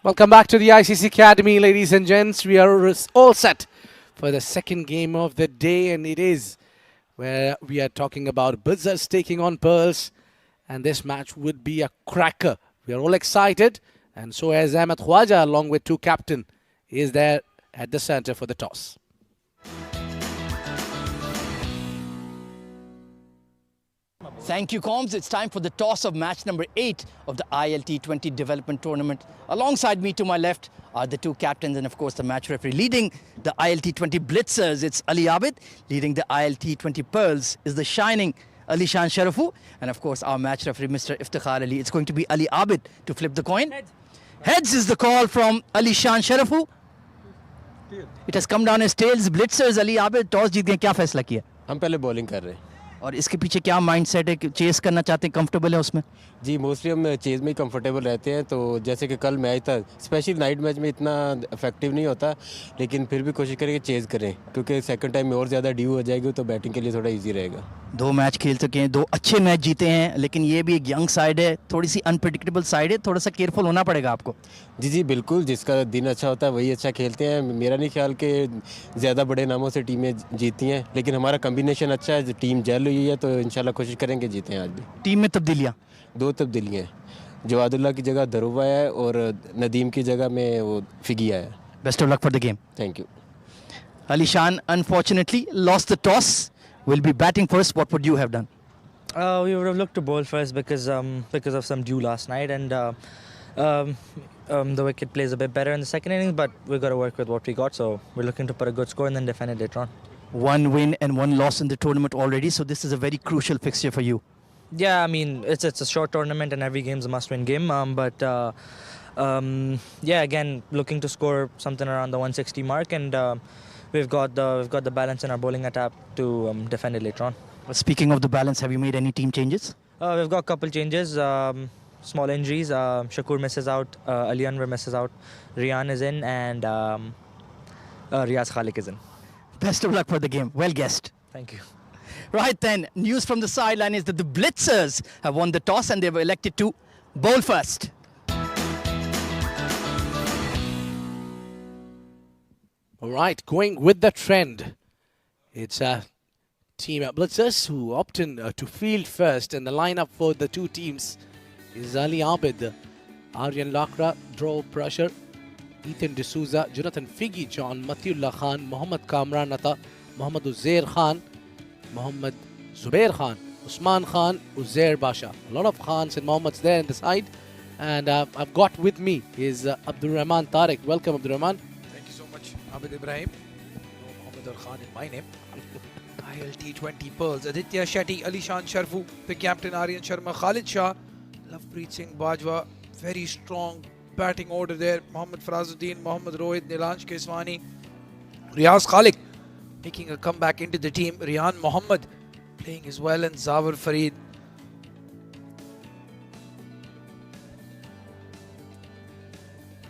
Welcome back to the ICC Academy, ladies and gents. We are all set for the second game of the day, and it is where we are talking about Blitzers taking on Pearls, and this match would be a cracker. We are all excited, and so is Ahmed Khwaja, along with two captain, is there at the center for the toss. Thank you, Combs. It's time for the toss of match number 8 of the ILT20 Development Tournament. Alongside me to my left are the two captains and, of course, the match referee. Leading the ILT20 Blitzers, it's Ali Abid. Leading the ILT20 Pearls is the shining Ali Shan Sharafu. And, of course, our match referee, Mr. Iftikhar Ali. It's going to be Ali Abid to flip the coin. Heads is the call from Ali Shan Sharafu. It has come down as tails. Blitzers, Ali Abid, toss जीत गए, क्या फैसला किया? हम पहले bowling कर रहे हैं और इसके पीछे क्या माइंडसेट है कि चेस करना चाहते हैं, कंफर्टेबल है उसमें? जी मोस्टली हम चेज में ही कंफर्टेबल रहते हैं। तो जैसे कि कल मैच था, स्पेशली नाइट मैच में इतना इफेक्टिव नहीं होता, लेकिन फिर भी कोशिश करें कि चेज करें, क्योंकि सेकंड टाइम में और ज़्यादा ड्यू हो जाएगी तो बैटिंग के लिए थोड़ा इजी रहेगा। 2 मैच खेल चुके हैं, 2 अच्छे मैच जीते हैं, लेकिन ये भी एक यंग साइड है, थोड़ी सी अनप्रेडिक्टेबल साइड है, थोड़ा सा केयरफुल होना पड़ेगा आपको। जी बिल्कुल, जिसका दिन अच्छा होता है वही अच्छा खेलते हैं। मेरा नहीं ख्याल कि ज़्यादा बड़े नामों से टीमें जीती हैं, लेकिन हमारा कम्बिनेशन अच्छा है, टीम जेल हुई है, तो इंशाल्लाह कोशिश करेंगे जीतें आज भी। टीम में तब्दीलियाँ? 2 तब्दीलियाँ हैं, जवादुल्ला की जगह धरुवा है और नदीम की जगह में वो फिगिया है। Best of luck for the game. Thank you. Ali Shan unfortunately lost the toss, will be batting first. What would you have done? We would have looked to bowl first because of some dew last night, and the wicket plays a bit better in the second innings, but we've got to work with what we got, so we're looking to put a good score and then defend it later on. 1 win and 1 loss in the tournament already, so this is a very crucial fixture for you. Yeah, I mean, it's a short tournament and every game's a must-win game, yeah, again, looking to score something around the 160 mark, and we've got the balance in our bowling attack to defend it later on. Speaking of the balance, have you made any team changes? We've got a couple changes, small injuries. Shakur misses out, Ali Anwar misses out, Rian is in, and Riaz Khalik is in. Best of luck for the game. Well guessed. Thank you. Right then, news from the sideline is that the Blitzers have won the toss and they were elected to bowl first. All right, going with the trend. It's a team at Blitzers who opted to field first, and the lineup for the two teams is Ali Abid, Aryan Lakra, draw pressure, Ethan D'Souza, Jonathan Figgy John, Matiullah Khan, Mohammad Kamran Nata, Mohammad Uzair Khan, Mohammad Zubair Khan, Usman Khan, Uzair Basha. A lot of Khans and Mohammeds there in the side. And I've got with me is Abdul Rahman Tariq. Welcome, Abdul Rahman. Thank you so much, Abid Ibrahim. No Mohammed Al Khan in my name. ILT20 Pearls, Aditya Shetty, Ali Shan Sharfu, the captain Aryan Sharma, Khalid Shah, Lovepreet Singh Bajwa. Very strong batting order there. Mohammad Farazuddin, Mohammad Rohit, Nilansh Keswani, Riaz Khalik making a comeback into the team. Rian Mohammad playing as well, and Zawar Fareed.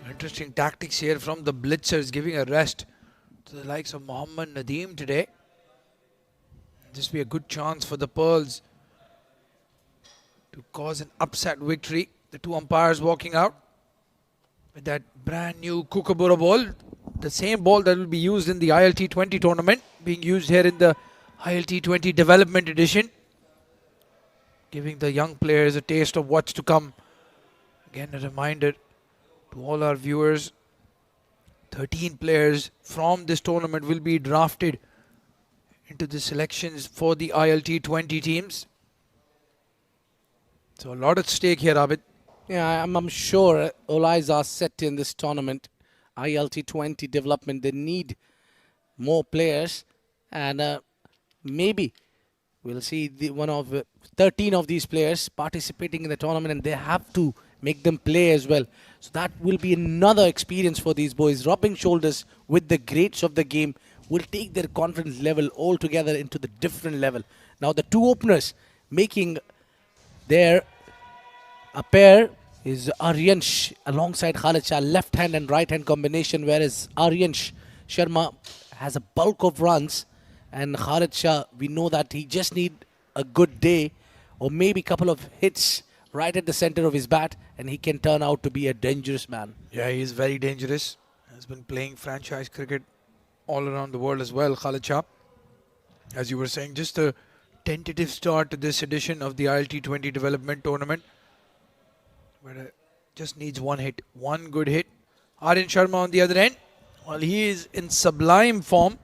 Interesting tactics here from the Blitzers, giving a rest to the likes of Mohammad Nadeem today. This will be a good chance for the Pearls to cause an upset victory. The two umpires walking out with that brand new Kookaburra ball. The same ball that will be used in the ILT20 tournament, being used here in the ILT20 Development Edition. Giving the young players a taste of what's to come. Again, a reminder to all our viewers, 13 players from this tournament will be drafted into the selections for the ILT20 teams. So a lot at stake here, Abid. Yeah, I'm sure all eyes are set in this tournament. ILT20 development, they need more players, and maybe we'll see one of 13 of these players participating in the tournament, and they have to make them play as well. So that will be another experience for these boys. Rubbing shoulders with the greats of the game will take their confidence level altogether into the different level. Now the two openers making their pair is Aryansh alongside Khalid Shah, left hand and right hand combination, whereas Aryansh Sharma has a bulk of runs, and Khalid Shah, we know that he just need a good day or maybe a couple of hits right at the center of his bat, and he can turn out to be a dangerous man. Yeah, he is very dangerous. Has been playing franchise cricket all around the world as well, Khalid Shah. As you were saying, just a tentative start to this edition of the ILT20 Development Tournament. But just needs one hit, one good hit. Aryan Sharma on the other end. Well, he is in sublime form,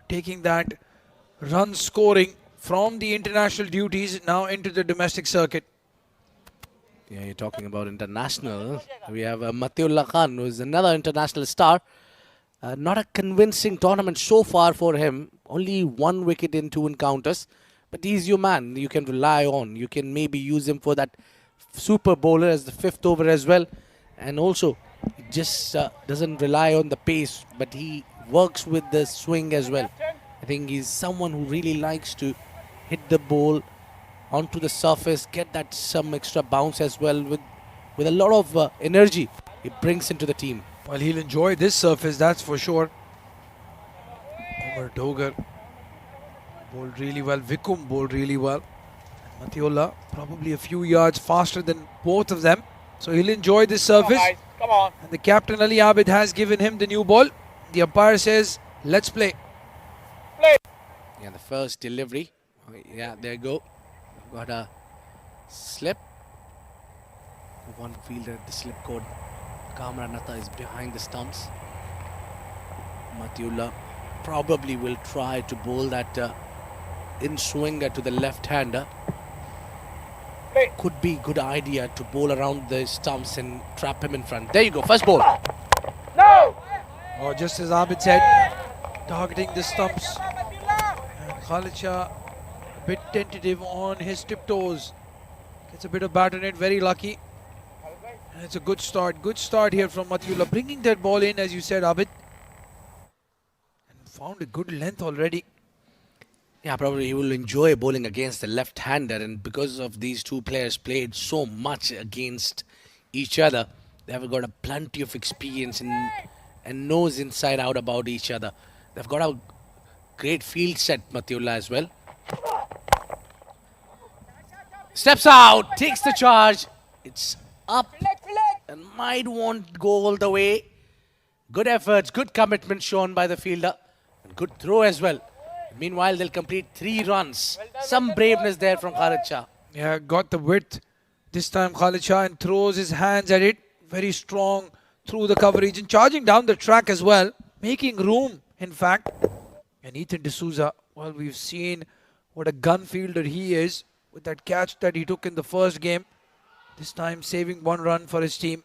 taking that run scoring from the international duties now into the domestic circuit. Yeah, you're talking about international. We have Matiullah Khan, who is another international star. Not a convincing tournament so far for him. Only 1 wicket in 2 encounters. But he's your man you can rely on. You can maybe use him for that super bowler as the 5th over as well. And also, he just doesn't rely on the pace, but he works with the swing as well. I think he's someone who really likes to hit the ball onto the surface, get that some extra bounce as well with a lot of energy he brings into the team. Well, he'll enjoy this surface, that's for sure. Over Dogar bowled really well. Vikum bowled really well. And Matiullah probably a few yards faster than both of them. So he'll enjoy this surface. Come on. And the captain Ali Abid has given him the new ball. The umpire says, let's play. Yeah, the first delivery. Yeah, there you go. Got a slip. One fielder at the slip code. Kamran Natta is behind the stumps. Matiullah probably will try to bowl that in-swinger to the left-hander. Could be good idea to bowl around the stumps and trap him in front. There you go, first ball. No! Or just as Abid said, targeting the stumps. And Khalid Shah a bit tentative on his tiptoes. Gets a bit of bat on it, very lucky. And it's a good start. Good start here from Matiullah. Bringing that ball in, as you said, Abid. And found a good length already. Yeah, probably he will enjoy bowling against the left-hander, and because of these two players played so much against each other, they have got a plenty of experience and knows inside out about each other. They've got a great field set, Matiullah, as well. Steps out, takes the charge. It's up and might won't go all the way. Good efforts, good commitment shown by the fielder, and good throw as well. Meanwhile, they'll complete 3 runs. Some braveness there from Khalid Shah. Yeah, got the width. This time Khalid Shah and throws his hands at it. Very strong through the coverage and charging down the track as well. Making room, in fact. And Ethan D'Souza, well, we've seen what a gun fielder he is with that catch that he took in the first game. This time saving 1 run for his team.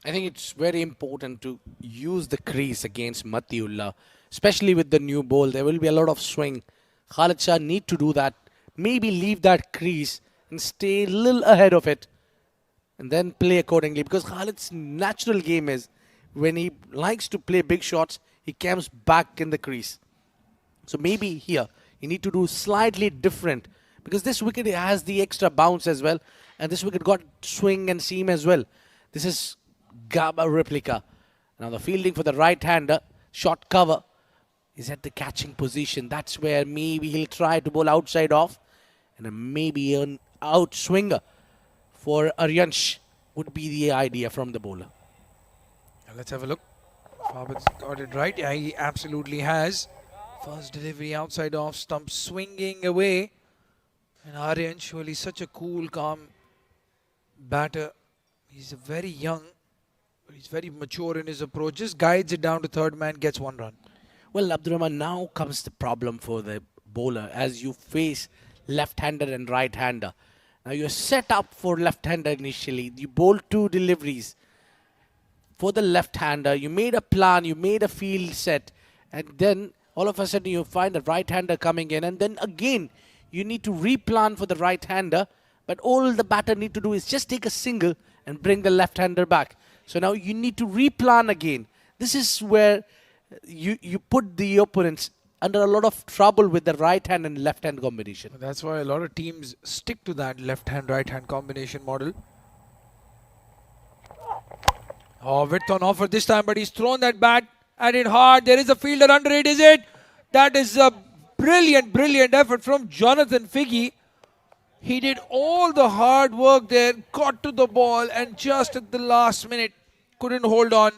I think it's very important to use the crease against Matiullah, especially with the new ball. There will be a lot of swing. Khalid Shah need to do that. Maybe leave that crease and stay a little ahead of it and then play accordingly, because Khalid's natural game is when he likes to play big shots, he comes back in the crease. So maybe here you need to do slightly different, because this wicket has the extra bounce as well, and this wicket got swing and seam as well. This is Gaba replica. Now the fielding for the right-hander, short cover, is at the catching position. That's where maybe he'll try to bowl outside off, and maybe an out swinger for Aryansh would be the idea from the bowler. Let's have a look. Fabit's got it right. Yeah, he absolutely has. First delivery outside off stump, swinging away. And Aryan surely such a cool, calm batter. He's very young. He's very mature in his approach. Just guides it down to third man, gets 1 run. Well, Abdurrahman, now comes the problem for the bowler as you face left-hander and right-hander. Now you're set up for left-hander initially. You bowl 2 deliveries for the left-hander. You made a plan, you made a field set, and then all of a sudden you find a right-hander coming in, and then again you need to replan for the right-hander, but all the batter need to do is just take a single and bring the left-hander back. So now you need to replan again. This is where you put the opponents under a lot of trouble with the right hand and left hand combination. That's why a lot of teams stick to that left hand, right hand combination model. Oh, width on offer this time, but he's thrown that bat at it hard. There is a fielder under it, is it? That is a brilliant, brilliant effort from Jonathan Figgy. He did all the hard work there, got to the ball, and just at the last minute couldn't hold on.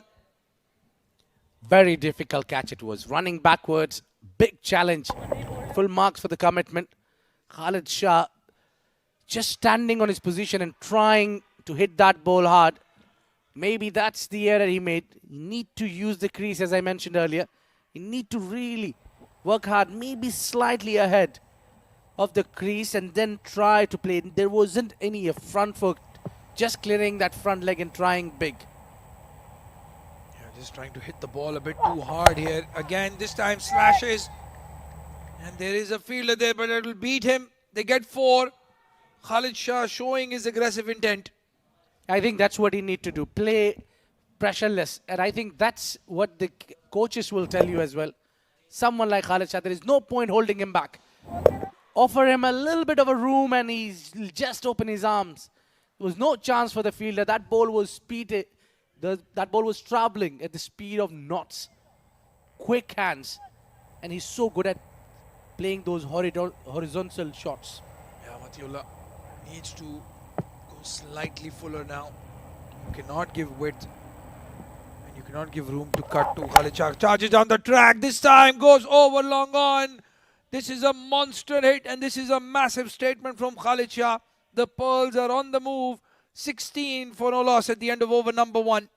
Very difficult catch it was. Running backwards, big challenge. Full marks for the commitment. Khalid Shah just standing on his position and trying to hit that ball hard. Maybe that's the error he made. Need to use the crease, as I mentioned earlier. You need to really work hard, maybe slightly ahead of the crease and then try to play. There wasn't any front foot, just clearing that front leg and trying big. Yeah, just trying to hit the ball a bit too hard here. Again, this time slashes. And there is a fielder there, but it will beat him. They get 4. Khalid Shah showing his aggressive intent. I think that's what he need to do. Play pressureless. And I think that's what the coaches will tell you as well. Someone like Khalid Shah, there is no point holding him back. Offer him a little bit of a room and he's just open his arms. There was no chance for the fielder. That ball was speeded. That ball was traveling at the speed of knots. Quick hands. And he's so good at playing those horizontal shots. Yeah, Matiullah needs to go slightly fuller now. You cannot give width. And you cannot give room to cut to Khalid Shah. Charges down the track. This time goes over long on. This is a monster hit and this is a massive statement from Khalid Shah. The Pearls are on the move. 16 for no loss at the end of over number 1.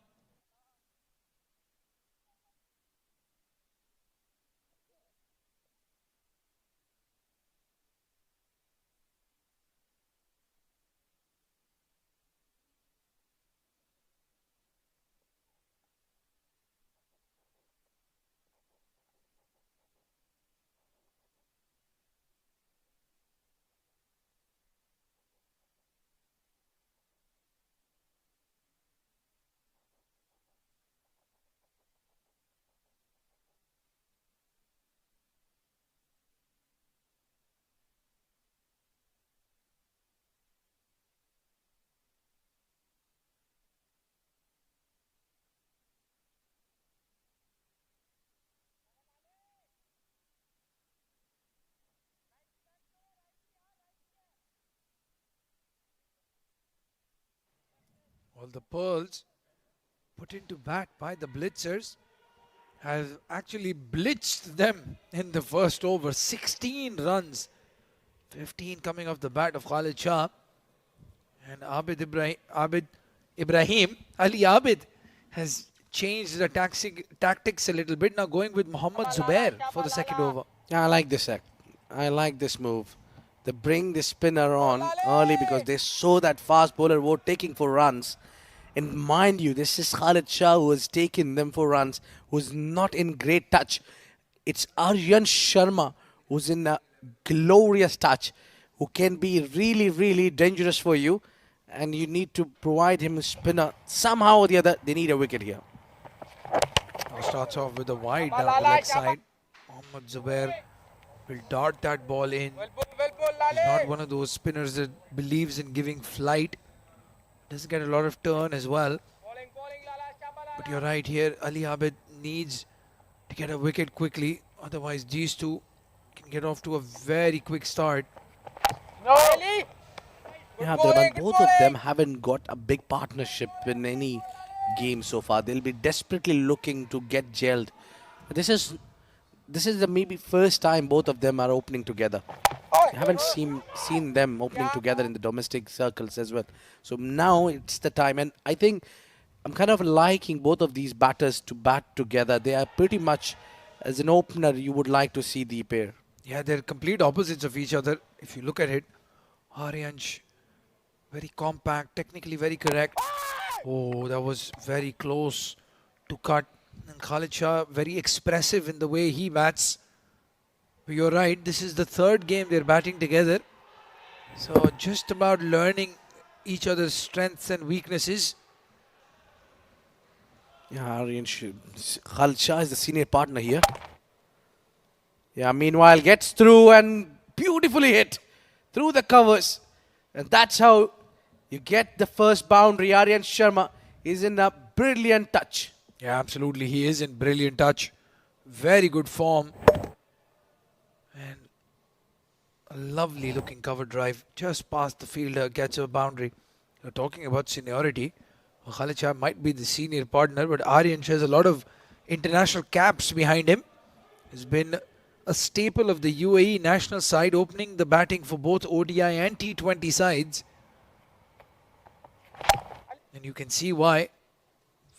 Well, the Pearls put into bat by the Blitzers have actually blitzed them in the first over. 16 runs, 15 coming off the bat of Khalid Shah. And Ali Abid has changed the tactics a little bit. Now going with Mohammad Zubair for the second over. Yeah, I like this act. I like this move. They bring the spinner on early because they saw that fast bowler were taking for runs. And mind you, this is Khalid Shah who has taken them for runs, who's not in great touch. It's Aryan Sharma who's in a glorious touch, who can be really, really dangerous for you. And you need to provide him a spinner. Somehow or the other, they need a wicket here. Now starts off with a wide down the leg side. Mohammad Zubair will dart that ball in. He's not one of those spinners that believes in giving flight. Doesn't get a lot of turn as well. But you're right here, Ali Abid needs to get a wicket quickly. Otherwise, these two can get off to a very quick start. Yeah, Abdurrahman, both of them haven't got a big partnership in any game so far. They'll be desperately looking to get gelled. This is the maybe first time both of them are opening together. I haven't seen them opening together in the domestic circles as well. So now it's the time, and I think I'm kind of liking both of these batters to bat together. They are pretty much, as an opener, you would like to see the pair. Yeah, they're complete opposites of each other. If you look at it, Aryansh, very compact, technically very correct. Oh, that was very close to cut. And Khalid Shah, very expressive in the way he bats. But you're right, this is the third game they're batting together. So just about learning each other's strengths and weaknesses. Yeah, Khalid Shah is the senior partner here. Yeah, meanwhile gets through and beautifully hit through the covers. And that's how you get the first boundary. Aryan Sharma is in a brilliant touch. Yeah, absolutely. He is in brilliant touch. Very good form. And A lovely looking cover drive just past the fielder, gets a boundary. You're talking about seniority. Well, Khalid Shah might be the senior partner, but Aryan has a lot of international caps behind him. He's been a staple of the UAE national side, opening the batting for both ODI and T20 sides. And you can see why.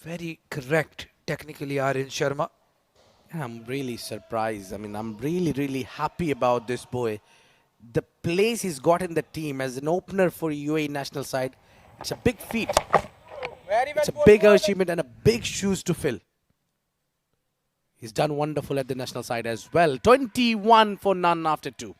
Very correct technically, Aryan Sharma. I'm really surprised. I mean, I'm really happy about this boy. The place he's got in the team as an opener for UAE national side, it's a big feat. It's a big achievement and a big shoes to fill. He's done wonderful at the national side as well. 21 for none after 2.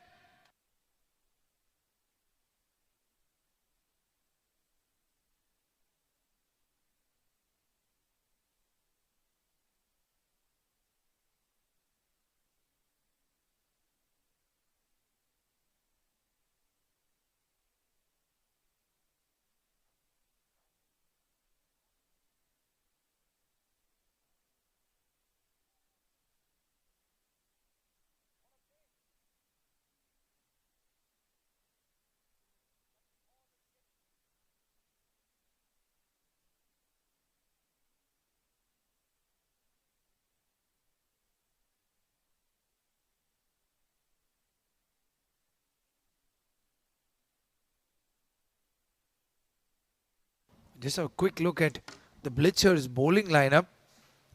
Just a quick look at the Blitzers bowling lineup.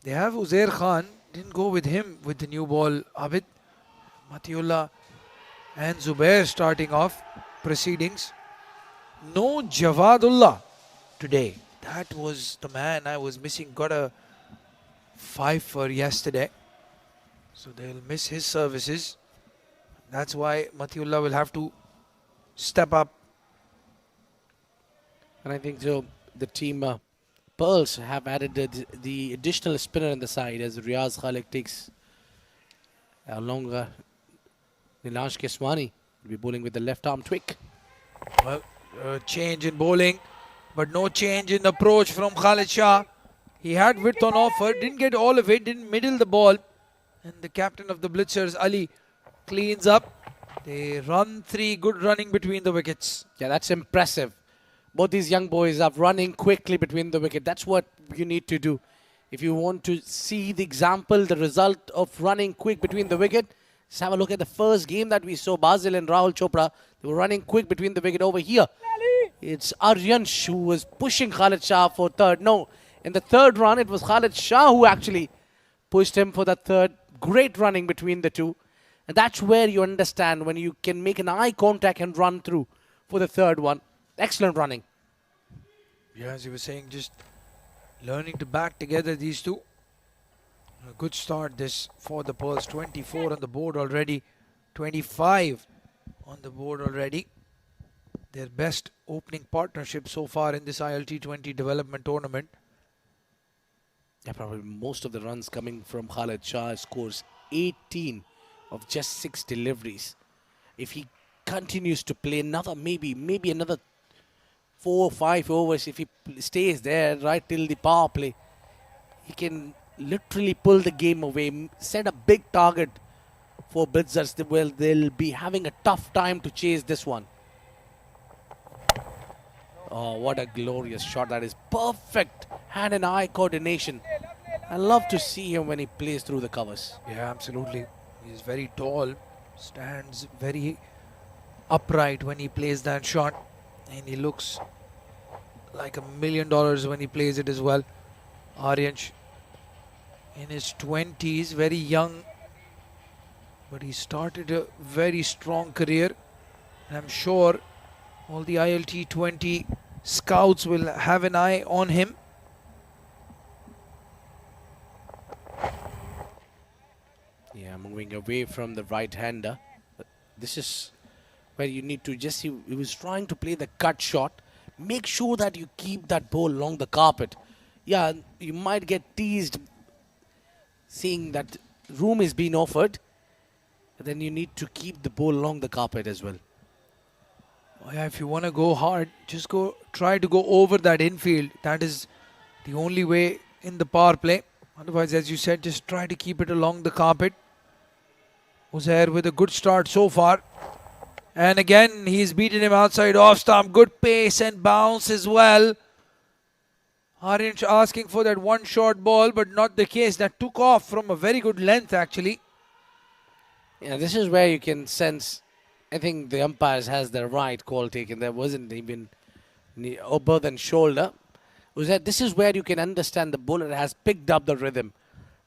They have Uzair Khan, didn't go with him with the new ball. Abid, Matiullah and Zubair starting off proceedings. No Javadullah today. That was the man I was missing. Got a 5 for yesterday. So they'll miss his services. That's why Matiullah will have to step up. And I think so. The team Pearls have added the additional spinner in the side as Riaz Khalik takes along Nilansh Keswani will be bowling with the left arm tweak. Well, change in bowling, but no change in approach from Khalid Shah. He had width on offer, didn't get all of it, didn't middle the ball. And the captain of the Blitzers, Ali, cleans up. They run 3, good running between the wickets. Yeah, that's impressive. Both these young boys are running quickly between the wicket. That's what you need to do. If you want to see the example, the result of running quick between the wicket, just have a look at the first game that we saw. Basil and Rahul Chopra, they were running quick between the wicket. Over here, it's Aryansh who was pushing Khalid Shah for third. No, in the third run, it was Khalid Shah who actually pushed him for the third. Great running between the two. And that's where you understand when you can make an eye contact and run through for the third one. Excellent running. Yeah, as you were saying, just learning to back together these two. A good start this for the Pearls. 24 on the board already. 25 on the board already. Their best opening partnership so far in this ILT20 development tournament. Yeah, probably most of the runs coming from Khalid Shah. Scores 18 of just 6 deliveries. If he continues to play another, maybe another 4 or 5 overs, if he stays there right till the power play, he can literally pull the game away, set a big target for Blitzers. They'll be having a tough time to chase this one. Oh, what a glorious shot. That is perfect hand and eye coordination. I love to see him when he plays through the covers. Yeah, absolutely. He's very tall, stands very upright when he plays that shot. And he looks like $1 million when he plays it as well. Aryansh in his 20s, very young. But he started a very strong career. And I'm sure all the ILT20 scouts will have an eye on him. Yeah, moving away from the right-hander. This is where you need to just see, he was trying to play the cut shot. Make sure that you keep that ball along the carpet. Yeah, you might get teased seeing that room is being offered. But then you need to keep the ball along the carpet as well. Oh yeah, if you want to go hard, just try to go over that infield. That is the only way in the power play. Otherwise, as you said, just try to keep it along the carpet. Uzair with a good start so far. And again, he's beaten him outside off stump. Good pace and bounce as well. Orange asking for that one short ball, but not the case. That took off from a very good length, actually. Yeah, this is where you can sense, I think the umpires has the right call taken. There wasn't even above than shoulder. This is where you can understand the bowler has picked up the rhythm.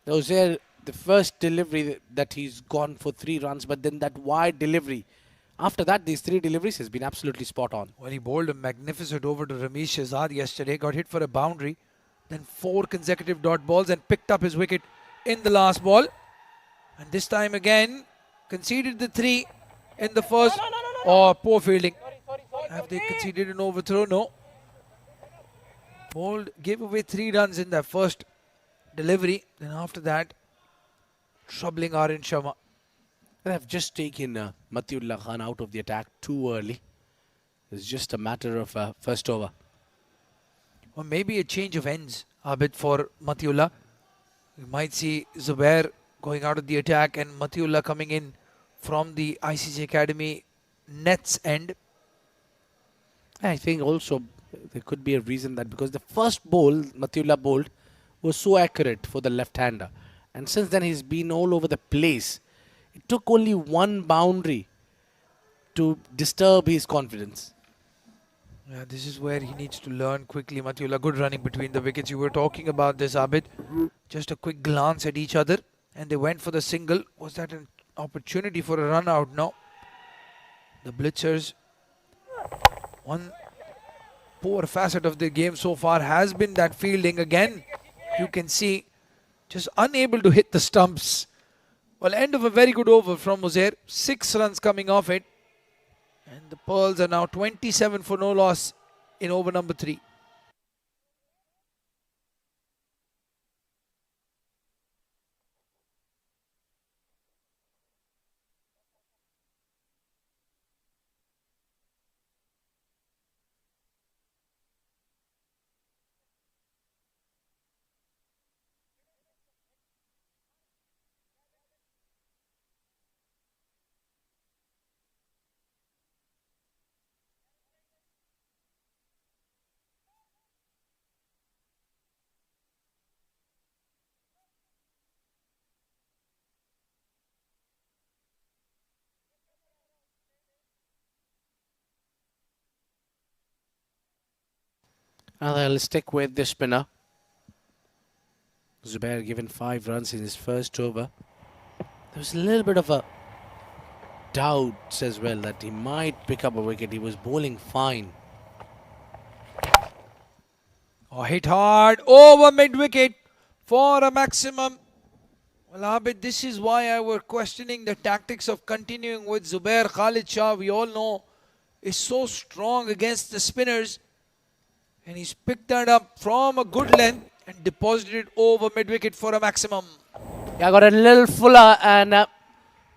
There, the first delivery that he's gone for 3 runs, but then that wide delivery. After that, these 3 deliveries has been absolutely spot on. Well, he bowled a magnificent over to Ramesh Shehzad yesterday, got hit for a boundary, then 4 consecutive dot balls and picked up his wicket in the last ball. And this time again, conceded the 3 in the first. Oh, poor fielding. Have they conceded an overthrow? No. Bowled, gave away 3 runs in that first delivery. Then after that, troubling Aryan Sharma. They have just taken Matiullah Khan out of the attack too early. It's just a matter of first over. Or maybe a change of ends a bit for Matiullah. We might see Zubair going out of the attack and Matiullah coming in from the ICC Academy nets end. I think also there could be a reason that because the first bowl Matiullah bowled was so accurate for the left-hander. And since then he's been all over the place. It took only 1 boundary to disturb his confidence. Yeah, this is where he needs to learn quickly. Matiullah, good running between the wickets. You were talking about this, Abid. Just a quick glance at each other and they went for the single. Was that an opportunity for a run out? No. The Blitzers, one poor facet of the game so far has been that fielding. Again, you can see just unable to hit the stumps. Well, end of a very good over from Uzair. 6 runs coming off it. And the Pearls are now 27 for no loss in over number 3. Now they'll stick with the spinner. Zubair given 5 runs in his first over. There was a little bit of a doubt as well that he might pick up a wicket. He was bowling fine. Oh, hit hard over mid-wicket for a maximum. Well, Abid, this is why I were questioning the tactics of continuing with Zubair. Khalid Shah, we all know, is so strong against the spinners. And he's picked that up from a good length and deposited over mid-wicket for a maximum. Yeah, got a little fuller and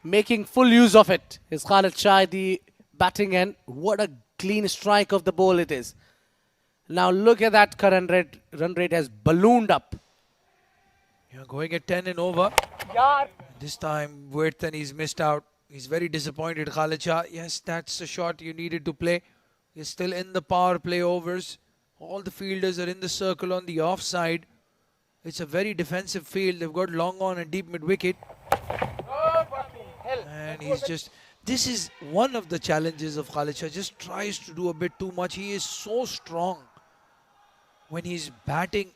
making full use of it. Is Khalid Shah the batting end? What a clean strike of the ball it is. Now look at that current run rate has ballooned up. You're going at 10 and over. This time, width and he's missed out. He's very disappointed, Khalid Shah. Yes, that's the shot you needed to play. He's still in the power play overs. All the fielders are in the circle on the offside. It's a very defensive field. They've got long on and deep mid-wicket. And he's just... This is one of the challenges of Khalid Shah. Just tries to do a bit too much. He is so strong when he's batting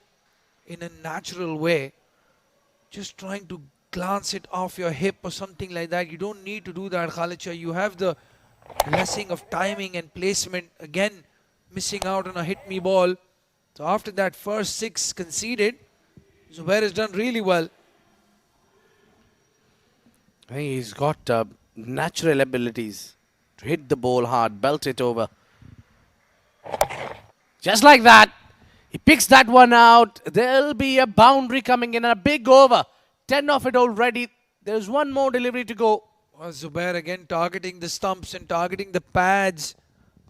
in a natural way. Just trying to glance it off your hip or something like that. You don't need to do that, Khalid Shah. You have the blessing of timing and placement. Again, missing out on a hit-me ball. So after that first 6 conceded, Zubair has done really well. I think he's got natural abilities to hit the ball hard, belt it over. Just like that. He picks that one out. There'll be a boundary coming in, a big over. 10 off it already. There's one more delivery to go. Well, Zubair again targeting the stumps and targeting the pads.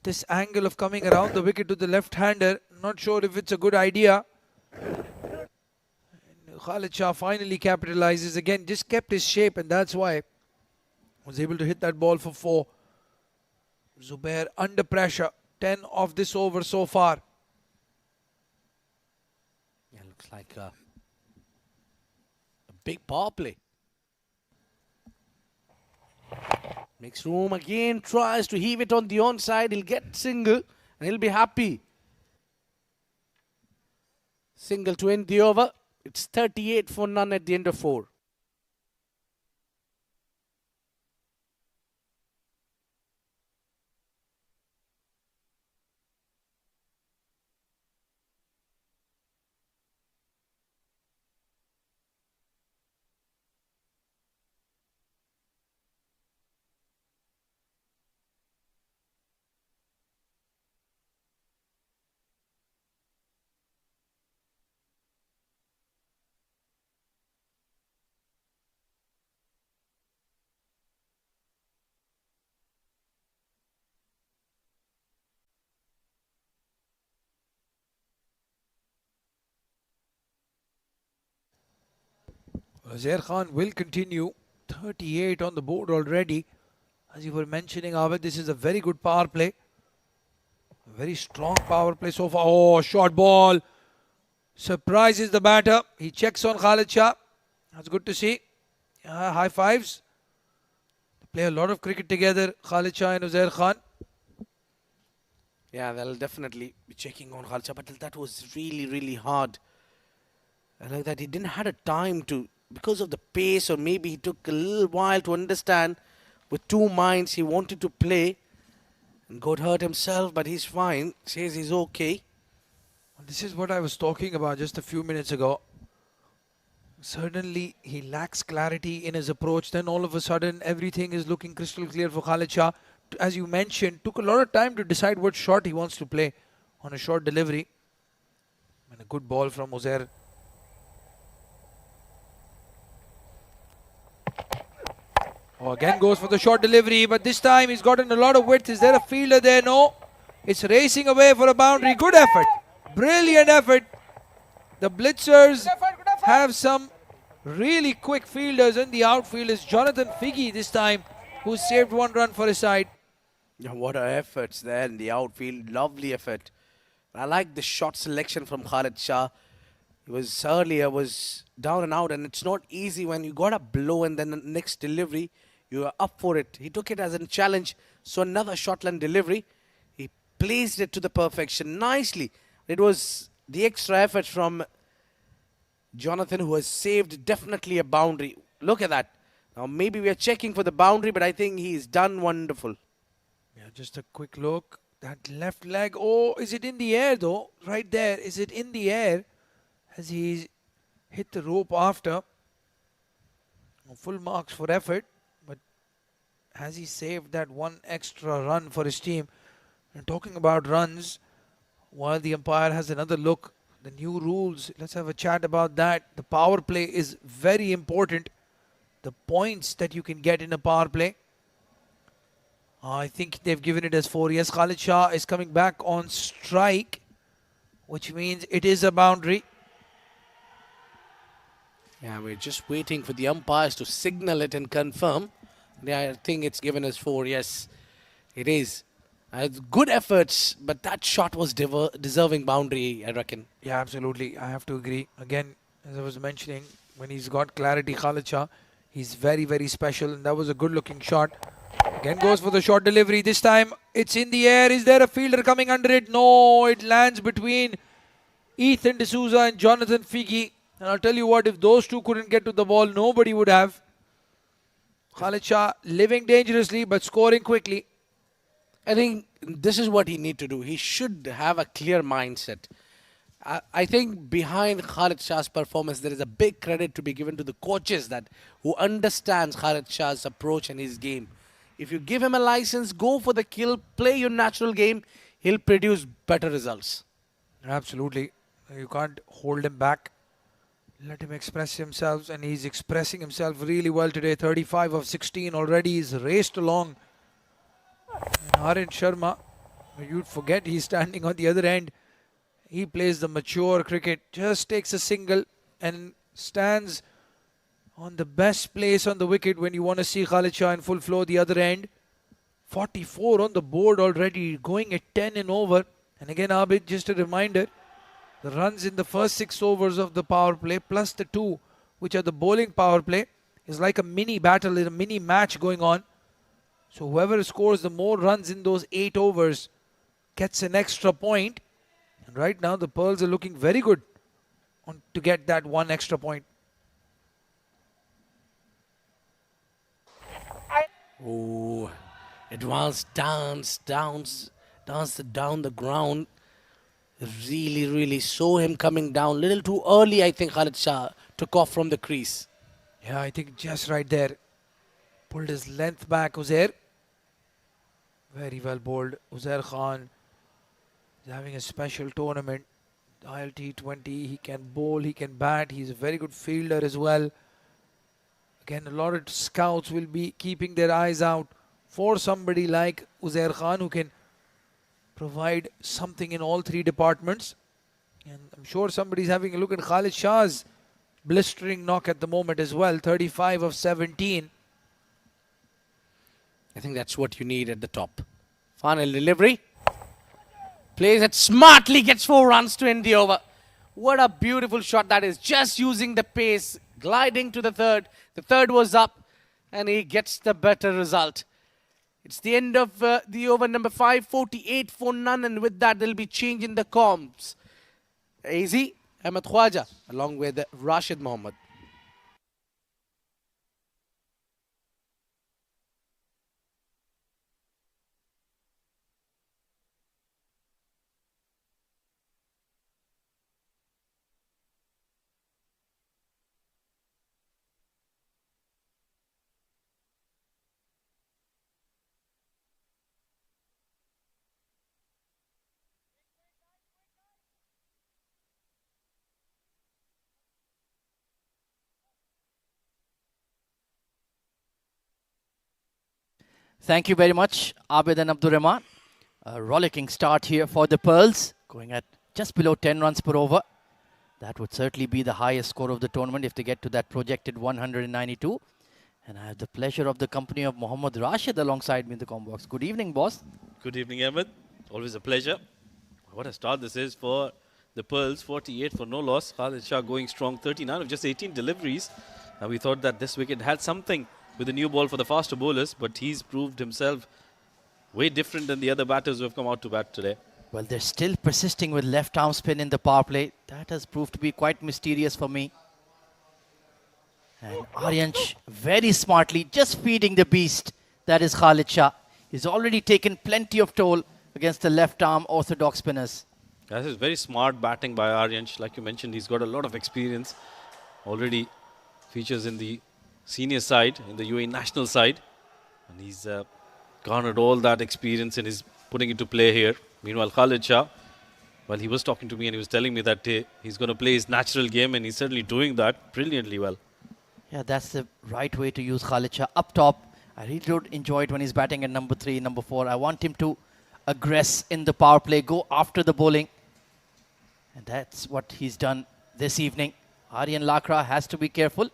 This angle of coming around the wicket to the left-hander. Not sure if it's a good idea. And Khalid Shah finally capitalizes again. Just kept his shape and that's why was able to hit that ball for 4. Zubair under pressure. 10 of this over so far. Yeah, looks like a big power play. Makes room again, tries to heave it on the onside. He'll get single and he'll be happy. Single to end the over. It's 38 for none at the end of 4. Uzair Khan will continue. 38 on the board already. As you were mentioning, Abid, this is a very good power play. A very strong power play so far. Oh, short ball. Surprises the batter. He checks on Khalid Shah. That's good to see. High fives. They play a lot of cricket together, Khalid Shah and Uzair Khan. Yeah, they'll definitely be checking on Khalid Shah, but that was really, really hard. I like that he didn't had a time to, because of the pace, or maybe he took a little while to understand. With two minds, he wanted to play and got hurt himself, but he's fine. Says he's okay. This is what I was talking about just a few minutes ago. Certainly, he lacks clarity in his approach. Then all of a sudden, everything is looking crystal clear for Khalid Shah. As you mentioned, took a lot of time to decide what shot he wants to play on a short delivery. And a good ball from Uzair. Oh, again goes for the short delivery, but this time he's gotten a lot of width. Is there a fielder there? No. It's racing away for a boundary. Good effort. Brilliant effort. The Blitzers have some really quick fielders in the outfield. It's Jonathan Figgy this time who saved 1 run for his side. Yeah, what are efforts there in the outfield. Lovely effort. I like the shot selection from Khalid Shah. He was earlier was down and out, and it's not easy when you got a blow and then the next delivery you are up for it. He took it as a challenge. So another shotland delivery. He placed it to the perfection nicely. It was the extra effort from Jonathan, who has saved definitely a boundary. Look at that. Now maybe we are checking for the boundary, but I think he's done wonderful. Yeah, just a quick look. That left leg. Oh, is it in the air though? Right there. Is it in the air? As he hit the rope after. Full marks for effort. But has he saved that one extra run for his team? And talking about runs, while the umpire has another look, the new rules, let's have a chat about that. The power play is very important. The points that you can get in a power play. I think they've given it as 4. Yes, Khalid Shah is coming back on strike, which means it is a boundary. Yeah, we're just waiting for the umpires to signal it and confirm. Yeah, I think it's given as 4. Yes, it is. Good efforts, but that shot was deserving boundary, I reckon. Yeah, absolutely. I have to agree. Again, as I was mentioning, when he's got clarity, Khalid Shah, he's very, very special. And that was a good-looking shot. Again goes for the short delivery. This time, it's in the air. Is there a fielder coming under it? No, it lands between Ethan D'Souza and Jonathan Figgy. And I'll tell you what, if those two couldn't get to the ball, nobody would have. Khalid Shah living dangerously, but scoring quickly. I think this is what he needs to do. He should have a clear mindset. I think behind Khalid Shah's performance, there is a big credit to be given to the coaches that who understands Khalid Shah's approach and his game. If you give him a license, go for the kill, play your natural game, he'll produce better results. Absolutely. You can't hold him back. Let him express himself, and he's expressing himself really well today. 35 of 16 already. He's raced along. And Aryan Sharma, you'd forget he's standing on the other end. He plays the mature cricket, just takes a single and stands on the best place on the wicket when you want to see Khalid Shah in full flow the other end. 44 on the board already, going at 10 and over. And again, Abid, just a reminder, the runs in the first 6 overs of the power play plus the 2 which are the bowling power play is like a mini battle, a mini match going on. So whoever scores the more runs in those 8 overs gets an extra point. And right now the Pearls are looking very good to get that one extra point. Oh, advanced dance down the ground. Really saw him coming down. Little too early, I think Khalid Shah took off from the crease. Yeah, I think just right there. Pulled his length back, Uzair. Very well bowled. Uzair Khan is having a special tournament. ILT20, he can bowl, he can bat. He's a very good fielder as well. Again, a lot of scouts will be keeping their eyes out for somebody like Uzair Khan who can provide something in all 3 departments. And I'm sure somebody's having a look at Khalid Shah's blistering knock at the moment as well. 35 of 17. I think that's what you need at the top. Final delivery. Plays it smartly, gets 4 runs to end the over. What a beautiful shot that is. Just using the pace, gliding to the third. The third was up and he gets the better result. It's the end of the over number 5, 48 for none, and with that there'll be change in the comms. AZ, Ahmed Khwaja, along with Rashid Mohammed. Thank you very much, Abid and Abdur Rahman. A rollicking start here for the Pearls, going at just below 10 runs per over. That would certainly be the highest score of the tournament if they get to that projected 192. And I have the pleasure of the company of Mohammad Rashid alongside me in the combox. Good evening, boss. Good evening, Ahmed. Always a pleasure. What a start this is for the Pearls. 48 for no loss. Khalid Shah going strong. 39 of just 18 deliveries. We thought that this wicket had something with the new ball for the faster bowlers, but he's proved himself way different than the other batters who have come out to bat today. Well, they're still persisting with left arm spin in the power play. That has proved to be quite mysterious for me. And Aryansh very smartly just feeding the beast. That is Khalid Shah. He's already taken plenty of toll against the left arm orthodox spinners. This is very smart batting by Aryansh. Like you mentioned, he's got a lot of experience. Already features in the senior side, in the UAE national side. And he's garnered all that experience and is putting it to play here. Meanwhile, Khalid Shah, well, he was talking to me and he was telling me that he's going to play his natural game, and he's certainly doing that brilliantly well. Yeah, that's the right way to use Khalid Shah. Up top, I really don't enjoy it when he's batting at number 3, number 4. I want him to aggress in the power play, go after the bowling. And that's what he's done this evening. Aryan Lakra has to be careful.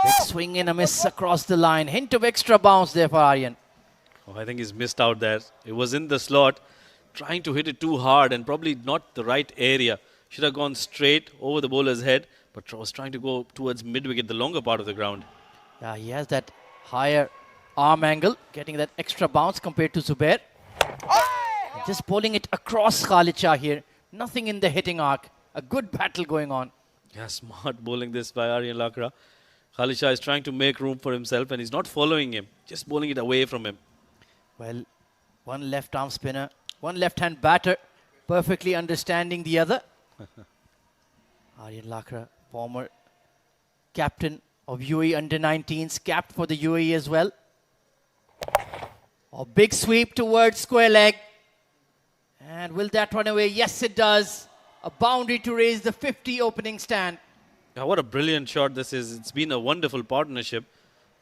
Big swing and a miss across the line. Hint of extra bounce there for Aryan. Oh, I think he's missed out there. It was in the slot, trying to hit it too hard and probably not the right area. Should have gone straight over the bowler's head, but was trying to go towards mid-wicket, the longer part of the ground. Yeah, he has that higher arm angle, getting that extra bounce compared to Zubair. Just bowling it across Khalid Shah here. Nothing in the hitting arc. A good battle going on. Yeah, smart bowling this by Aryan Lakra. Khalid Shah is trying to make room for himself and he's not following him, just bowling it away from him. Well, one left arm spinner, one left hand batter, perfectly understanding the other. Aryan Lakra, former captain of UAE under-19s, capped for the UAE as well. A big sweep towards square leg. And will that run away? Yes, it does. A boundary to raise the 50 opening stand. Yeah, what a brilliant shot this is. It's been a wonderful partnership.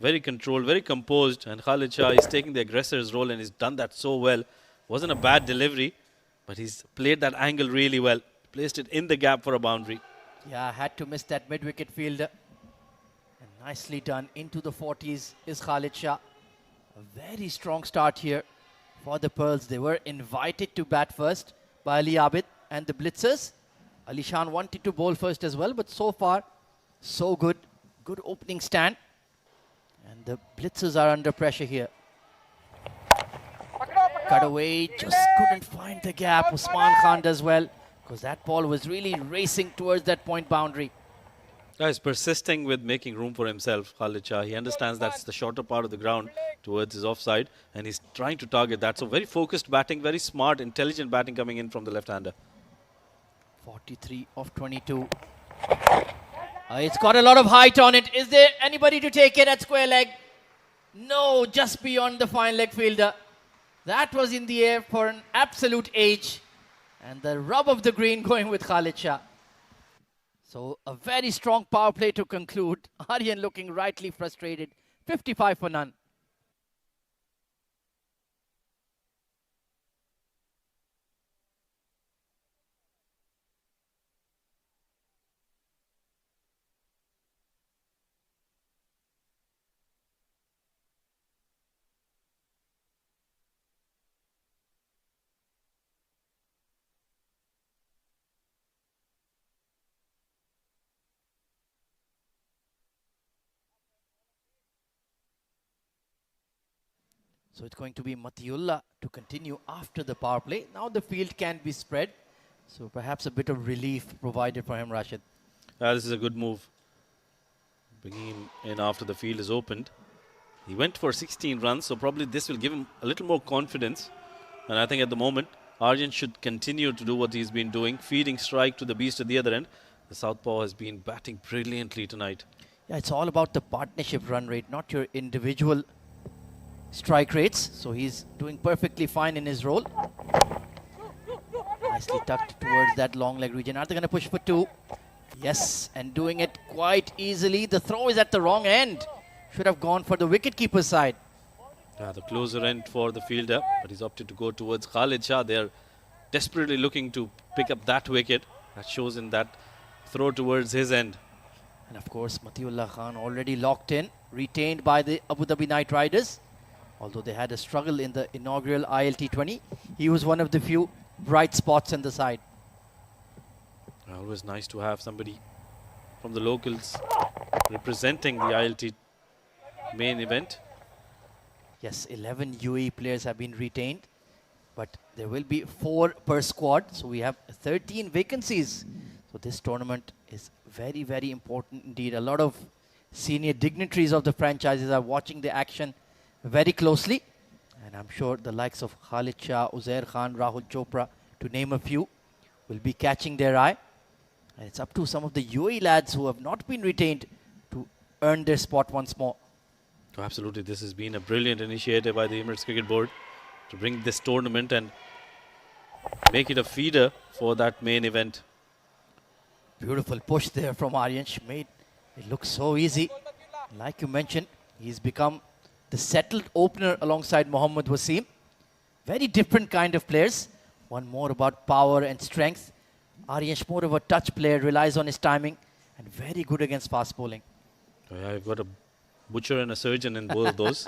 Very controlled, very composed. And Khalid Shah is taking the aggressor's role and he's done that so well. Wasn't a bad delivery, but he's played that angle really well. Placed it in the gap for a boundary. Yeah, had to miss that mid-wicket fielder. A Nicely done. Into the 40s is Khalid Shah. A very strong start here for the Pearls. They were invited to bat first by Ali Abid and the Blitzers. Ali Shan wanted to bowl first as well, but so far, so good. Good opening stand. And the Blitzers are under pressure here. Cut away, just couldn't find the gap. Usman Khan does well, because that ball was really racing towards that point boundary. He's persisting with making room for himself, Khalid Shah. He understands that's the shorter part of the ground towards his offside, and he's trying to target that. So very focused batting, very smart, intelligent batting coming in from the left-hander. 43 of 22. It's got a lot of height on it. Is there anybody to take it at square leg? No, just beyond the fine leg fielder. That was in the air for an absolute age. And the rub of the green going with Khalid Shah. So a very strong power play to conclude. Aryan looking rightly frustrated. 55 for none. So it's going to be Matiullah to continue after the power play. Now the field can be spread. So perhaps a bit of relief provided for him, Rashid. This is a good move. Bringing him in after the field is opened. He went for 16 runs, so probably this will give him a little more confidence. And I think at the moment, Aryan should continue to do what he's been doing, feeding strike to the beast at the other end. The southpaw has been batting brilliantly tonight. Yeah, it's all about the partnership run rate, not your individual strike rates. So he's doing perfectly fine in his role. Nicely tucked towards that long leg region. Are they going to push for two? Yes, and doing it quite easily. The throw is at the wrong end. Should have gone for the wicketkeeper's side. The closer end for the fielder, but he's opted to go towards Khalid Shah. They're desperately looking to pick up that wicket. That shows in that throw towards his end. And of course, Matiullah Khan already locked in, retained by the Abu Dhabi Knight Riders. Although they had a struggle in the inaugural ILT20, he was one of the few bright spots in the side. Always nice to have somebody from the locals representing the ILT main event. Yes, 11 UAE players have been retained, but there will be 4 per squad. So we have 13 vacancies. So this tournament is very, very important indeed. A lot of senior dignitaries of the franchises are watching the action very closely. And I'm sure the likes of Khalid Shah, Uzair Khan, Rahul Chopra, to name a few, will be catching their eye. And it's up to some of the UAE lads who have not been retained to earn their spot once more. Oh, absolutely, this has been a brilliant initiative by the Emirates Cricket Board to bring this tournament and make it a feeder for that main event. Beautiful push there from Aryan. Made it look so easy. Like you mentioned, he's become the settled opener alongside Mohammad Wasim. Very different kind of players. One more about power and strength. Aryan's more of a touch player, relies on his timing, and very good against fast bowling. Oh, yeah, I've got a butcher and a surgeon in both of those.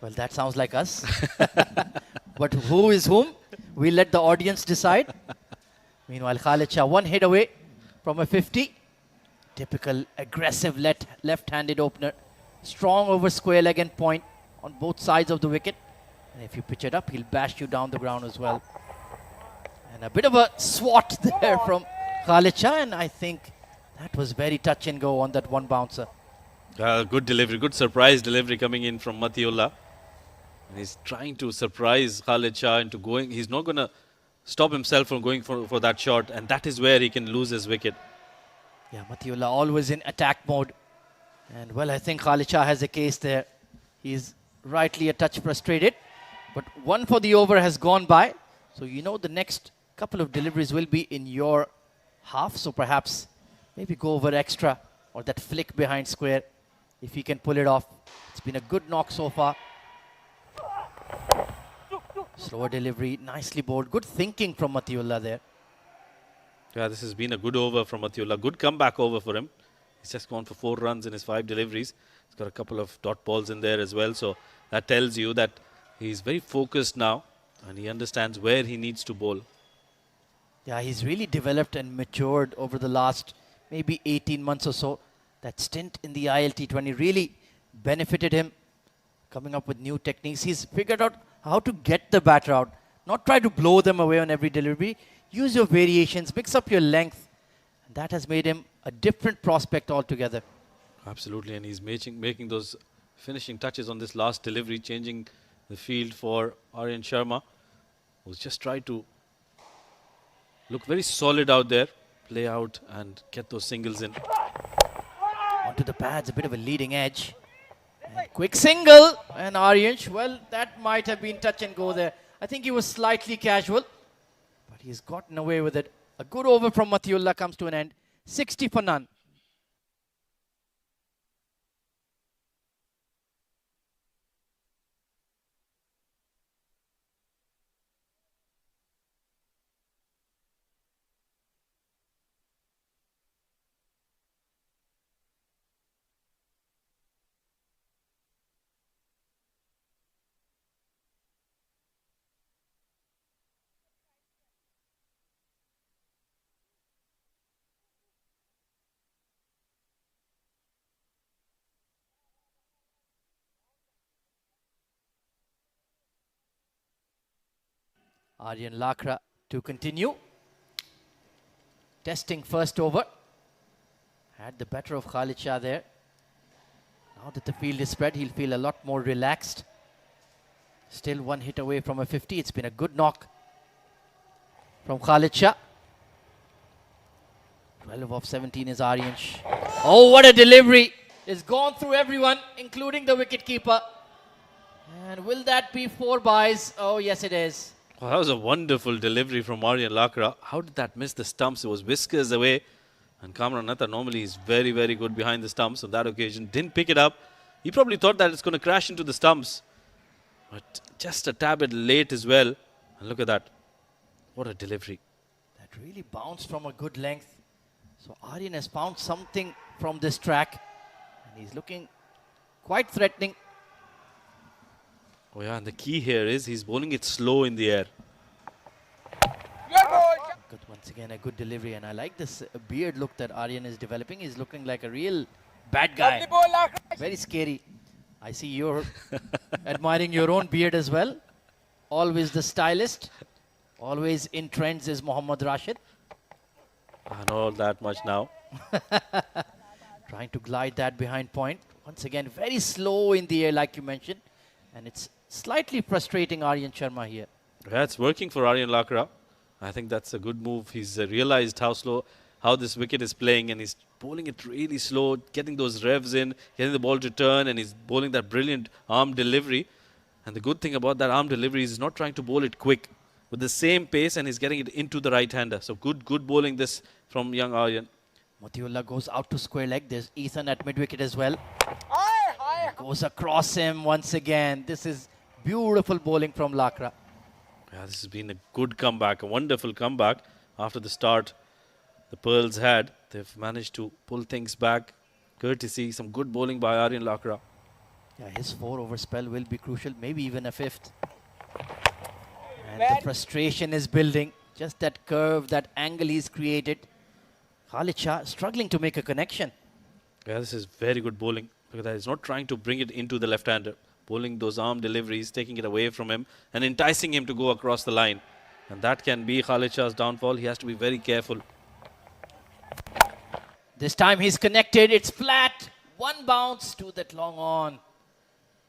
Well, that sounds like us. But who is whom? We'll let the audience decide. Meanwhile, Khalid Shah, one hit away from a 50. Typical aggressive left-handed opener. Strong over square leg and point on both sides of the wicket. And if you pitch it up, he'll bash you down the ground as well. And a bit of a swat there from Khalid Shah, and I think that was very touch and go on that one bouncer. Good delivery, good surprise delivery coming in from Matiullah. And he's trying to surprise Khalid Shah into going. He's not going to stop himself from going for that shot, and that is where he can lose his wicket. Yeah, Matiullah always in attack mode. And well, I think Khalid Shah has a case there. He's rightly a touch frustrated. But one for the over has gone by. So you know the next couple of deliveries will be in your half. So perhaps maybe go over extra or that flick behind square if he can pull it off. It's been a good knock so far. Slower delivery, nicely bowled. Good thinking from Matiullah there. Yeah, this has been a good over from Matiullah. Good comeback over for him. He's just gone for 4 runs in his 5 deliveries. He's got a couple of dot balls in there as well. So that tells you that he's very focused now and he understands where he needs to bowl. Yeah, he's really developed and matured over the last maybe 18 months or so. That stint in the ILT20 really benefited him, coming up with new techniques. He's figured out how to get the batter out, not try to blow them away on every delivery. Use your variations, mix up your length. And that has made him a different prospect altogether. Absolutely, and he's making those finishing touches on this last delivery, changing the field for Aryan Sharma, who's just tried to look very solid out there, play out and get those singles in. Onto the pads, a bit of a leading edge. And quick single, and Aryansh, well, that might have been touch and go there. I think he was slightly casual, but he's gotten away with it. A good over from Mathiullah comes to an end. 60 for none. Aryan Lakra to continue. Testing first over. Had the better of Khalid Shah there. Now that the field is spread, he'll feel a lot more relaxed. Still 1 hit away from a 50. It's been a good knock from Khalid Shah. 12 of 17 is Aryansh. Oh, what a delivery. It's gone through everyone, including the wicketkeeper. And will that be 4 byes? Oh, yes, it is. Well, that was a wonderful delivery from Aryan Lakra. How did that miss the stumps? It was whiskers away. And Kamran Natta normally is very, very good behind the stumps. On that occasion, didn't pick it up. He probably thought that it's going to crash into the stumps. But just a tad bit late as well. And look at that. What a delivery. That really bounced from a good length. So Aryan has found something from this track. And he's looking quite threatening. Oh yeah, and the key here is he's bowling it slow in the air. Good, once again, a good delivery. And I like this beard look that Aryan is developing. He's looking like a real bad guy. Very scary. I see you're admiring your own beard as well. Always the stylist. Always in trends is Mohammad Rashid. I know that much now. Trying to glide that behind point. Once again, very slow in the air, like you mentioned. And it's slightly frustrating Aryan Sharma here. Yeah, it's working for Aryan Lakra. I think that's a good move. He's realized how this wicket is playing, and he's bowling it really slow, getting those revs in, getting the ball to turn, and he's bowling that brilliant arm delivery. And the good thing about that arm delivery is he's not trying to bowl it quick with the same pace, and he's getting it into the right-hander. So good bowling this from young Aryan. Mathiullah goes out to square leg. There's Ethan at mid-wicket as well. Goes across him once again. This is beautiful bowling from Lakra. Yeah, this has been a good comeback, a wonderful comeback after the start the Pearls had. They've managed to pull things back, courtesy some good bowling by Aryan Lakra. Yeah, his 4-over spell will be crucial, maybe even a 5th. And the frustration is building. Just that curve, that angle he's created. Khalid Shah struggling to make a connection. Yeah, this is very good bowling. Look at that. He's not trying to bring it into the left-hander. Bowling those arm deliveries, taking it away from him and enticing him to go across the line. And that can be Khalid Shah's downfall. He has to be very careful. This time he's connected. It's flat. 1 bounce to that long on.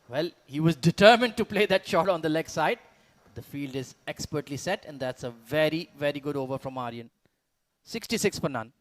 Well, he was determined to play that shot on the leg side. The field is expertly set, and that's a very, very good over from Aryan. 66 for none.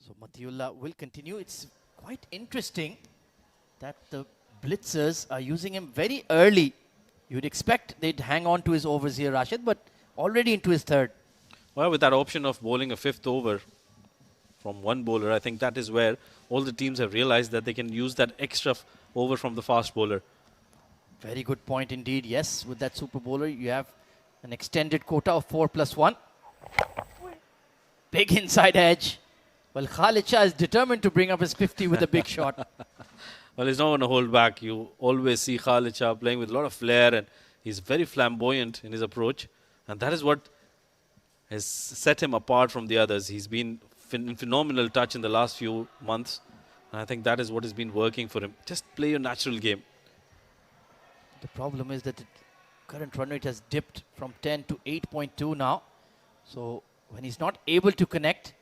So Matiullah will continue. It's quite interesting that the blitzers are using him very early. You'd expect they'd hang on to his overs here, Rashid, but already into his third. Well, with that option of bowling a fifth over from one bowler, I think that is where all the teams have realized that they can use that extra over from the fast bowler. Very good point indeed. Yes, with that super bowler, you have an extended quota of 4+1. Big inside edge. Well, Khalid Shah is determined to bring up his 50 with a big shot. Well, he's not going to hold back. You always see Khalid Shah playing with a lot of flair, and he's very flamboyant in his approach. And that is what has set him apart from the others. He's been in phenomenal touch in the last few months. And I think that is what has been working for him. Just play your natural game. The problem is that the current run rate has dipped from 10 to 8.2 now. So when he's not able to connect,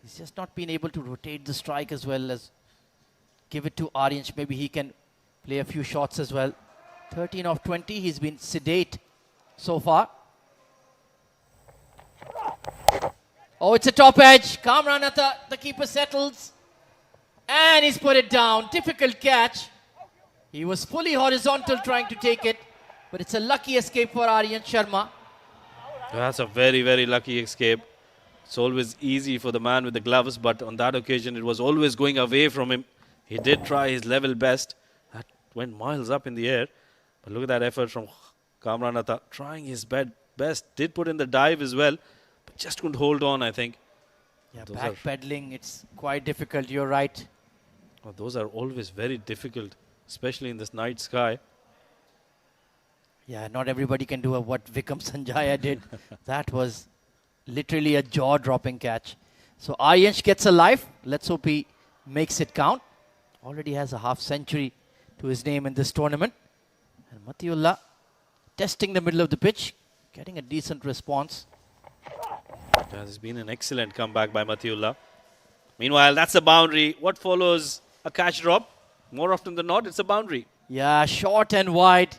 he's just not been able to rotate the strike as well as give it to Aryansh. Maybe he can play a few shots as well. 13 of 20. He's been sedate so far. Oh, it's a top edge. Kamranatha, the keeper settles. And he's put it down. Difficult catch. He was fully horizontal trying to take it. But it's a lucky escape for Aryan Sharma. That's a very, very lucky escape. It's always easy for the man with the gloves, but on that occasion it was always going away from him. He did try his level best. That went miles up in the air. But look at that effort from Kamranatha. Trying his best. Did put in the dive as well, but just couldn't hold on, I think. Yeah, backpedaling, it's quite difficult. You're right. Oh, those are always very difficult, especially in this night sky. Yeah, not everybody can do what Vikram Sanjaya did. That was literally a jaw-dropping catch. So Aryansh gets a life. Let's hope he makes it count. Already has a half century to his name in this tournament. And Matiullah testing the middle of the pitch, getting a decent response. That has been an excellent comeback by Matiullah. Meanwhile, that's a boundary. What follows a catch drop? More often than not, it's a boundary. Yeah, short and wide.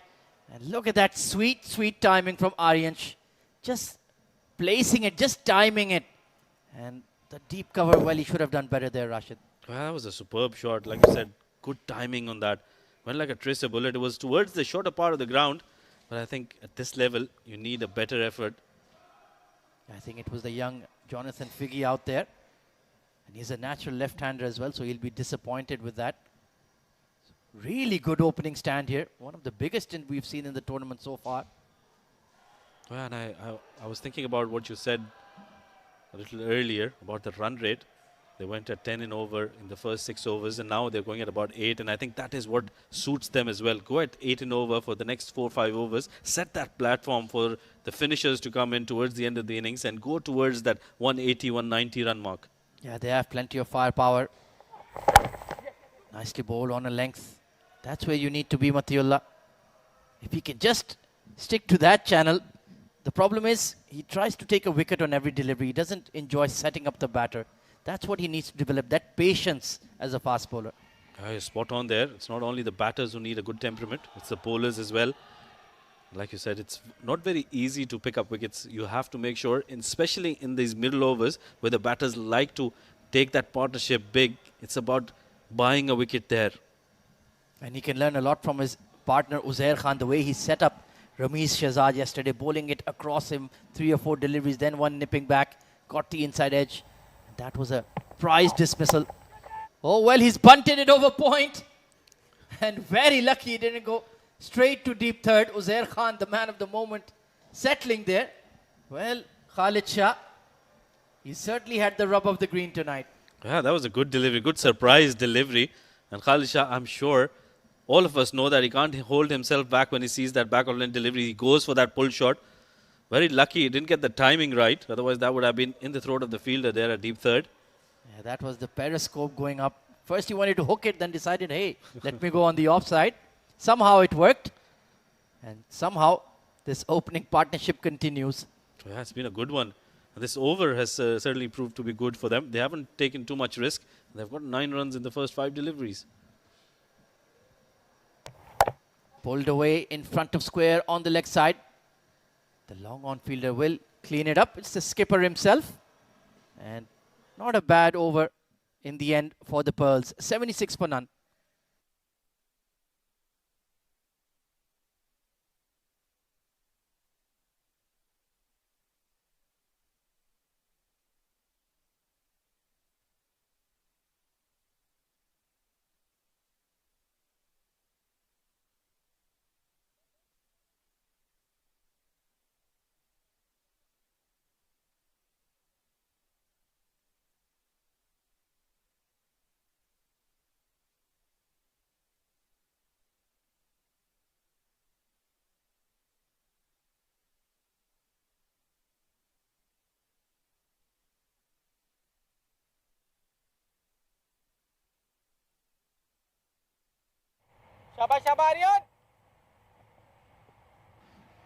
And look at that sweet, sweet timing from Aryansh. Just placing it, just timing it. And the deep cover, well, he should have done better there, Rashid. Well, that was a superb shot. Like you said, good timing on that. Went like a tracer bullet. It was towards the shorter part of the ground. But I think at this level, you need a better effort. I think it was the young Jonathan Figgy out there. And he's a natural left-hander as well, so he'll be disappointed with that. Really good opening stand here. One of the biggest we've seen in the tournament so far. Well, and I was thinking about what you said a little earlier about the run rate. They went at 10 in over in the first 6 overs, and now they're going at about 8. And I think that is what suits them as well. Go at 8 in over for the next 4 or 5 overs. Set that platform for the finishers to come in towards the end of the innings and go towards that 180, 190 run mark. Yeah, they have plenty of firepower. Nicely bowled on a length. That's where you need to be, Matiullah. If he can just stick to that channel. The problem is he tries to take a wicket on every delivery. He doesn't enjoy setting up the batter. That's what he needs to develop, that patience as a fast bowler. You're spot on there. It's not only the batters who need a good temperament, it's the bowlers as well. Like you said, it's not very easy to pick up wickets. You have to make sure, especially in these middle overs, where the batters like to take that partnership big, it's about buying a wicket there. And he can learn a lot from his partner Uzair Khan, the way he set up Ramiz Shahzad yesterday, bowling it across him, 3 or 4 deliveries, then one nipping back, got the inside edge. That was a prize dismissal. Oh, well, he's bunted it over point. And very lucky he didn't go straight to deep third. Uzair Khan, the man of the moment, settling there. Well, Khalid Shah, he certainly had the rub of the green tonight. Yeah, that was a good delivery, good surprise delivery. And Khalid Shah, I'm sure all of us know that he can't hold himself back when he sees that back of line delivery. He goes for that pull shot. Very lucky he didn't get the timing right. Otherwise, that would have been in the throat of the fielder there at deep third. Yeah, that was the periscope going up. First he wanted to hook it, then decided, hey, let me go on the offside. Somehow it worked. And somehow this opening partnership continues. Yeah, it's been a good one. And this over has certainly proved to be good for them. They haven't taken too much risk. They've got 9 runs in the first 5 deliveries. Pulled away in front of square on the leg side. The long on fielder will clean it up. It's the skipper himself. And not a bad over in the end for the Pearls, 76 for none.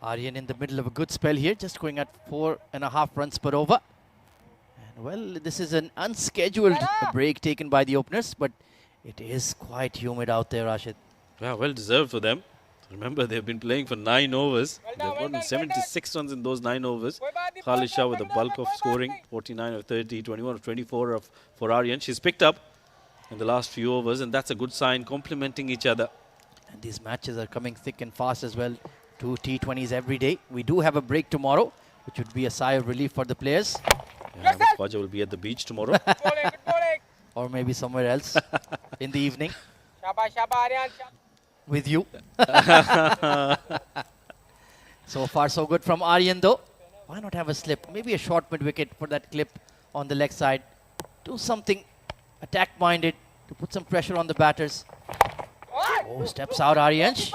Aryan in the middle of a good spell here, just going at 4.5 runs per over. And well, this is an unscheduled break taken by the openers, but it is quite humid out there, Rashid. Yeah, well deserved for them. Remember, they've been playing for 9 overs. They've gotten 76 runs in those 9 overs. Khalid Shah with a bulk of scoring, 49 of 30, 21 of 24 for Aryan. She's picked up in the last few overs, and that's a good sign, complementing each other. And these matches are coming thick and fast as well. 2 T20s every day. We do have a break tomorrow, which would be a sigh of relief for the players. Yeah, Khwaja will be at the beach tomorrow. Or maybe somewhere else in the evening. With you. So far, so good from Aryan, though. Why not have a slip? Maybe a short mid-wicket for that clip on the leg side. Do something attack-minded to put some pressure on the batters. Oh, steps out Aryansh.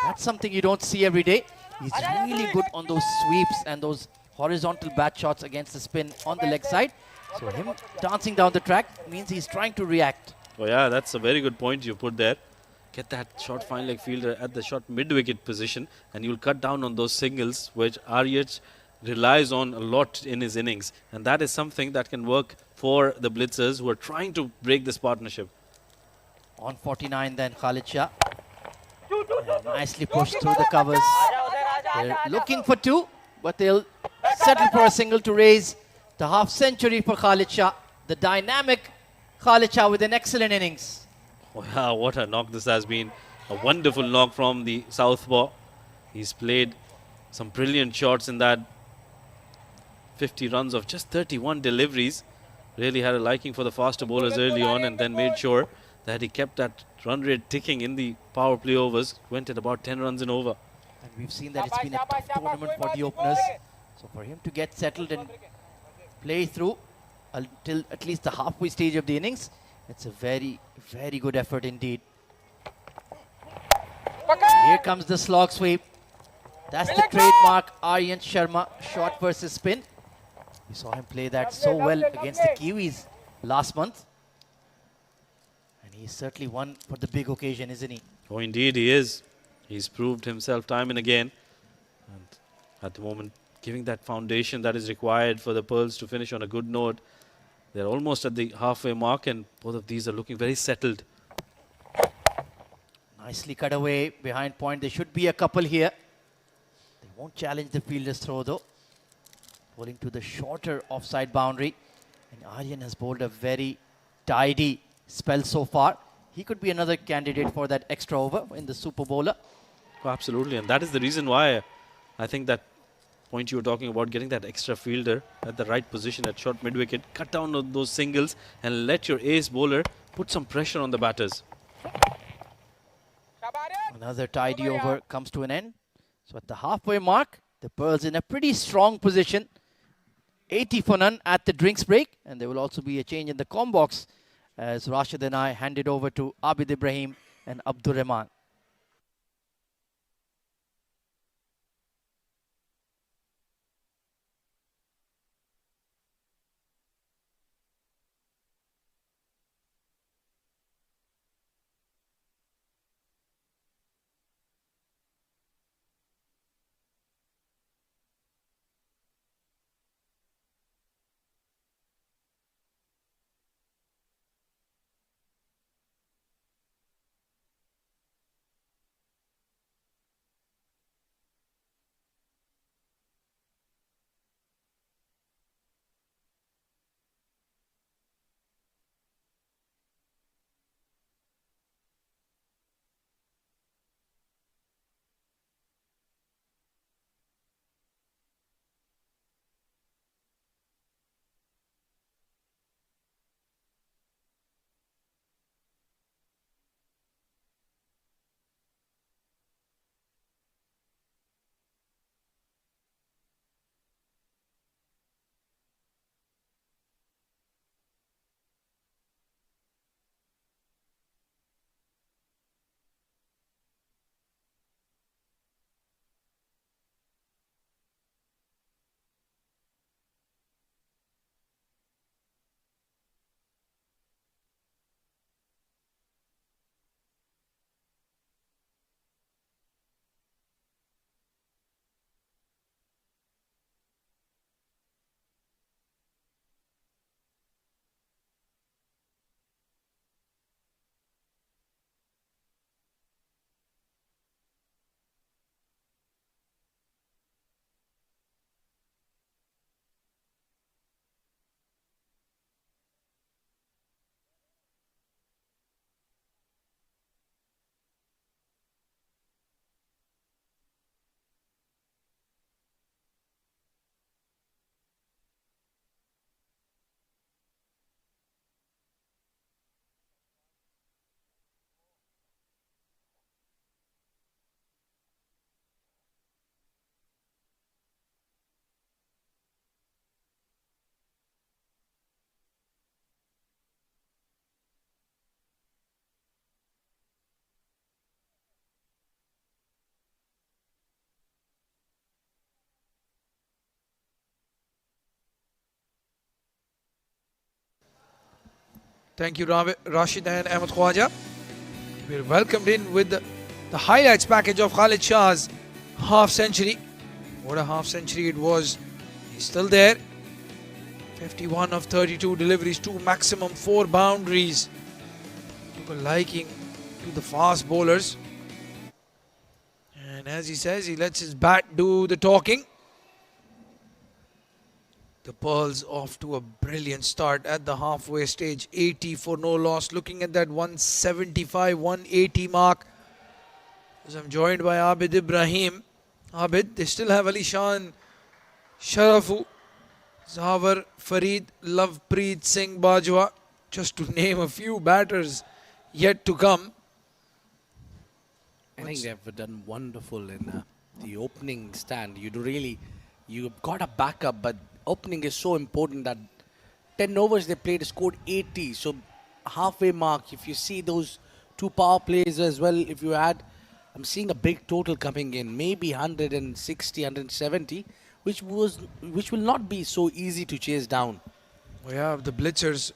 That's something you don't see every day. He's really good on those sweeps and those horizontal bat shots against the spin on the leg side. So him dancing down the track means he's trying to react. Oh yeah, that's a very good point you put there. Get that short fine leg fielder at the short mid-wicket position, and you'll cut down on those singles, which Aryan relies on a lot in his innings. And that is something that can work for the Blitzers, who are trying to break this partnership. On 49 then, Khalid Shah. And nicely pushed through the covers. They're looking for 2, but they'll settle for a single to raise the half century for Khalid Shah. The dynamic Khalid Shah with an excellent innings. Wow, what a knock this has been. A wonderful knock from the southpaw. He's played some brilliant shots in that 50 runs of just 31 deliveries. Really had a liking for the faster bowlers early on, and then made sure that he kept that run rate ticking in the power play overs. Went at about 10 runs and over. And we've seen that it's been a tough tournament for the openers. So for him to get settled and play through until at least the halfway stage of the innings, it's a very, very good effort indeed. Here comes the slog sweep. That's the trademark Aryan Sharma shot versus spin. We saw him play that so well against the Kiwis last month. And he's certainly one for the big occasion, isn't he? Oh, indeed he is. He's proved himself time and again. And at the moment, giving that foundation that is required for the Pearls to finish on a good note. They're almost at the halfway mark, and both of these are looking very settled. Nicely cut away behind point. There should be a couple here. They won't challenge the fielder's throw though. Bowling to the shorter offside boundary. And Aryan has bowled a very tidy spell so far. He could be another candidate for that extra over in the super bowler. Oh, absolutely, and that is the reason why I think that point you were talking about, getting that extra fielder at the right position at short mid-wicket, cut down on those singles and let your ace bowler put some pressure on the batters. Another tidy over comes to an end. So at the halfway mark, the Pearls in a pretty strong position. 80 for none at the drinks break, and there will also be a change in the comm box as Rashid and I hand it over to Abid Ibrahim and Abdur Rahman. Thank you, Rashid and Ahmed Khwaja. We're welcomed in with the highlights package of Khalid Shah's half century. What a half century it was. He's still there. 51 of 32 deliveries, 2 maximum, 4 boundaries. Took a liking to the fast bowlers. And as he says, he lets his bat do the talking. The Pearls off to a brilliant start at the halfway stage. 80 for no loss. Looking at that 175, 180 mark. As I'm joined by Abid Ibrahim. Abid, they still have Ali Shan, Sharafu, Zawar, Farid, Lovepreet Singh Bajwa, just to name a few batters yet to come. I think they've done wonderful in the opening stand. You've got a backup, but opening is so important that 10 overs they played, scored 80. So halfway mark, if you see those 2 power plays as well, if you add, I'm seeing a big total coming in, maybe 160, 170, which will not be so easy to chase down. We have the Blitzers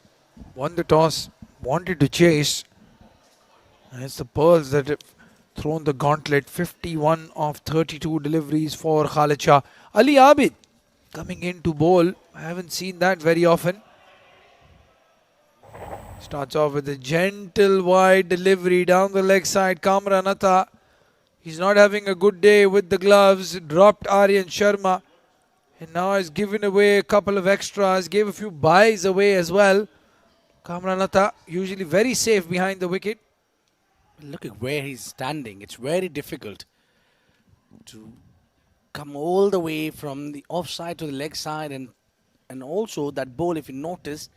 won the toss, wanted to chase. And it's the Pearls that have thrown the gauntlet. 51 of 32 deliveries for Khalid Shah. Ali Abid coming in to bowl. I haven't seen that very often. Starts off with a gentle wide delivery down the leg side. Kamran Atta. He's not having a good day with the gloves. Dropped Aryan Sharma. And now has given away a couple of extras. Gave a few buys away as well. Kamran Atta usually very safe behind the wicket. Look at where he's standing. It's very difficult to come all the way from the offside to the leg side, and also that ball, if you notice,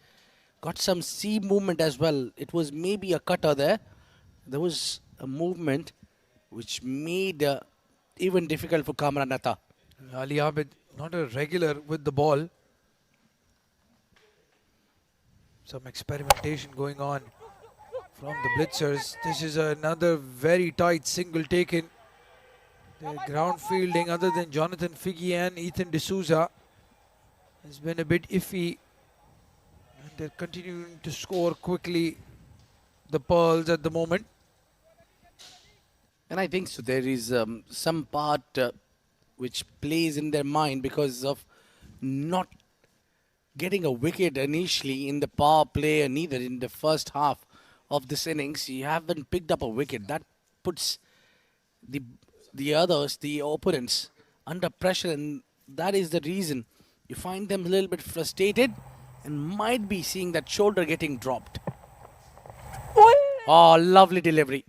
got some C movement as well. It was maybe a cutter there. There was a movement which made even difficult for Kamran Atta. Ali Abid not a regular with the ball. Some experimentation going on from the Blitzers. This is another very tight single taken. The ground fielding other than Jonathan Figgy and Ethan D'Souza has been a bit iffy. And they're continuing to score quickly, the Pearls at the moment. And I think so there is some part which plays in their mind because of not getting a wicket initially in the power play and neither in the first half of this innings. You haven't picked up a wicket. That puts the others, the opponents, under pressure, and that is the reason you find them a little bit frustrated and might be seeing that shoulder getting dropped. Oh, lovely delivery.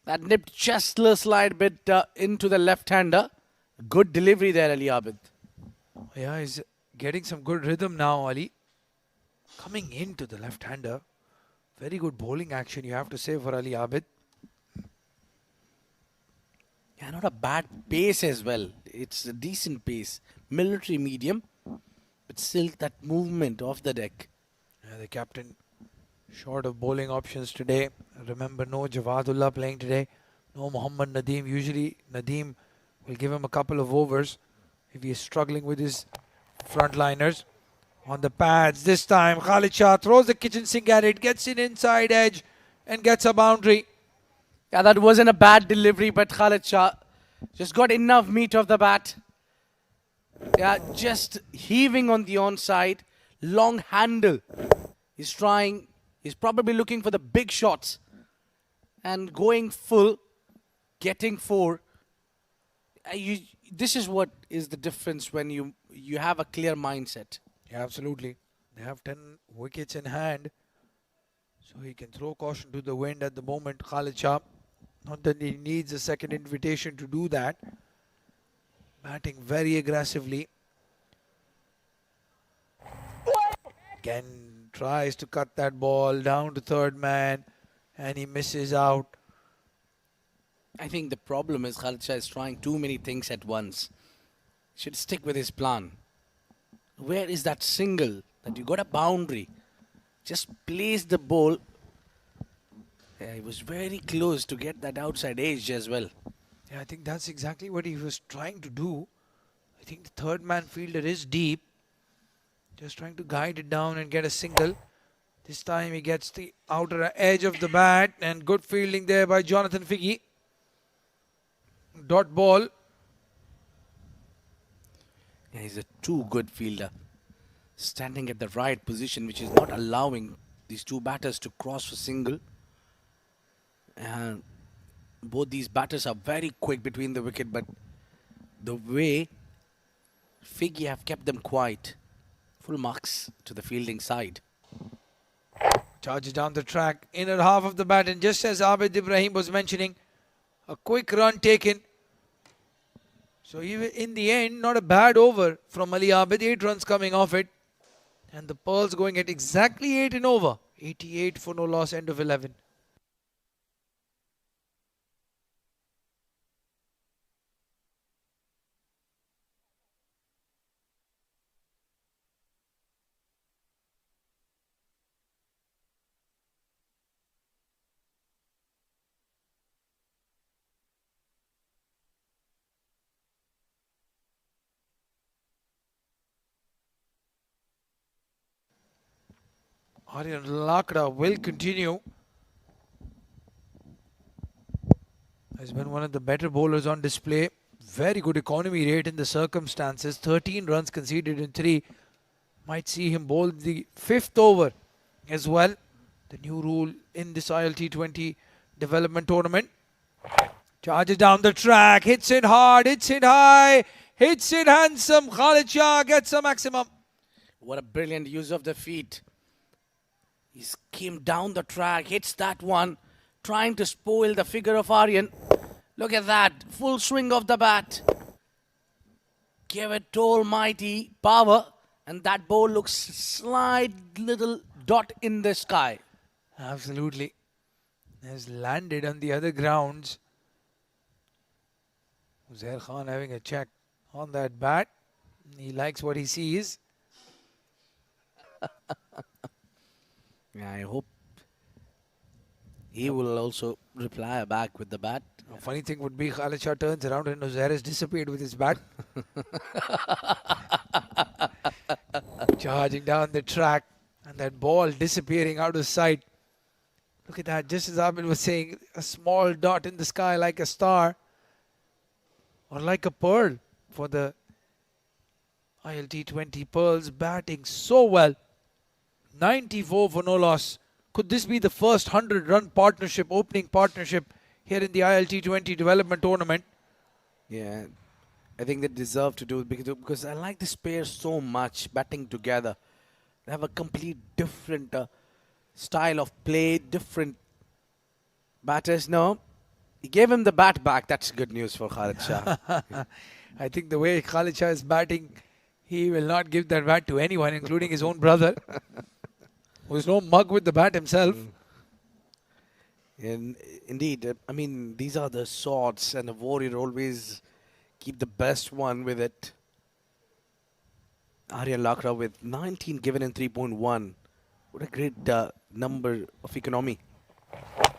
That nipped just a slight bit into the left-hander. Good delivery there, Ali Abid. Yeah, he's getting some good rhythm now, Ali. Coming into the left-hander. Very good bowling action, you have to say, for Ali Abid. Yeah, not a bad pace as well. It's a decent pace. Military medium, but still that movement off the deck. Yeah, the captain short of bowling options today. Remember, no Javadullah playing today. No Mohammad Nadeem. Usually Nadeem will give him a couple of overs if he is struggling with his frontliners. On the pads this time, Khalid Shah throws the kitchen sink at it, gets in inside edge and gets a boundary. Yeah, that wasn't a bad delivery, but Khalid Shah just got enough meat off the bat. Yeah, just heaving on the onside. Long handle. He's trying. He's probably looking for the big shots. And going full, getting 4. This is what is the difference when you have a clear mindset. Yeah, absolutely. They have 10 wickets in hand. So he can throw caution to the wind at the moment, Khalid Shah. Not that he needs a second invitation to do that. Batting very aggressively. Again, tries to cut that ball down to third man and he misses out. I think the problem is Khalid Shah is trying too many things at once. Should stick with his plan. Where is that single? That you got a boundary. Just place the ball. Yeah, he was very close to get that outside edge as well. Yeah, I think that's exactly what he was trying to do. I think the third man fielder is deep. Just trying to guide it down and get a single. This time he gets the outer edge of the bat, and good fielding there by Jonathan Figgy. Dot ball. Yeah, he's a too good fielder. Standing at the right position, which is not allowing these two batters to cross for single. And both these batters are very quick between the wicket, but the way Figgy have kept them quiet. Full marks to the fielding side. Charges down the track, inner half of the bat, and just as Abid Ibrahim was mentioning, a quick run taken. So even in the end, not a bad over from Ali Abid. 8 runs coming off it. And the Pearls going at exactly 8 in over. 88 for no loss, end of 11. Aryan Lakra will continue. Has been one of the better bowlers on display. Very good economy rate in the circumstances. 13 runs conceded in 3. Might see him bowl the 5th over as well. The new rule in this ILT20 development tournament. Charges down the track. Hits it hard. Hits it high. Hits it handsome. Khalid Shah gets a maximum. What a brilliant use of the feet. He came down the track, hits that one, trying to spoil the figure of Aryan. Look at that, full swing of the bat. Give it almighty power, and that ball looks slight little dot in the sky. Absolutely. Has landed on the other grounds. Uzair Khan having a check on that bat. He likes what he sees. Yeah, I hope he will also reply back with the bat. A funny thing would be Khalid Shah turns around and Uzair has disappeared with his bat. Charging down the track, and that ball disappearing out of sight. Look at that, just as Abid was saying, a small dot in the sky like a star or like a pearl for the ILT20 Pearls, batting so well. 94 for no loss. Could this be the first 100-run partnership, opening partnership here in the ILT20 development tournament? Yeah, I think they deserve to do it because I like this pair so much, batting together. They have a complete different style of play, different batters. No, he gave him the bat back. That's good news for Khalid Shah. I think the way Khalid Shah is batting, he will not give that bat to anyone, including his own brother, who's no mug with the bat himself. And indeed, I mean, these are the swords, and the warrior always keep the best one with it. Aryan Lakra with 19 given in 3.1. What a great number of economy.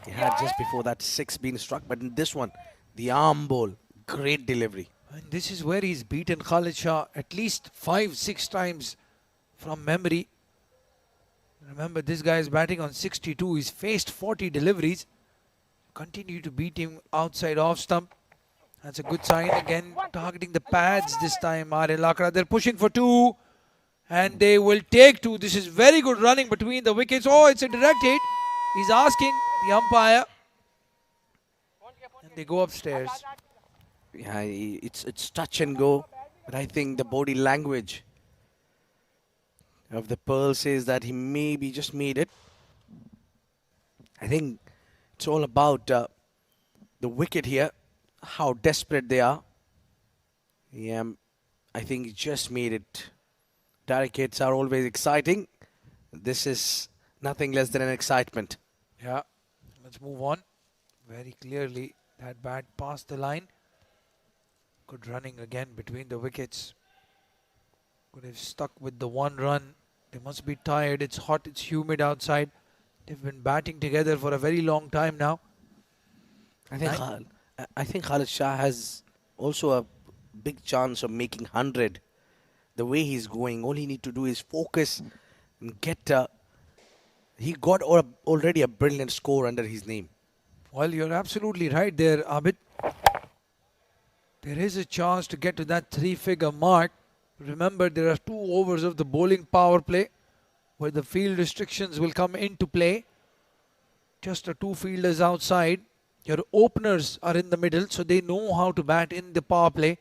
He had just before that 6 being struck, but in this one, the arm ball, great delivery. And this is where he's beaten Khalid Shah at least 5-6 times from memory. Remember, this guy is batting on 62. He's faced 40 deliveries. Continue to beat him outside off stump. That's a good sign. Again, targeting the pads this time. Aryan Lakra, they're pushing for 2. And they will take 2. This is very good running between the wickets. Oh, it's a direct hit. He's asking the umpire. And they go upstairs. Yeah, it's touch and go, but I think the body language of the Pearl says that he maybe just made it. I think it's all about the wicket here, how desperate they are. Yeah, I think he just made it. Direct hits are always exciting. This is nothing less than an excitement. Yeah, let's move on. Very clearly, that bat passed the line. Good running again between the wickets. Could have stuck with the 1 run. They must be tired. It's hot, it's humid outside. They've been batting together for a very long time now. I think Khalid Shah has also a big chance of making 100. The way he's going, all he need to do is focus and get He got already a brilliant score under his name. Well, you're absolutely right there, Abid. There is a chance to get to that three-figure mark. Remember, there are 2 overs of the bowling power play where the field restrictions will come into play. Just the 2 fielders outside. Your openers are in the middle, so they know how to bat in the power play.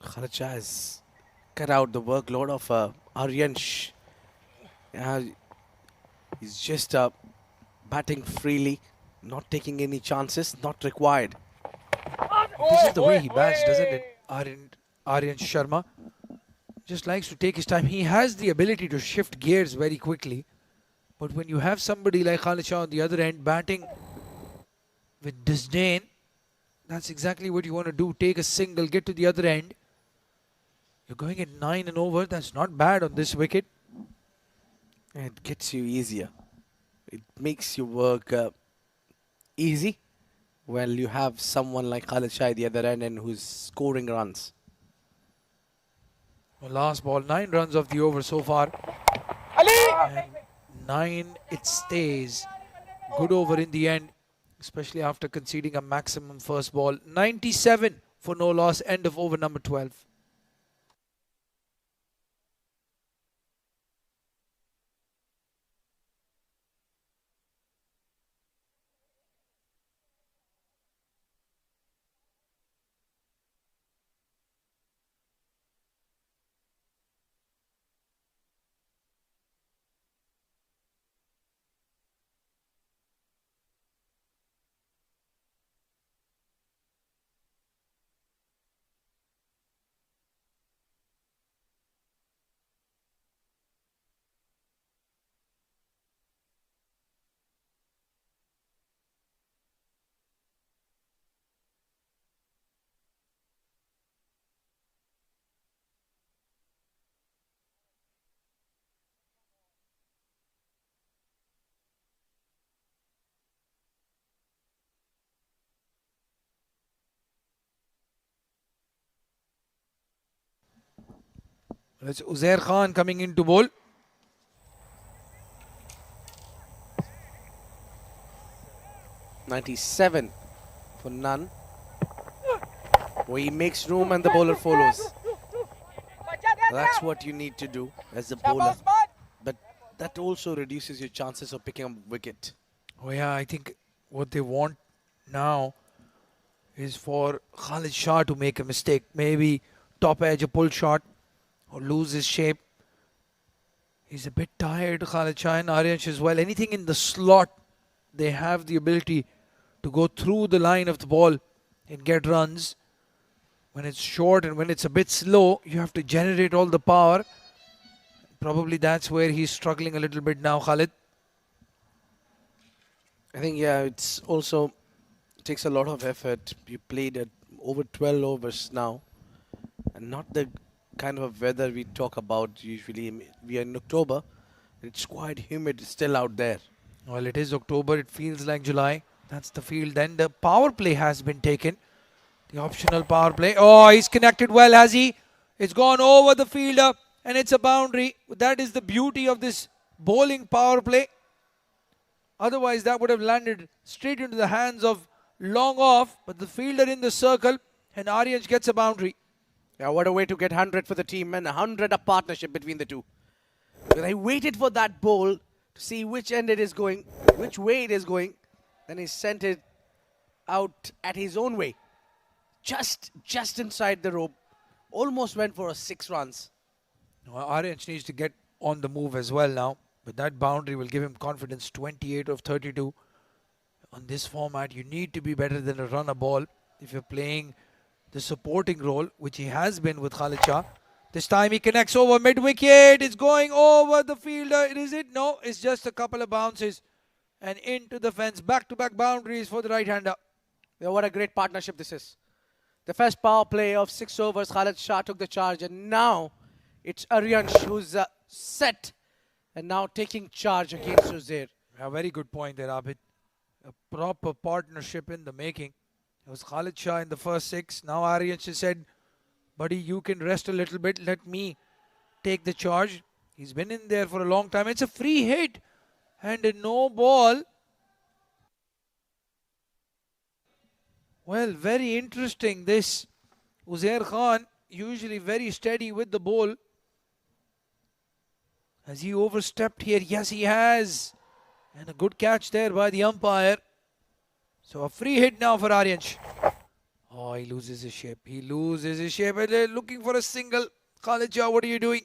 Khalid Shah has cut out the workload of Aryansh. He's just batting freely, not taking any chances, not required. This is the way he bats, doesn't it? Aryan Sharma just likes to take his time. He has the ability to shift gears very quickly. But when you have somebody like Khalid Shah on the other end batting with disdain, that's exactly what you want to do. Take a single, get to the other end. You're going at 9 and over. That's not bad on this wicket. It gets you easier. It makes your work easy. Well, you have someone like Khalid Shah at the other end and who's scoring runs. Well, last ball, 9 runs of the over so far. And 9 it stays. Good over in the end, especially after conceding a maximum first ball. 97 for no loss, end of over number 12. Well, it's Uzair Khan coming in to bowl. .97 for none. Where he makes room and the bowler follows. That's what you need to do as a bowler. But that also reduces your chances of picking up a wicket. Oh yeah, I think what they want now is for Khalid Shah to make a mistake. Maybe top edge a pull shot or lose his shape. He's a bit tired, Khalid Shah and Aryansh as well. Anything in the slot, they have the ability to go through the line of the ball and get runs. When it's short and when it's a bit slow, you have to generate all the power. Probably that's where he's struggling a little bit now, Khalid. I think, yeah, it's also takes a lot of effort. You played at over 12 overs now. And not the kind of weather we talk about usually. We are in October. It's quite humid still out there. Well, it is October. It feels like July. That's the field. Then the power play has been taken. The optional power play. Oh, he's connected well, has he? It's gone over the fielder and it's a boundary. That is the beauty of this bowling power play. Otherwise, that would have landed straight into the hands of long off. But the fielder in the circle and Aryansh gets a boundary. Yeah, what a way to get 100 for the team and 100 a partnership between the two. But I waited for that ball to see which end it is going, which way it is going. Then he sent it out at his own way. Just inside the rope. Almost went for a 6 runs. Well, Aryansh needs to get on the move as well now. But that boundary will give him confidence. 28 of 32. On this format, you need to be better than a runner ball if you're playing the supporting role, which he has been with Khalid Shah. This time he connects over mid-wicket. It's going over the fielder. Is it? No, it's just a couple of bounces. And into the fence. Back-to-back boundaries for the right-hander. Yeah, what a great partnership this is. The first power play of 6 overs, Khalid Shah took the charge. And now it's Aryansh who's set and now taking charge against Uzair. A very good point there, Abid. A proper partnership in the making. It was Khalid Shah in the first 6. Now Aryansh said, buddy, you can rest a little bit. Let me take the charge. He's been in there for a long time. It's a free hit. and a no ball. Well, very interesting this. Uzair Khan, usually very steady with the ball. Has he overstepped here? Yes, he has. And a good catch there by the umpire. So a free hit now for Aryansh. Oh, he loses his shape. He loses his shape. And they're looking for a single. Khalid Shah, what are you doing?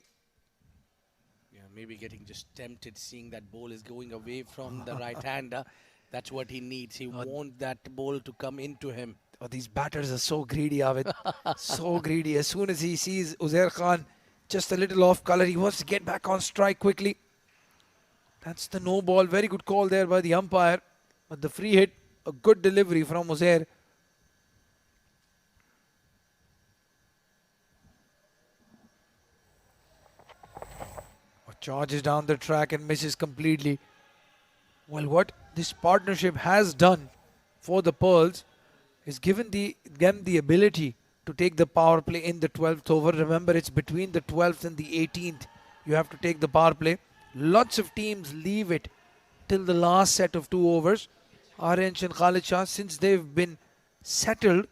Yeah, maybe getting just tempted, seeing that ball is going away from the right-hander. That's what he needs. He wants that ball to come into him. Oh, these batters are so greedy, Avid. So greedy. As soon as he sees Uzair Khan just a little off color, he wants to get back on strike quickly. That's the no ball. Very good call there by the umpire. But the free hit, a good delivery from Uzair. Charges down the track and misses completely. Well, what this partnership has done for the Pearls is given them the ability to take the power play in the 12th over. Remember, it's between the 12th and the 18th. You have to take the power play. Lots of teams leave it till the last set of 2 overs. Aryansh and Khalid Shah, since they've been settled,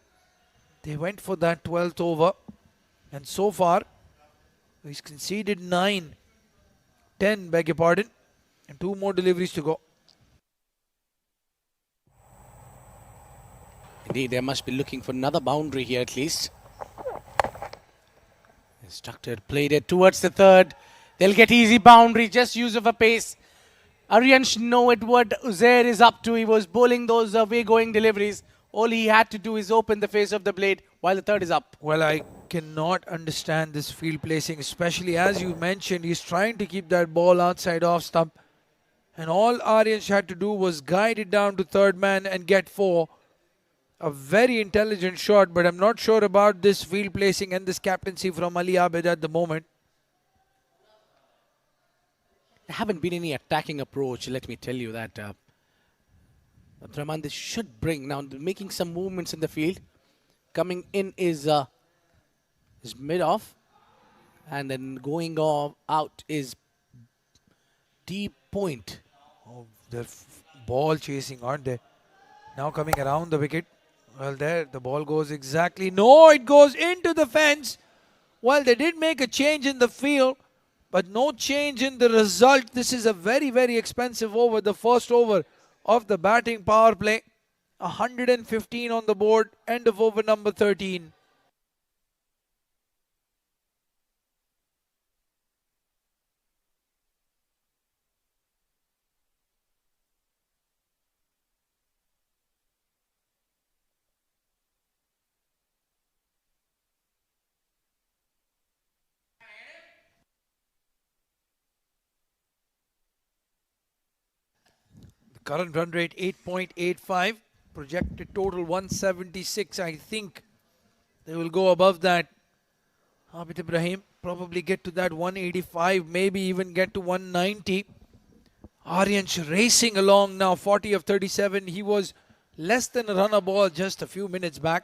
they went for that 12th over. And so far, he's conceded 10, beg your pardon, and 2 more deliveries to go. Indeed, they must be looking for another boundary here at least. Instructor played it towards the third. They'll get easy boundary, just use of a pace. Aryansh know it what Uzair is up to. He was bowling those away-going deliveries. All he had to do is open the face of the blade while the third is up. Well, I cannot understand this field placing, especially as you mentioned, he's trying to keep that ball outside off stump. And all Aryansh had to do was guide it down to third man and get 4. A very intelligent shot, but I'm not sure about this field placing and this captaincy from Ali Abid at the moment. There haven't been any attacking approach, let me tell you that. But Rahman, this should bring, now making some movements in the field. Coming in is mid-off, and then going off out is deep point. Oh, they're ball chasing, aren't they? Now coming around the wicket. Well, there, the ball goes exactly. No, it goes into the fence. Well, they did make a change in the field, but no change in the result. This is a very, very expensive over, the first over of the batting power play. 115 on the board, end of over number 13. Current run rate 8.85, projected total 176. I think they will go above that. Abid Ibrahim probably get to that 185, maybe even get to 190. Aryansh racing along now, 40 of 37. He was less than a runner ball just a few minutes back.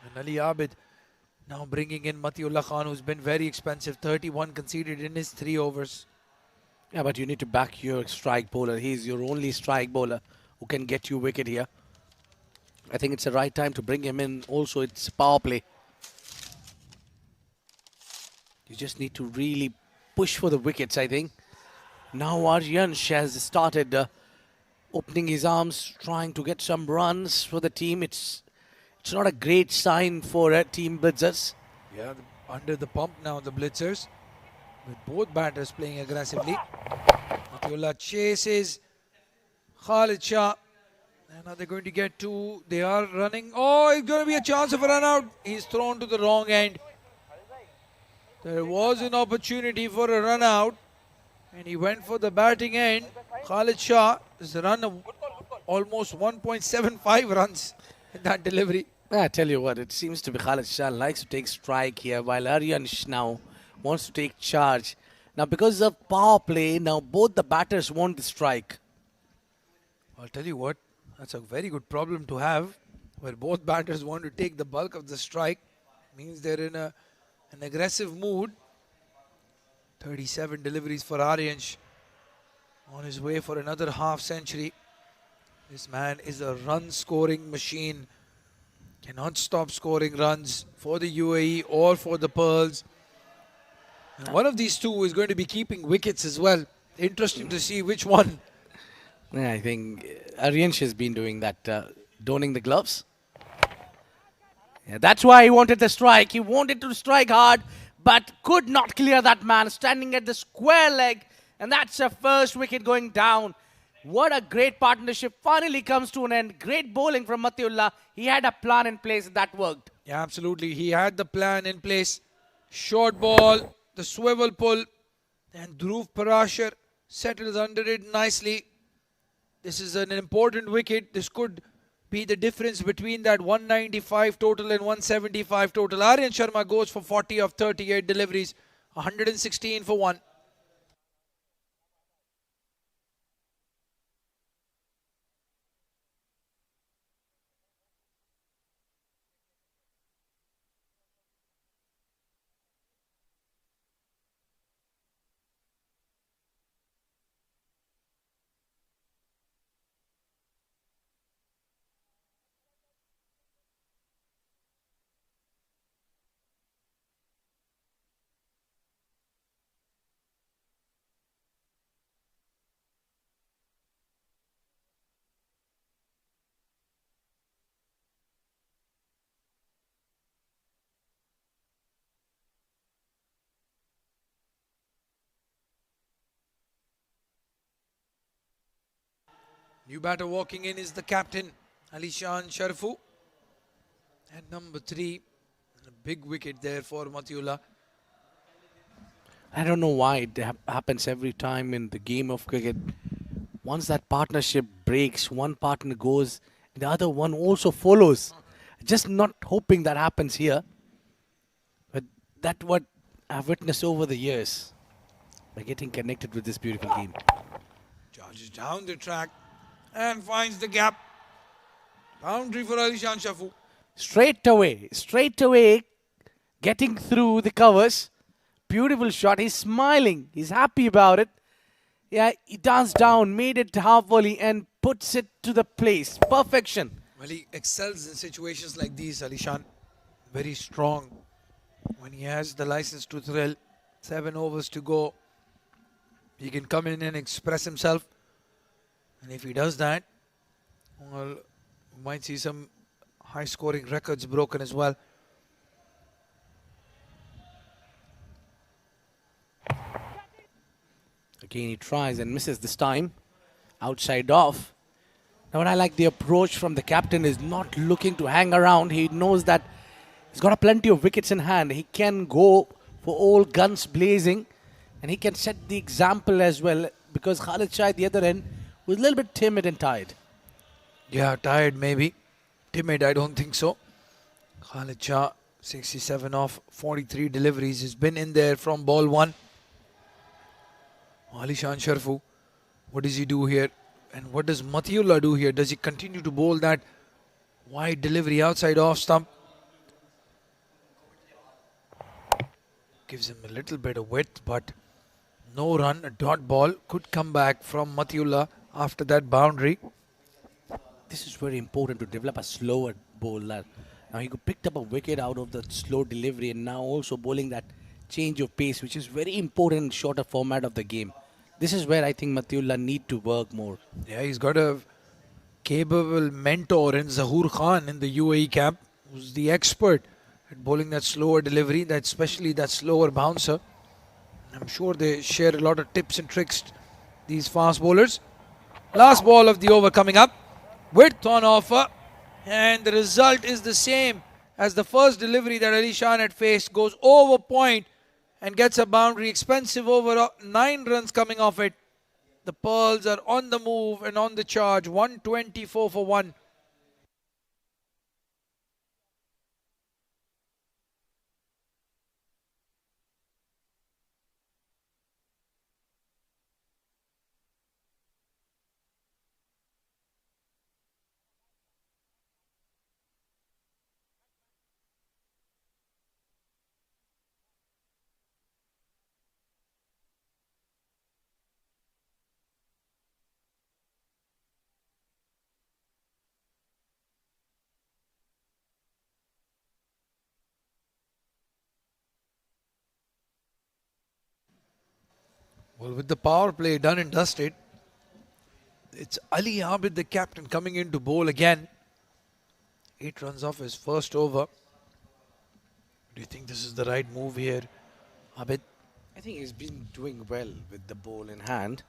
And Ali Abid now bringing in Matiullah Khan, who's been very expensive, 31 conceded in his 3 overs. Yeah, but you need to back your strike bowler. He's your only strike bowler who can get you wicket here. I think it's the right time to bring him in. Also, it's power play. You just need to really push for the wickets, I think. Now Aryansh has started opening his arms, trying to get some runs for the team. It's not a great sign for Team Blitzers. Yeah, under the pump now, the Blitzers, with both batters playing aggressively. Matiullah chases Khalid Shah. And now they're going to get 2. They are running. Oh, it's going to be a chance of a run out. He's thrown to the wrong end. There was an opportunity for a run out, and he went for the batting end. Khalid Shah has run almost 1.75 runs in that delivery. I tell you what, it seems to be Khalid Shah likes to take strike here, while Aryansh now wants to take charge. Now, because of power play, now both the batters want the strike. I'll tell you what, that's a very good problem to have, where both batters want to take the bulk of the strike. Means they're in an aggressive mood. 37 deliveries for Aryansh on his way for another half century. This man is a run scoring machine. Cannot stop scoring runs for the UAE or for the Pearls. And one of these two is going to be keeping wickets as well. Interesting to see which one. Yeah, I think Aryansh has been doing that, donning the gloves. Yeah, that's why he wanted the strike. He wanted to strike hard, but could not clear that man, standing at the square leg. And that's a first wicket going down. What a great partnership finally comes to an end. Great bowling from Matiullah. He had a plan in place and that worked. Yeah, absolutely. He had the plan in place. Short ball, the swivel pull, and Dhruv Parashar settles under it nicely. This is an important wicket. This could be the difference between that 195 total and 175 total. Aryan Sharma goes for 40 of 38 deliveries, 116 for 1. New batter walking in is the captain, Alishan Sharfu. And number 3, a big wicket there for Matiullah. I don't know why it happens every time in the game of cricket. Once that partnership breaks, one partner goes, the other one also follows. Just not hoping that happens here. But that's what I've witnessed over the years by getting connected with this beautiful game. Charges down the track and finds the gap. Boundary for Alishan Sharfu. Straight away, getting through the covers. Beautiful shot. He's smiling. He's happy about it. Yeah, he danced down, made it half volley and puts it to the place. Perfection. Well, he excels in situations like these, Alishan. Very strong when he has the license to thrill. 7 overs to go. He can come in and express himself. And if he does that, well, we might see some high scoring records broken as well. Again, he tries and misses this time. Outside off. Now, what I like the approach from the captain is not looking to hang around. He knows that he's got a plenty of wickets in hand. He can go for all guns blazing. And he can set the example as well. Because Khalid Shah at the other end was a little bit timid and tired. Yeah, tired maybe. Timid, I don't think so. Khalid Shah, 67 off 43 deliveries. He's been in there from ball 1. Alishan Sharfu, what does he do here? And what does Matiullah do here? Does he continue to bowl that wide delivery outside off stump? Gives him a little bit of width, but no run. A dot ball could come back from Matiullah after that boundary. This is very important to develop a slower bowler. Now he picked up a wicket out of the slow delivery and now also bowling that change of pace, which is very important in shorter format of the game. This is where I think Matiullah need to work more. Yeah, he's got a capable mentor in Zahoor Khan in the UAE camp, who's the expert at bowling that slower delivery, that especially that slower bouncer. I'm sure they share a lot of tips and tricks, these fast bowlers. Last ball of the over coming up. Width on offer. And the result is the same as the first delivery that Ali Shan had faced. Goes over point and gets a boundary. Expensive over, 9 runs coming off it. The Pearls are on the move and on the charge. 124 for 1. Well, with the power play done and dusted, it's Ali Abid, the captain, coming in to bowl again. 8 runs off his first over. Do you think this is the right move here, Abid? I think he's been doing well with the ball in hand.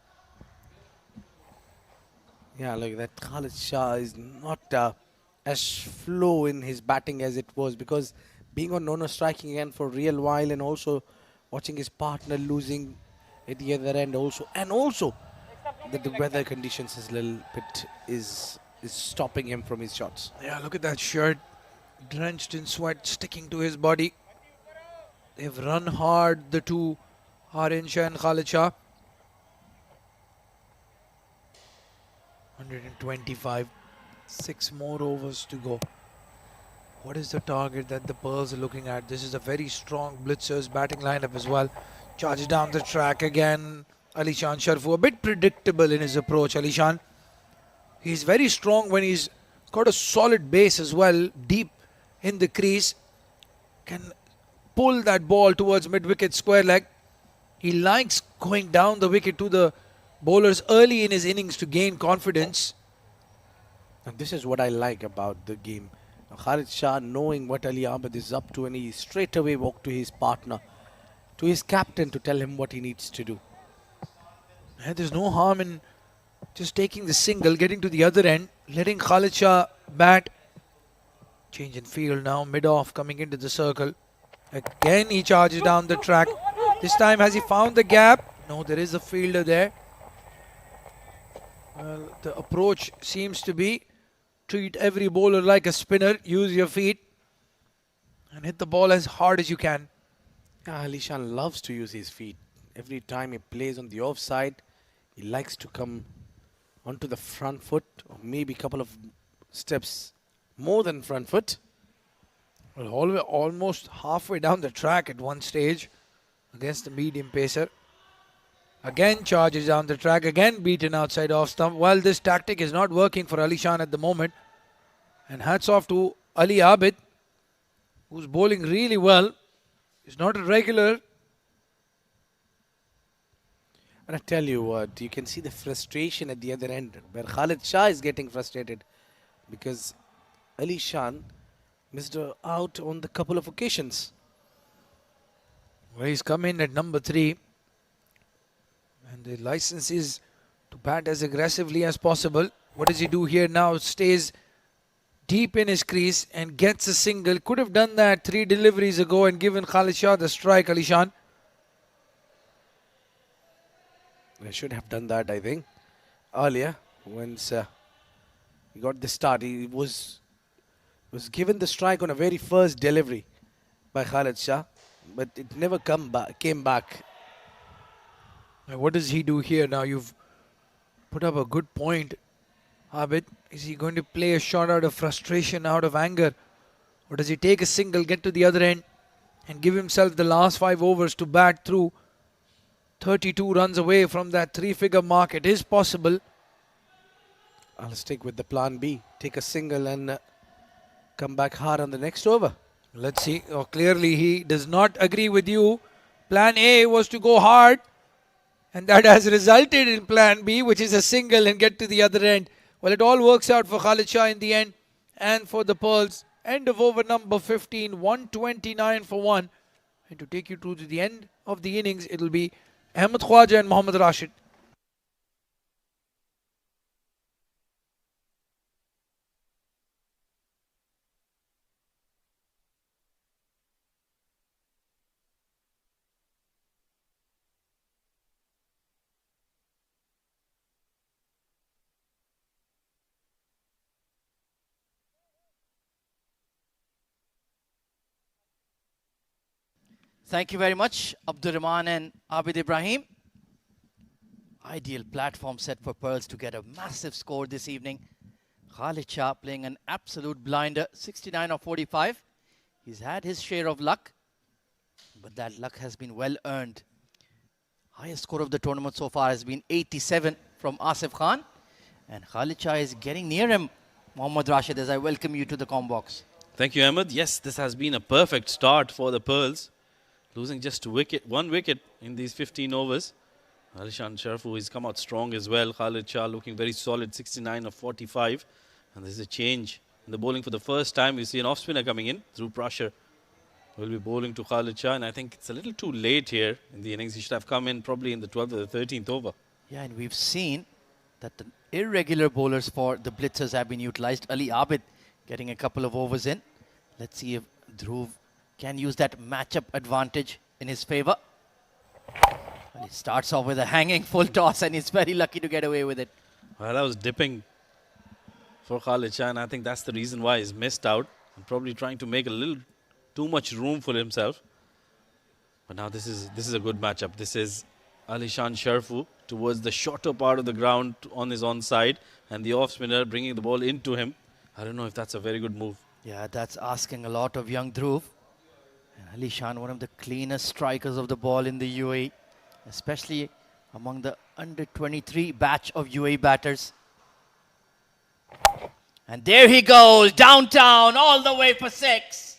Yeah, look, that Khalid Shah is not as flow in his batting as it was, because being on no striking again for a real while, and also watching his partner losing at the other end also, and also that the weather conditions is a little bit is stopping him from his shots. Yeah, look at that shirt, drenched in sweat, sticking to his body. They've run hard, the two, Aryan Shah and Khalid Shah. 125, 6 more overs to go. What is the target that the Pearls are looking at? This is a very strong Blitzers batting lineup as well. Charges down the track again. Alishan Sharfu, a bit predictable in his approach. Alishan, he's very strong when he's got a solid base as well, deep in the crease. Can pull that ball towards mid-wicket square leg. He likes going down the wicket to the bowlers early in his innings to gain confidence. And this is what I like about the game. Khalid Shah knowing what Ali Ahmed is up to, and he straight away walked to his partner, to his captain, to tell him what he needs to do. And there's no harm in just taking the single, getting to the other end, letting Khalid Shah bat. Change in field now, mid-off, coming into the circle. Again he charges down the track. This time has he found the gap? No, there is a fielder there. Well, the approach seems to be treat every bowler like a spinner, use your feet and hit the ball as hard as you can. Yeah, Alishan loves to use his feet. Every time he plays on the offside, he likes to come onto the front foot, or maybe a couple of steps more than front foot. Well, almost halfway down the track at one stage against the medium pacer. Again charges down the track, again beaten outside off stump. Well, this tactic is not working for Alishan at the moment. And hats off to Ali Abid, who's bowling really well. He's not a regular. And I tell you what, you can see the frustration at the other end, where Khalid Shah is getting frustrated because Alishan missed out on the couple of occasions. Well, he's come in at number 3. And the license is to bat as aggressively as possible. What does he do here now? Stays deep in his crease and gets a single. Could have done that 3 deliveries ago and given Khalid Shah the strike, Alishan. I should have done that, I think, earlier. Once he got the start, he was given the strike on a very first delivery by Khalid Shah, but it never came back. Now, what does he do here now? You've put up a good point, Abid. Is he going to play a shot out of frustration, out of anger? Or does he take a single, get to the other end and give himself the last 5 overs to bat through 32 runs away from that 3-figure mark? It is possible. I'll stick with the plan B. Take a single and come back hard on the next over. Let's see. Oh, clearly he does not agree with you. Plan A was to go hard. And that has resulted in plan B, which is a single and get to the other end. Well, it all works out for Khalid Shah in the end and for the Pearls. End of over number 15, 129 for 1. And to take you through to the end of the innings, it will be Ahmed Khwaja and Mohammad Rashid. Thank you very much, Abdur Rahman and Abid Ibrahim. Ideal platform set for Pearls to get a massive score this evening. Khalid Shah playing an absolute blinder, 69 of 45. He's had his share of luck, but that luck has been well earned. Highest score of the tournament so far has been 87 from Asif Khan. And Khalid Shah is getting near him. Mohammad Rashid, as I welcome you to the comm box. Thank you, Ahmed. Yes, this has been a perfect start for the Pearls. Losing just one wicket in these 15 overs. Alishan Sharfu has come out strong as well. Khalid Shah looking very solid, 69 of 45. And there's a change in the bowling for the first time. We see an off-spinner coming in. Dhruv Prashar will be bowling to Khalid Shah. And I think it's a little too late here in the innings. He should have come in probably in the 12th or the 13th over. Yeah, and we've seen that the irregular bowlers for the Blitzers have been utilized. Ali Abid getting a couple of overs in. Let's see if Dhruv can use that matchup advantage in his favor. Well, he starts off with a hanging full toss and he's very lucky to get away with it. Well, that was dipping for Khalid Shah, and I think that's the reason why he's missed out and probably trying to make a little too much room for himself. But now this is a good matchup. This is Alishan Sharfu towards the shorter part of the ground on his onside, and the off spinner bringing the ball into him. I don't know if that's a very good move. Yeah, that's asking a lot of young Dhruv. And Alishan, one of the cleanest strikers of the ball in the UAE, especially among the under 23 batch of UAE batters. And there he goes, downtown, all the way for 6.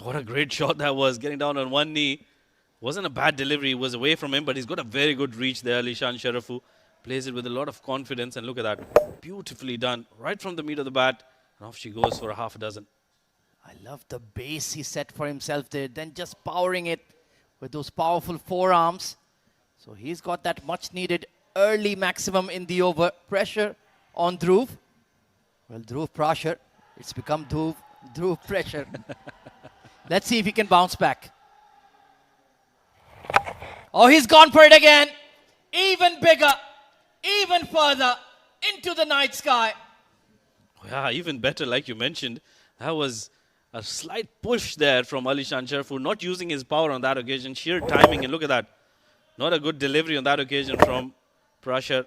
What a great shot that was, getting down on one knee. Wasn't a bad delivery, it was away from him, but he's got a very good reach there, Alishan Sharafu. Plays it with a lot of confidence, and look at that. Beautifully done, right from the meat of the bat. And off she goes for a half a dozen. I love the base he set for himself there, then just powering it with those powerful forearms. So he's got that much needed early maximum in the over. Pressure on Dhruv. Well, Dhruv Prashar, it's become Dhruv Pressure. Let's see if he can bounce back. Oh, he's gone for it again. Even bigger, even further into the night sky. Yeah, even better, like you mentioned. That was a slight push there from Alishan Sharfu, not using his power on that occasion. Sheer timing, and look at that. Not a good delivery on that occasion from Prashar.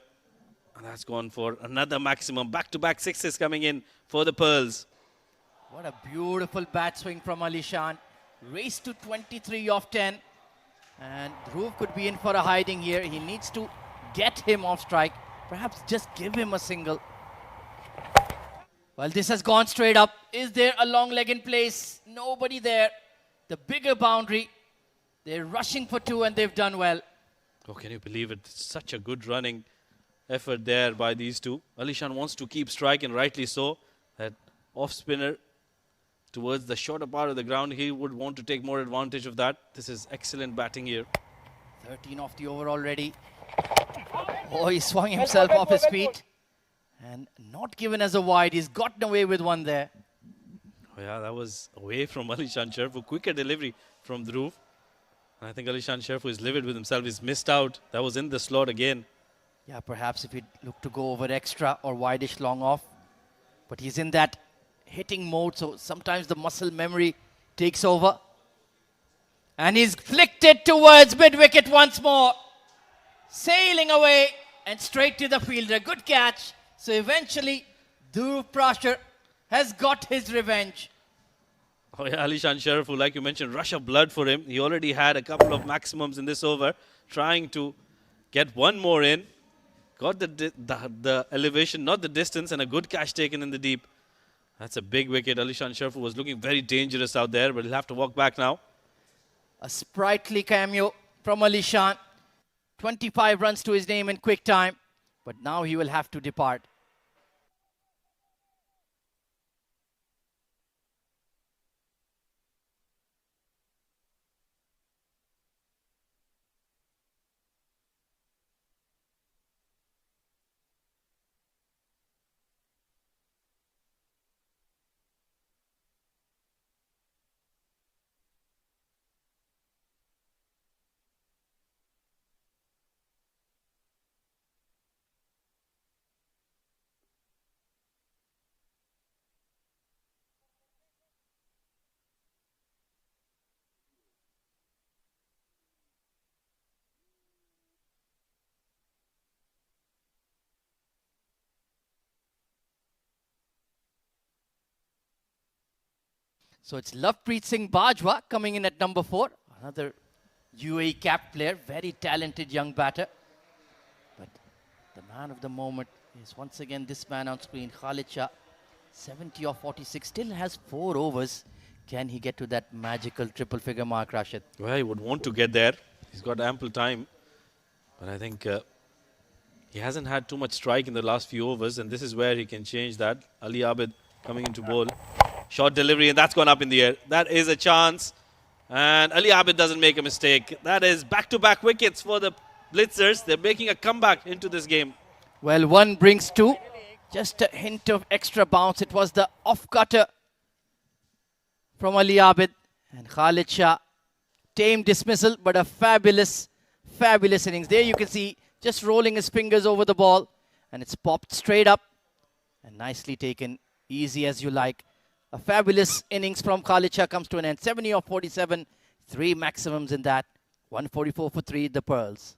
And that's gone for another maximum. Back-to-back sixes coming in for the Pearls. What a beautiful bat swing from Alishan. Race to 23 off 10. And Dhruv could be in for a hiding here. He needs to get him off strike. Perhaps just give him a single. Well, this has gone straight up. Is there a long leg in place? Nobody there. The bigger boundary. They're rushing for 2 and they've done well. Oh, can you believe it? Such a good running effort there by these two. Alishan wants to keep striking, rightly so. That off spinner towards the shorter part of the ground, he would want to take more advantage of that. This is excellent batting here. 13 off the over already. Oh, he swung himself off his feet. And not given as a wide. He's gotten away with one there. Oh yeah, that was away from Alishan Sharfu. Quicker delivery from Dhruv. And I think Alishan Sharfu is livid with himself. He's missed out. That was in the slot again. Yeah, perhaps if he'd look to go over extra or wideish long off. But he's in that hitting mode, so sometimes the muscle memory takes over. And he's flicked it towards mid-wicket once more. Sailing away and straight to the fielder. Good catch. So eventually, Dhruv Prashar has got his revenge. Oh yeah, Alishan Sharfu, like you mentioned, rush of blood for him. He already had a couple of maximums in this over, trying to get one more in. Got the elevation, not the distance, and a good catch taken in the deep. That's a big wicket. Alishan Sharfu was looking very dangerous out there, but he'll have to walk back now. A sprightly cameo from Alishan. 25 runs to his name in quick time, but now he will have to depart. So it's Lovepreet Singh Bajwa coming in at number 4. Another UAE cap player, very talented young batter. But the man of the moment is once again this man on screen, Khalid Shah. 70 or 46, still has 4 overs. Can he get to that magical triple figure mark, Rashid? Well, he would want to get there. He's got ample time. But I think he hasn't had too much strike in the last few overs, and this is where he can change that. Ali Abid coming into bowl. Short delivery, and that's gone up in the air. That is a chance. And Ali Abid doesn't make a mistake. That is back-to-back wickets for the Blitzers. They're making a comeback into this game. Well, one brings two. Just a hint of extra bounce. It was the off-cutter from Ali Abid. And Khalid Shah, tame dismissal, but a fabulous, fabulous innings. There you can see just rolling his fingers over the ball. And it's popped straight up. And nicely taken, easy as you like. A fabulous innings from Khalid Shah comes to an end. 70 of 47, 3 maximums in that. 144 for 3, the Pearls.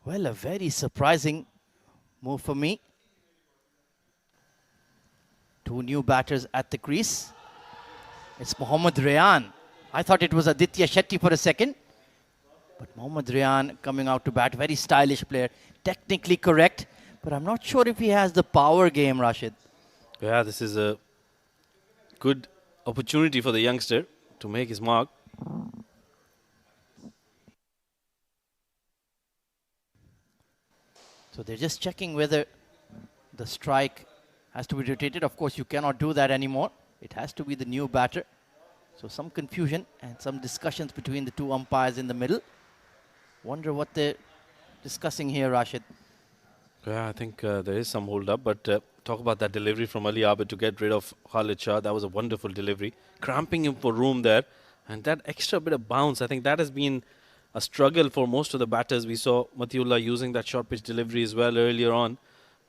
Well, a very surprising move for me. 2 new batters at the crease. It's Mohammad Rayan. I thought it was Aditya Shetty for a second. But Mohammad Rayan coming out to bat. Very stylish player. Technically correct. But I'm not sure if he has the power game, Rashid. Yeah, this is a good opportunity for the youngster to make his mark. So they're just checking whether the strike has to be rotated. Of course, you cannot do that anymore. It has to be the new batter. So some confusion and some discussions between the 2 umpires in the middle. Wonder what they're discussing here, Rashid. Yeah, I think there is some hold up, but talk about that delivery from Ali Abid to get rid of Khalid Shah. That was a wonderful delivery. Cramping him for room there. And that extra bit of bounce, I think that has been a struggle for most of the batters. We saw Matiullah using that short pitch delivery as well earlier on.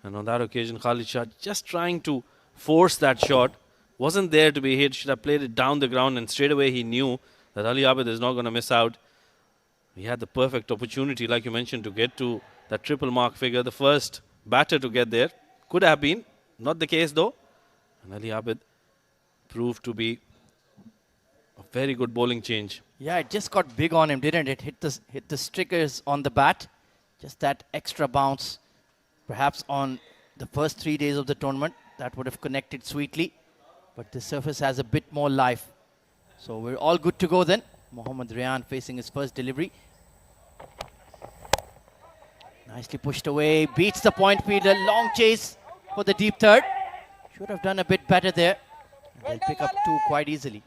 And on that occasion, Khalid Shah just trying to force that shot. Wasn't there to be hit. Should have played it down the ground, and straight away he knew that Ali Abid is not going to miss out. He had the perfect opportunity, like you mentioned, to get to that triple mark figure. The first batter to get there. Could have been. Not the case though. And Ali Abid proved to be a very good bowling change. Yeah, it just got big on him, didn't it? Hit the stickers on the bat. Just that extra bounce. Perhaps on the first 3 days of the tournament, that would have connected sweetly. But the surface has a bit more life. So we're all good to go then. Mohammad Rayan facing his first delivery. Nicely pushed away. Beats the point fielder. Long chase for the deep third. Should have done a bit better there. And they'll pick up 2 quite easily.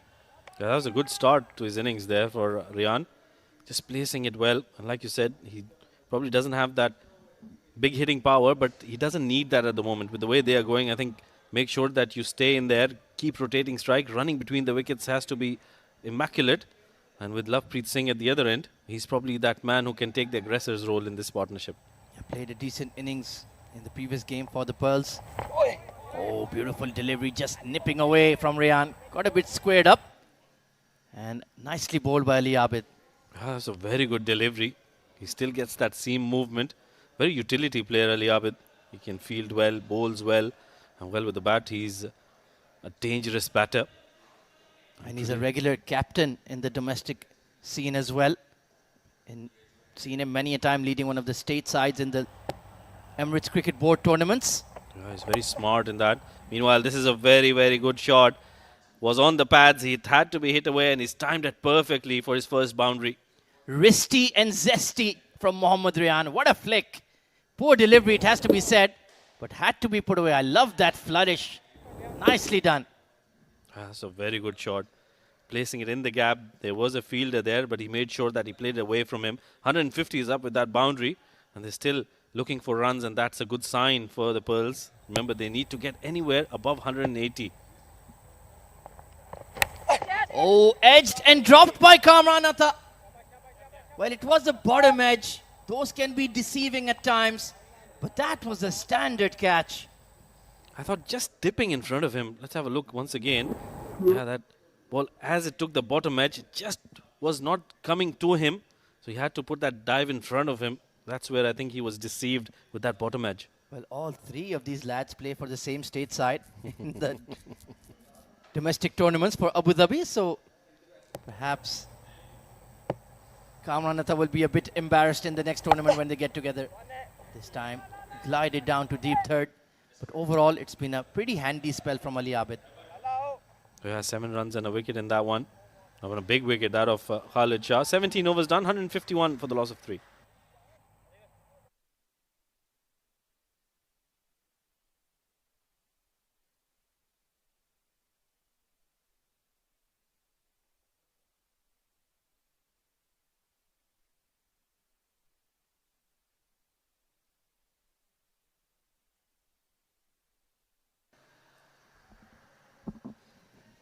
Yeah, that was a good start to his innings there for Rayan. Just placing it well. And like you said, he probably doesn't have that big hitting power, but he doesn't need that at the moment. With the way they are going, I think make sure that you stay in there, keep rotating strike. Running between the wickets has to be immaculate. And with Lovepreet Singh at the other end, he's probably that man who can take the aggressor's role in this partnership. Yeah, played a decent innings in the previous game for the Pearls. Oh, beautiful delivery, just nipping away from Rayan. Got a bit squared up. And nicely bowled by Ali Abid. That's a very good delivery. He still gets that seam movement. Very utility player, Ali Abid. He can field well, bowls well, and well with the bat. He's a dangerous batter. And he's a regular captain in the domestic scene as well. And seen him many a time leading one of the state sides in the Emirates Cricket Board tournaments. Yeah, he's very smart in that. Meanwhile, this is a very, very good shot. Was on the pads. He had to be hit away, and he's timed it perfectly for his first boundary. Wristy and zesty from Mohammad Rayan. What a flick. Poor delivery, it has to be said, but had to be put away. I love that flourish. Nicely done. That's a very good shot. Placing it in the gap. There was a fielder there, but he made sure that he played it away from him. 150 is up with that boundary, and they're still looking for runs, and that's a good sign for the Pearls. Remember, they need to get anywhere above 180. Oh, edged and dropped by Kamran Atta. Well, it was the bottom edge. Those can be deceiving at times, but that was a standard catch. I thought just dipping in front of him. Let's have a look once again. Yeah, that ball, as it took the bottom edge, it just was not coming to him. So he had to put that dive in front of him. That's where I think he was deceived with that bottom edge. Well, all three of these lads play for the same state side in the domestic tournaments for Abu Dhabi. So perhaps Kamran Atta will be a bit embarrassed in the next tournament when they get together. This time, glided down to deep third. But overall, it's been a pretty handy spell from Ali Abid. So yeah, 7 runs and a wicket in that one. Now a big wicket, that of Khalid Shah. 17 overs done, 151 for the loss of 3.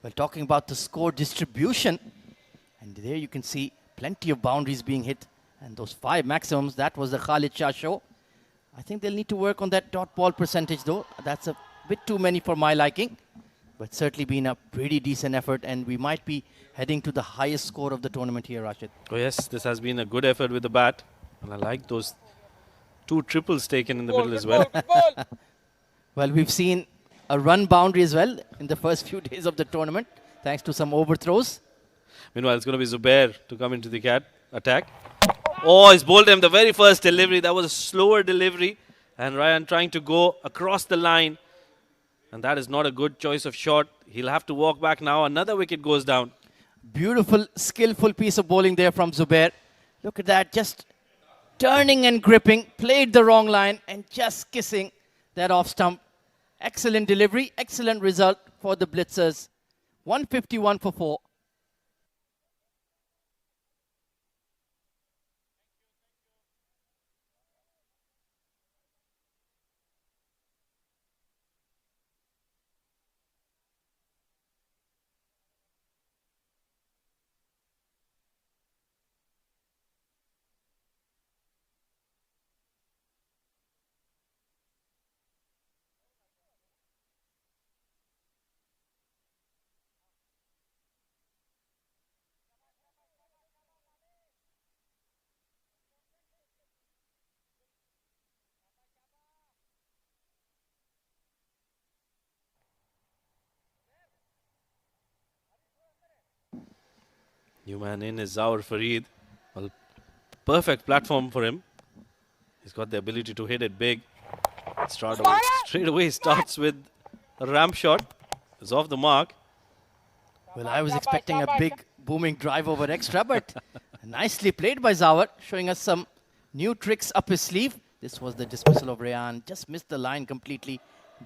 Well, talking about the score distribution, and there you can see plenty of boundaries being hit. And those 5 maximums, that was the Khalid Shah show. I think they'll need to work on that dot ball percentage though. That's a bit too many for my liking. But certainly been a pretty decent effort, and we might be heading to the highest score of the tournament here, Rashid. Oh yes, this has been a good effort with the bat. And I like those 2 triples taken in the middle as well. Well, we've seen a run boundary as well in the first few days of the tournament, thanks to some overthrows. Meanwhile, it's going to be Zubair to come into the attack. Oh, he's bowled him the very first delivery. That was a slower delivery. And Ryan trying to go across the line. And that is not a good choice of shot. He'll have to walk back now. Another wicket goes down. Beautiful, skillful piece of bowling there from Zubair. Look at that, just turning and gripping, played the wrong line and just kissing that off stump. Excellent delivery, excellent result for the Blitzers. 151 for 4. New man in is Zawar Fareed. Well, perfect platform for him. He's got the ability to hit it big. Straight away starts with a ramp shot. It's off the mark. Well, I was expecting a big booming drive over extra, but nicely played by Zawar, showing us some new tricks up his sleeve. This was the dismissal of Rayan. Just missed the line completely.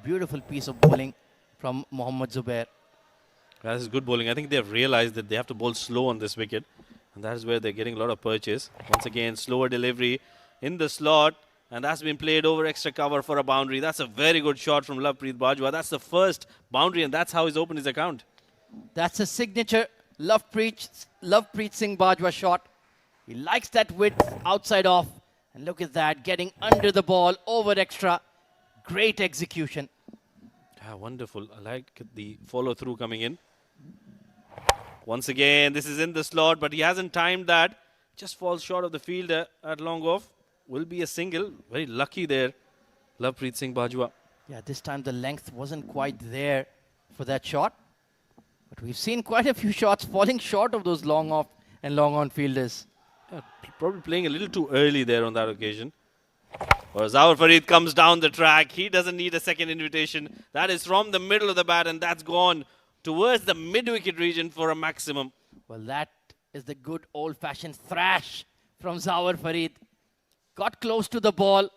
Beautiful piece of bowling from Mohammad Zubair. That is good bowling. I think they have realized that they have to bowl slow on this wicket. And that is where they're getting a lot of purchase. Once again, slower delivery in the slot. And that's been played over extra cover for a boundary. That's a very good shot from Lovepreet Bajwa. That's the first boundary, and that's how he's opened his account. That's a signature Lovepreet Singh Bajwa shot. He likes that width outside off. And look at that, getting under the ball, over extra. Great execution. Yeah, wonderful. I like the follow-through coming in. Once again, this is in the slot, but he hasn't timed that. Just falls short of the fielder at long off. Will be a single. Very lucky there, Lovepreet Singh Bajwa. Yeah, this time the length wasn't quite there for that shot. But we've seen quite a few shots falling short of those long off and long on fielders. Yeah, probably playing a little too early there on that occasion. Or Zawar Fareed comes down the track. He doesn't need a second invitation. That is from the middle of the bat, and that's gone towards the mid-wicket region for a maximum. Well, that is the good old-fashioned thrash from Zawar Fareed. Got close to the ball,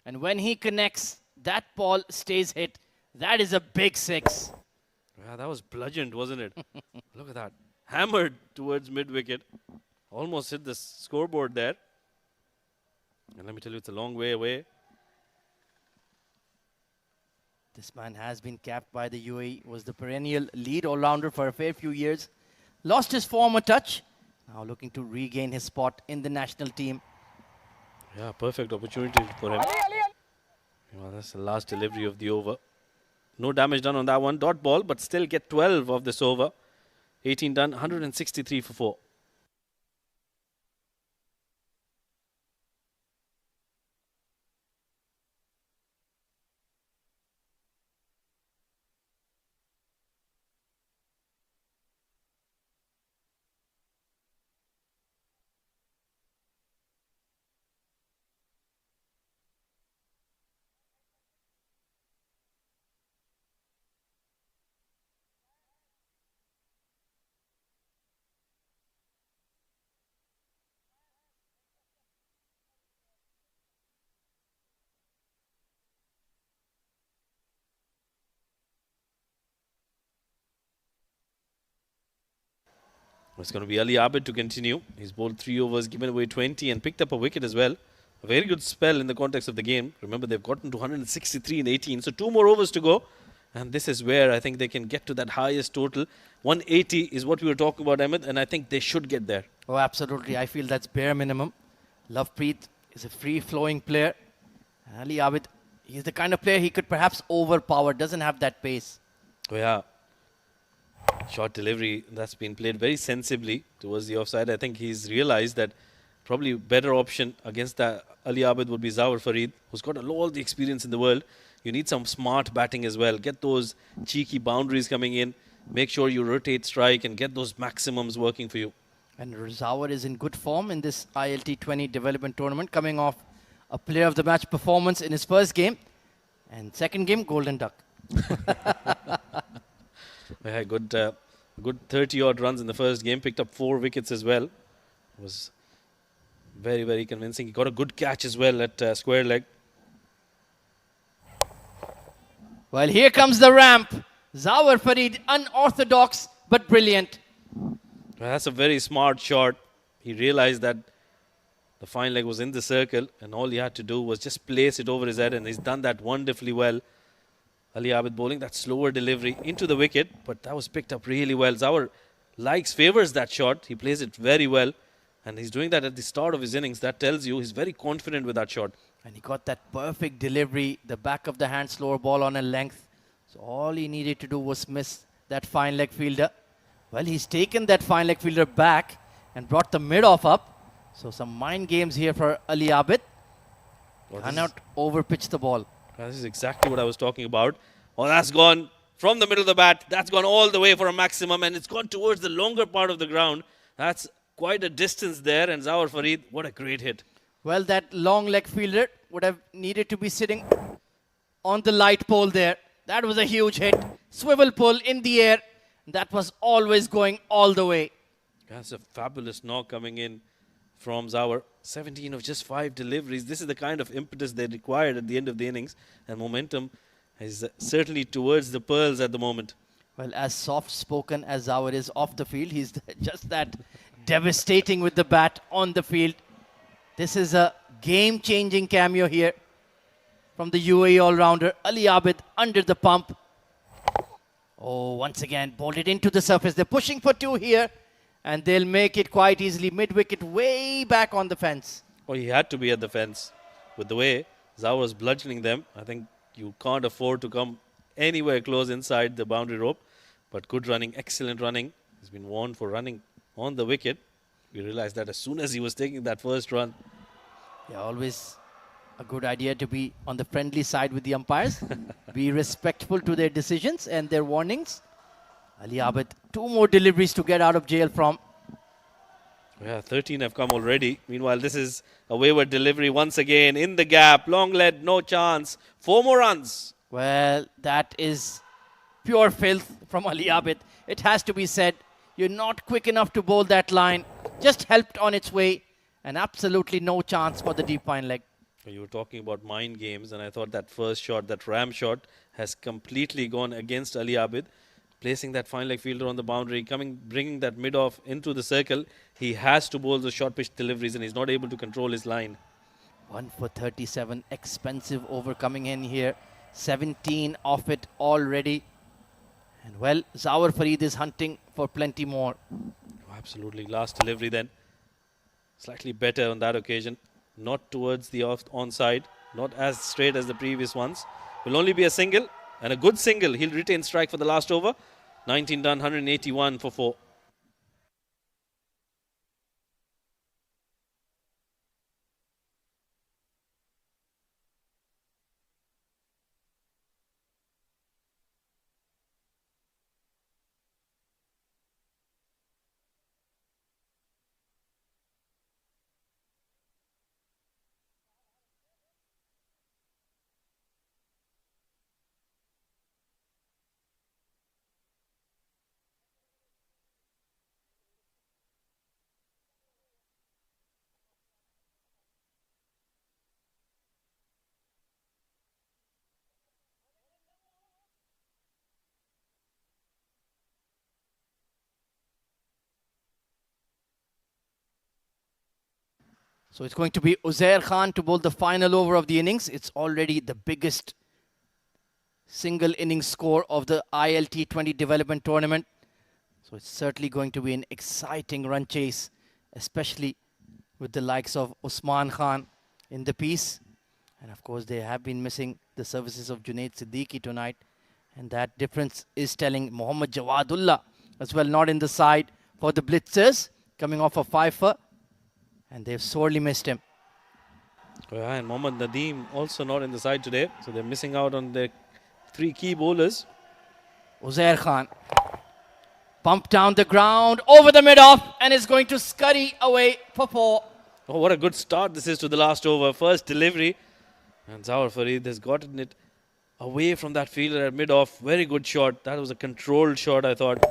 and when he connects, that ball stays hit. That is a big 6. Yeah, that was bludgeoned, wasn't it? Look at that. Hammered towards mid-wicket. Almost hit the scoreboard there. And let me tell you, it's a long way away. This man has been capped by the UAE, was the perennial lead all-rounder for a fair few years. Lost his form a touch. Now looking to regain his spot in the national team. Yeah, perfect opportunity for him. Well, that's the last delivery of the over. No damage done on that one. Dot ball, but still get 12 of this over. 18 done, 163 for 4. It's going to be Ali Abid to continue. He's bowled 3 overs, given away 20 and picked up a wicket as well. A very good spell in the context of the game. Remember, they've gotten to 163 in 18, so 2 more overs to go. And this is where I think they can get to that highest total. 180 is what we were talking about, Ahmed, and I think they should get there. Oh, absolutely. I feel that's bare minimum. Lovepreet is a free-flowing player. Ali Abid, he's the kind of player he could perhaps overpower, doesn't have that pace. Oh, yeah. Short delivery, that's been played very sensibly towards the offside. I think he's realized that probably better option against that Ali Abid would be Zawar Farid, who's got all the experience in the world. You need some smart batting as well. Get those cheeky boundaries coming in. Make sure you rotate strike and get those maximums working for you. And Zawar is in good form in this ILT20 development tournament, coming off a player of the match performance in his first game. And second game, Golden Duck. Yeah, good 30-odd runs in the first game. Picked up 4 wickets as well. Was very, very convincing. He got a good catch as well at square leg. Well, here comes the ramp. Zawar Farid, unorthodox but brilliant. Well, that's a very smart shot. He realized that the fine leg was in the circle and all he had to do was just place it over his head, and he's done that wonderfully well. Ali Abid bowling that slower delivery into the wicket, but that was picked up really well. Zawar favors that shot. He plays it very well, and he's doing that at the start of his innings. That tells you he's very confident with that shot. And he got that perfect delivery, the back of the hand slower ball on a length. So all he needed to do was miss that fine leg fielder. Well, he's taken that fine leg fielder back and brought the mid-off up. So some mind games here for Ali Abid. Cannot overpitch the ball. This is exactly what I was talking about. Oh, that's gone from the middle of the bat. That's gone all the way for a maximum, and it's gone towards the longer part of the ground. That's quite a distance there, and Zawar Farid, what a great hit. Well, that long leg fielder would have needed to be sitting on the light pole there. That was a huge hit. Swivel pull in the air. That was always going all the way. That's a fabulous knock coming in from Zawar. 17 of just 5 deliveries. This is the kind of impetus they required at the end of the innings. And momentum is certainly towards the Pearls at the moment. Well, as soft-spoken as Zawar is off the field, he's just that devastating with the bat on the field. This is a game-changing cameo here from the UAE all-rounder. Ali Abid under the pump. Oh, once again, bowled it into the surface. They're pushing for 2 here. And they'll make it quite easily. Mid-wicket, way back on the fence. Oh, he had to be at the fence. With the way Zawar was bludgeoning them, I think you can't afford to come anywhere close inside the boundary rope. But good running, excellent running. He's been warned for running on the wicket. We realized that as soon as he was taking that first run. Yeah, always a good idea to be on the friendly side with the umpires. Be respectful to their decisions and their warnings. Ali Abid, 2 more deliveries to get out of jail from. Yeah, 13 have come already. Meanwhile, this is a wayward delivery once again in the gap. Long lead, no chance. 4 more runs. Well, that is pure filth from Ali Abid. It has to be said. You're not quick enough to bowl that line. Just helped on its way. And absolutely no chance for the deep fine leg. You were talking about mind games, and I thought that first shot, that ram shot, has completely gone against Ali Abid. Placing that fine leg fielder on the boundary, bringing that mid-off into the circle. He has to bowl the short pitch deliveries, and he's not able to control his line. 1 for 37, expensive over coming in here. 17 off it already. And well, Zawar Farid is hunting for plenty more. Oh, absolutely. Last delivery then. Slightly better on that occasion. Not towards the onside. Not as straight as the previous ones. Will only be a single. And a good single. He'll retain strike for the last over. 19 done, 181 for 4. So it's going to be Uzair Khan to bowl the final over of the innings. It's already the biggest single innings score of the ILT20 development tournament. So it's certainly going to be an exciting run chase, especially with the likes of Usman Khan in the piece. And of course, they have been missing the services of Junaid Siddiqui tonight. And that difference is telling. Mohammad Jawadullah as well, not in the side for the Blitzers, coming off a fifer. And they've sorely missed him. Yeah, and Mohammad Nadeem also not in the side today. So they're missing out on their 3 key bowlers. Uzair Khan pumped down the ground over the mid-off and is going to scurry away for 4. Oh, what a good start this is to the last over. First delivery. And Zawar Farid has gotten it away from that fielder at mid-off. Very good shot. That was a controlled shot, I thought.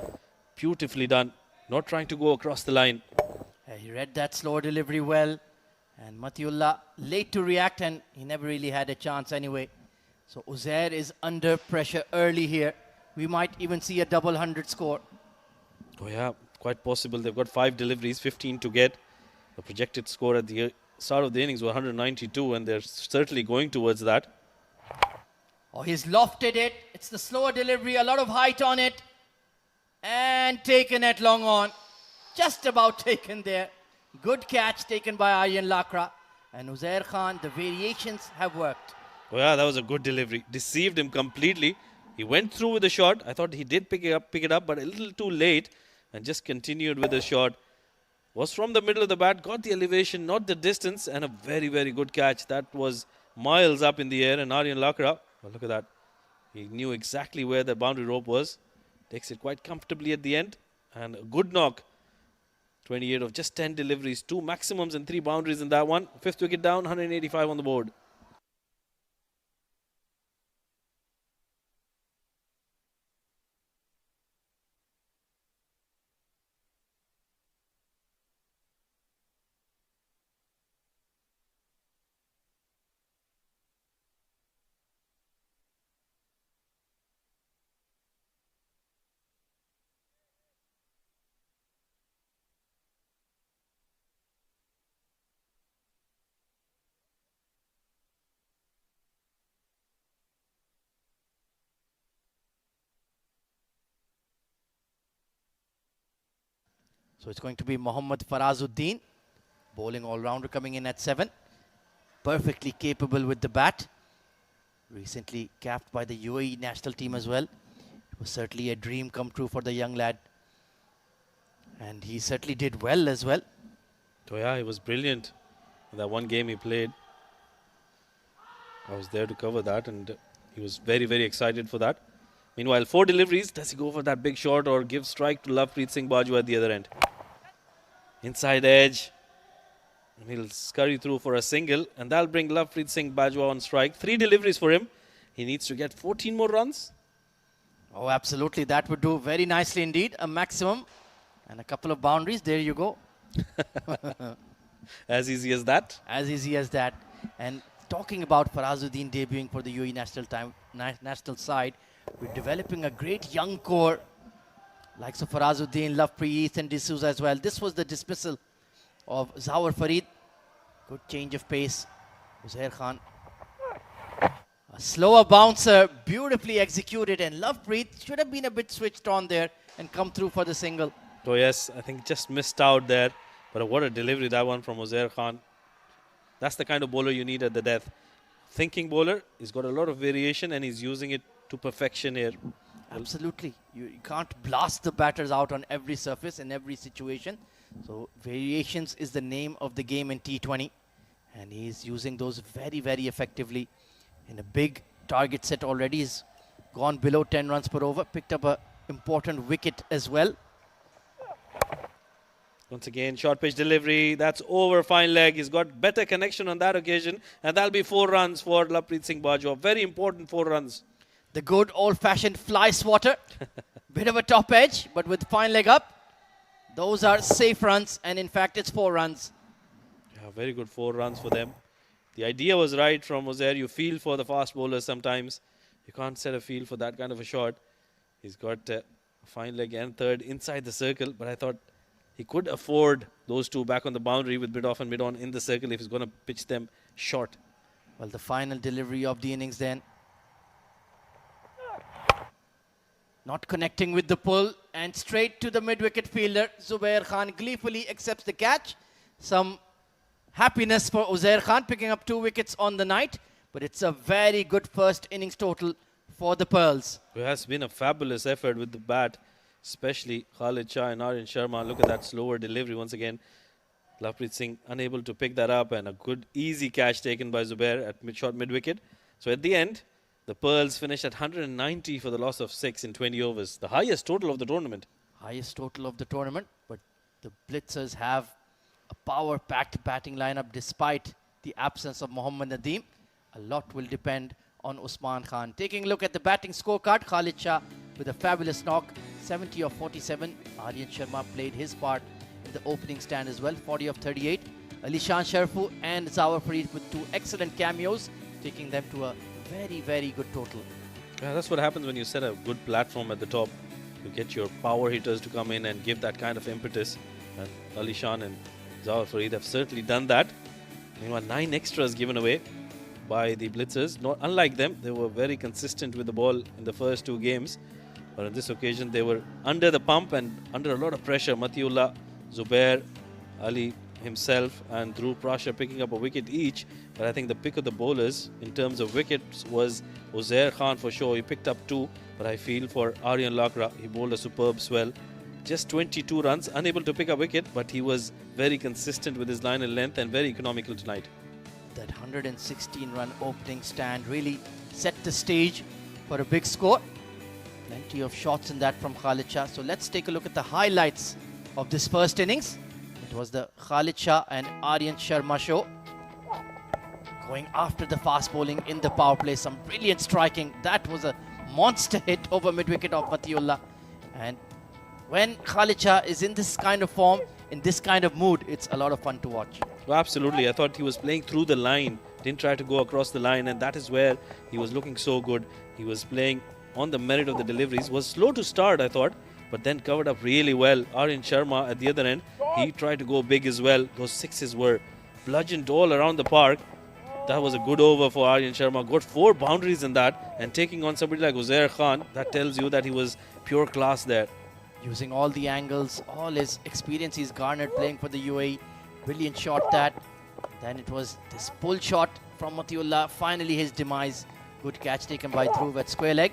Beautifully done. Not trying to go across the line. He read that slow delivery well. And Matiullah late to react, and he never really had a chance anyway. So Uzair is under pressure early here. We might even see a double 100 score. Oh yeah, quite possible. They've got 5 deliveries, 15 to get. The projected score at the start of the innings was 192, and they're certainly going towards that. Oh, he's lofted it. It's the slower delivery, a lot of height on it. And taken at long on. Just about taken there. Good catch taken by Aryan Lakra. And Uzair Khan, the variations have worked. Oh yeah, that was a good delivery. Deceived him completely. He went through with the shot. I thought he did pick it up, but a little too late. And just continued with the shot. Was from the middle of the bat, got the elevation, not the distance, and a very, very good catch. That was miles up in the air, and Aryan Lakra, oh, look at that. He knew exactly where the boundary rope was. Takes it quite comfortably at the end, and a good knock. 28 of just 10 deliveries, 2 maximums and 3 boundaries in that one. 5th wicket down, 185 on the board. So it's going to be Mohammad Farazuddin, bowling all-rounder coming in at 7. Perfectly capable with the bat. Recently capped by the UAE national team as well. It was certainly a dream come true for the young lad. And he certainly did well as well. So yeah, he was brilliant in that one game he played. I was there to cover that, and he was very, very excited for that. Meanwhile, 4 deliveries. Does he go for that big shot or give strike to Lovepreet Singh Bajwa at the other end? Inside edge. And he'll scurry through for a single, and that'll bring Lovepreet Singh Bajwa on strike. 3 deliveries for him. He needs to get 14 more runs. Oh, absolutely. That would do very nicely indeed. A maximum and a couple of boundaries. There you go. As easy as that. As easy as that. And talking about Farazuddin debuting for the UAE national side, we're developing a great young core. Likes of Farazuddin, Lovepreet and D'Souza as well. This was the dismissal of Zawar Farid. Good change of pace. Uzair Khan. A slower bouncer, beautifully executed, and Lovepreet should have been a bit switched on there and come through for the single. Oh yes, I think just missed out there. But what a delivery that one from Uzair Khan. That's the kind of bowler you need at the death. Thinking bowler, he's got a lot of variation and he's using it to perfection here. Absolutely. You can't blast the batters out on every surface in every situation. So variations is the name of the game in T20. And he's using those very, very effectively. In a big target set already, he's gone below 10 runs per over, picked up a important wicket as well. Once again, short pitch delivery. That's over fine leg. He's got better connection on that occasion. And that'll be 4 runs for Lovepreet Singh Bajwa. Very important 4 runs. The good old-fashioned fly swatter. Bit of a top edge, but with fine leg up. Those are safe runs, and in fact, it's 4 runs. Yeah, very good 4 runs for them. The idea was right from Uzair. You feel for the fast bowlers sometimes. You can't set a feel for that kind of a shot. He's got a fine leg and third inside the circle, but I thought he could afford those 2 back on the boundary with mid-off and mid-on in the circle if he's going to pitch them short. Well, the final delivery of the innings then. Not connecting with the pull and straight to the mid-wicket fielder. Zubair Khan gleefully accepts the catch. Some happiness for Uzair Khan picking up 2 wickets on the night. But it's a very good first innings total for the Pearls. It has been a fabulous effort with the bat, especially Khalid Shah and Aryan Sharma. Look at that slower delivery once again. Lovepreet Singh unable to pick that up, and a good easy catch taken by Zubair at short mid-wicket. So at the end, the Pearls finished at 190 for the loss of 6 in 20 overs. The highest total of the tournament. Highest total of the tournament, but the Blitzers have a power-packed batting lineup despite the absence of Mohammad Nadeem. A lot will depend on Usman Khan. Taking a look at the batting scorecard, Khalid Shah with a fabulous knock, 70 of 47. Aryan Sharma played his part in the opening stand as well, 40 of 38. Alishan Sharfu and Zawar Farid with 2 excellent cameos, taking them to a very, very good total. Yeah, that's what happens when you set a good platform at the top. You get your power hitters to come in and give that kind of impetus. And Alishan and Zawar Farid have certainly done that. Meanwhile, 9 extras given away by the Blitzers. Not unlike them, they were very consistent with the ball in the first 2 games. But on this occasion, they were under the pump and under a lot of pressure. Matiullah, Zubair, Ali himself and Dhruv Prasher picking up a wicket each. But I think the pick of the bowlers in terms of wickets was Uzair Khan for sure. He picked up 2. But I feel for Aryan Lakra, he bowled a superb swell. Just 22 runs, unable to pick a wicket, but he was very consistent with his line and length and very economical tonight. That 116-run opening stand really set the stage for a big score. Plenty of shots in that from Khalid Shah. So let's take a look at the highlights of this first innings. It was the Khalid Shah and Aryan Sharma show. Going after the fast bowling in the power play. Some brilliant striking. That was a monster hit over mid-wicket of Matiullah. And when Khalid Shah is in this kind of form, in this kind of mood, it's a lot of fun to watch. Well, absolutely. I thought he was playing through the line. Didn't try to go across the line. And that is where he was looking so good. He was playing on the merit of the deliveries. Was slow to start, I thought. But then covered up really well. Aryan Sharma at the other end, he tried to go big as well. Those 6s were bludgeoned all around the park. That was a good over for Aryan Sharma. Got 4 boundaries in that. And taking on somebody like Uzair Khan, that tells you that he was pure class there. Using all the angles, all his experience he's garnered playing for the UAE. Brilliant shot that. Then it was this pull shot from Matiullah. Finally his demise. Good catch taken by Dhruv at square leg.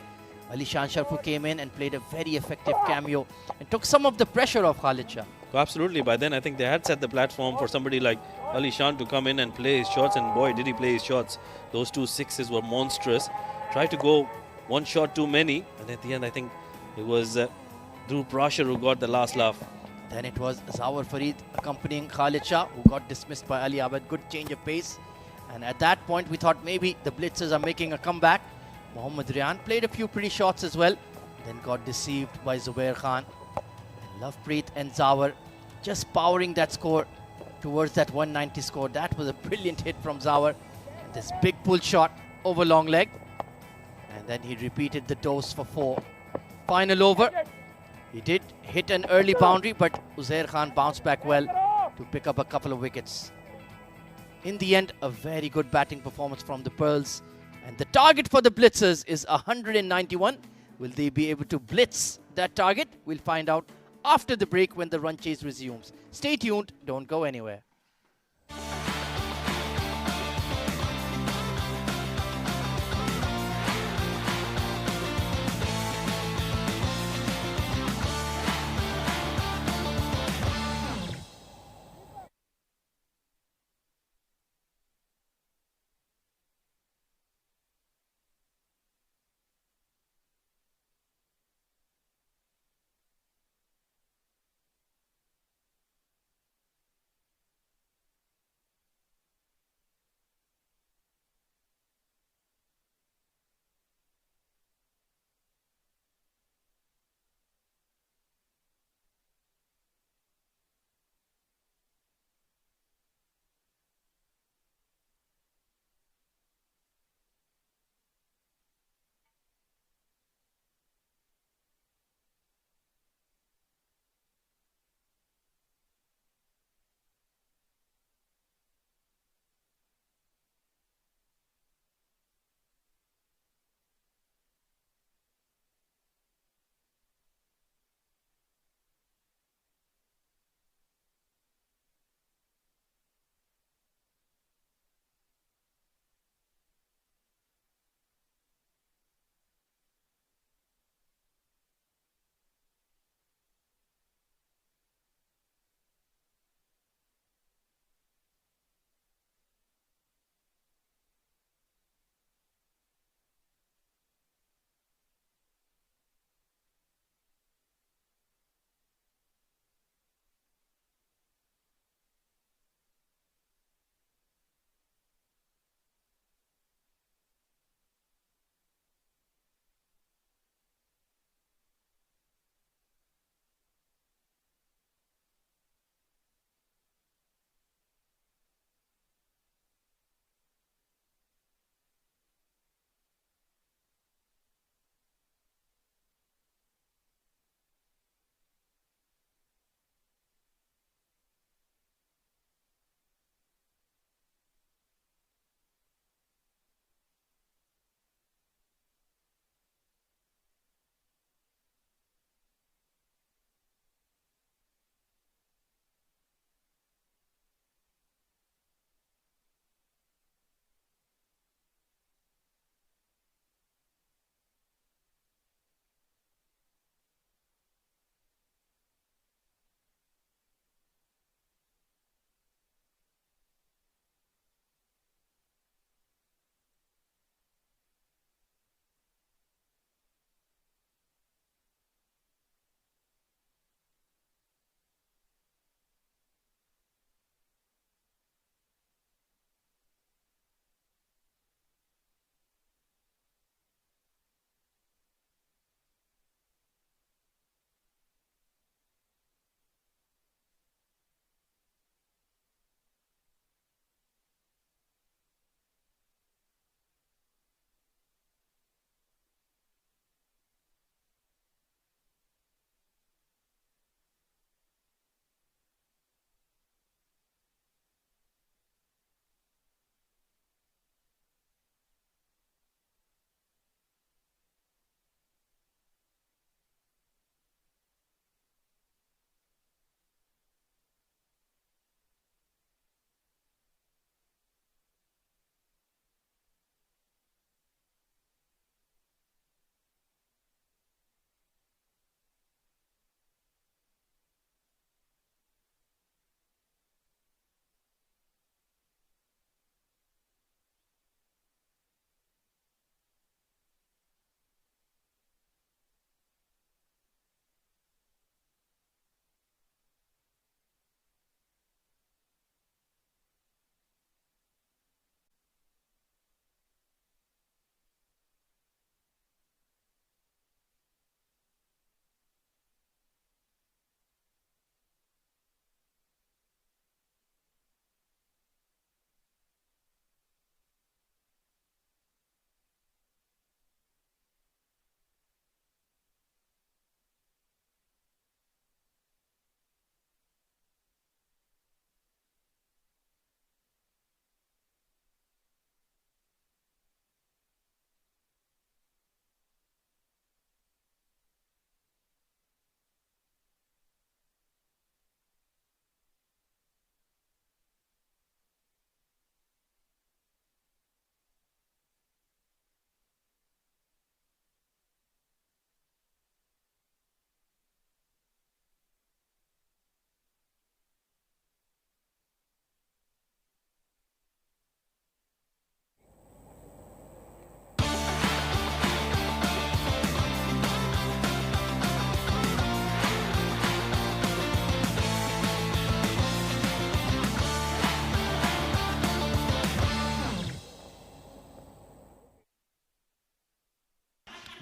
Alishan Sharfu came in and played a very effective cameo and took some of the pressure off Khalid Shah. So absolutely. By then, I think they had set the platform for somebody like Alishan to come in and play his shots. And boy, did he play his shots. Those 2 6s were monstrous. Tried to go 1 shot too many. And at the end, I think it was Dhruv Prasher who got the last laugh. Then it was Zawar Farid accompanying Khalid Shah, who got dismissed by Ali Abed. Good change of pace. And at that point, we thought maybe the Blitzers are making a comeback. Mohammad Ryan played a few pretty shots as well. Then got deceived by Zubair Khan. And Lovepreet and Zawar just powering that score towards that 190 score. That was a brilliant hit from Zawar. And this big pull shot over long leg. And then he repeated the dose for 4. Final over. He did hit an early boundary, but Uzair Khan bounced back well to pick up a couple of wickets. In the end, a very good batting performance from the Pearls. And the target for the Blitzers is 191. Will they be able to blitz that target? We'll find out after the break when the run chase resumes. Stay tuned. Don't go anywhere.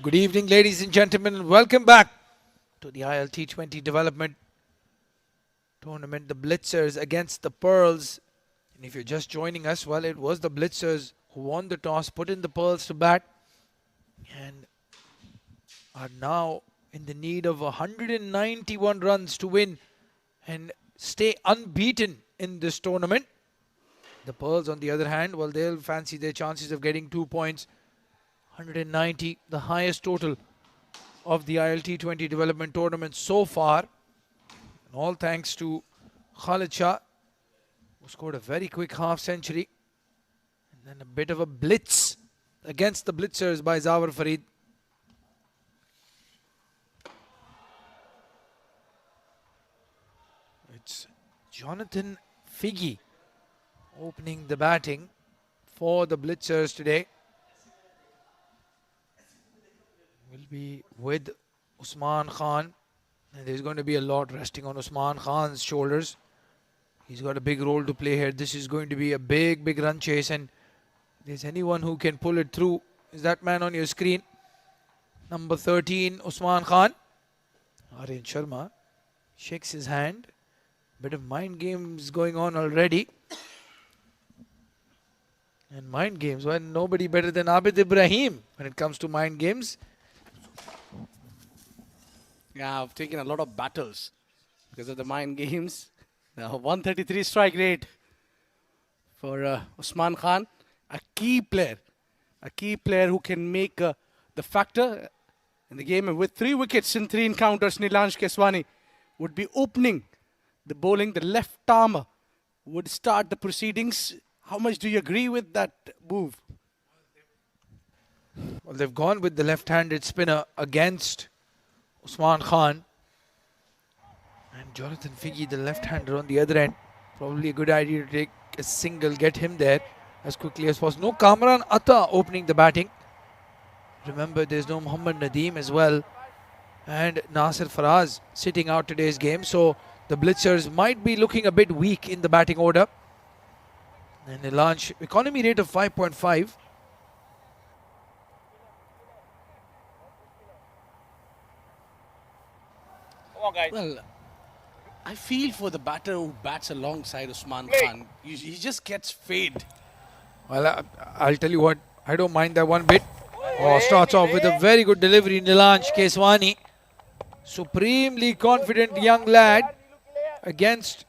Good evening, ladies and gentlemen, and welcome back to the ILT20 Development Tournament. The Blitzers against the Pearls. And if you're just joining us, well, it was the Blitzers who won the toss, put in the Pearls to bat, and are now in the need of 191 runs to win and stay unbeaten in this tournament. The Pearls, on the other hand, well, they'll fancy their chances of getting 2 points. 190, the highest total of the ILT20 Development Tournament so far. And all thanks to Khalid Shah, who scored a very quick half century. And then a bit of a blitz against the Blitzers by Zawar Farid. It's Jonathan Figgy opening the batting for the Blitzers today. Will be with Usman Khan, and there's going to be a lot resting on Usman Khan's shoulders. He's got a big role to play here. This is going to be a big run chase, and if there's anyone who can pull it through, is that man on your screen, number 13, Usman Khan. Aryan Sharma shakes his hand. Bit of mind games going on already. And mind games, well, nobody better than Abid Ibrahim when it comes to mind games. Yeah, I've taken a lot of battles because of the mind games. Now 133 strike rate for Usman Khan, a key player who can make the factor in the game. And with 3 wickets in 3 encounters, Nilansh Keswani would be opening the bowling. The left arm would start the proceedings. How much do you agree with that move? Well, they've gone with the left-handed spinner against Usman Khan. And Jonathan Figgy, the left-hander on the other end. Probably a good idea to take a single, get him there as quickly as possible. No Kamran Atta opening the batting. Remember, there's no Muhammad Nadeem as well. And Nasir Faraz sitting out today's game. So the Blitzers might be looking a bit weak in the batting order. And they launch economy rate of 5.5. Well, I feel for the batter who bats alongside Usman Khan. He just gets fade. Well, I'll tell you what, I don't mind that one bit. Oh, starts off with a very good delivery, Nilansh Keswani. Supremely confident young lad against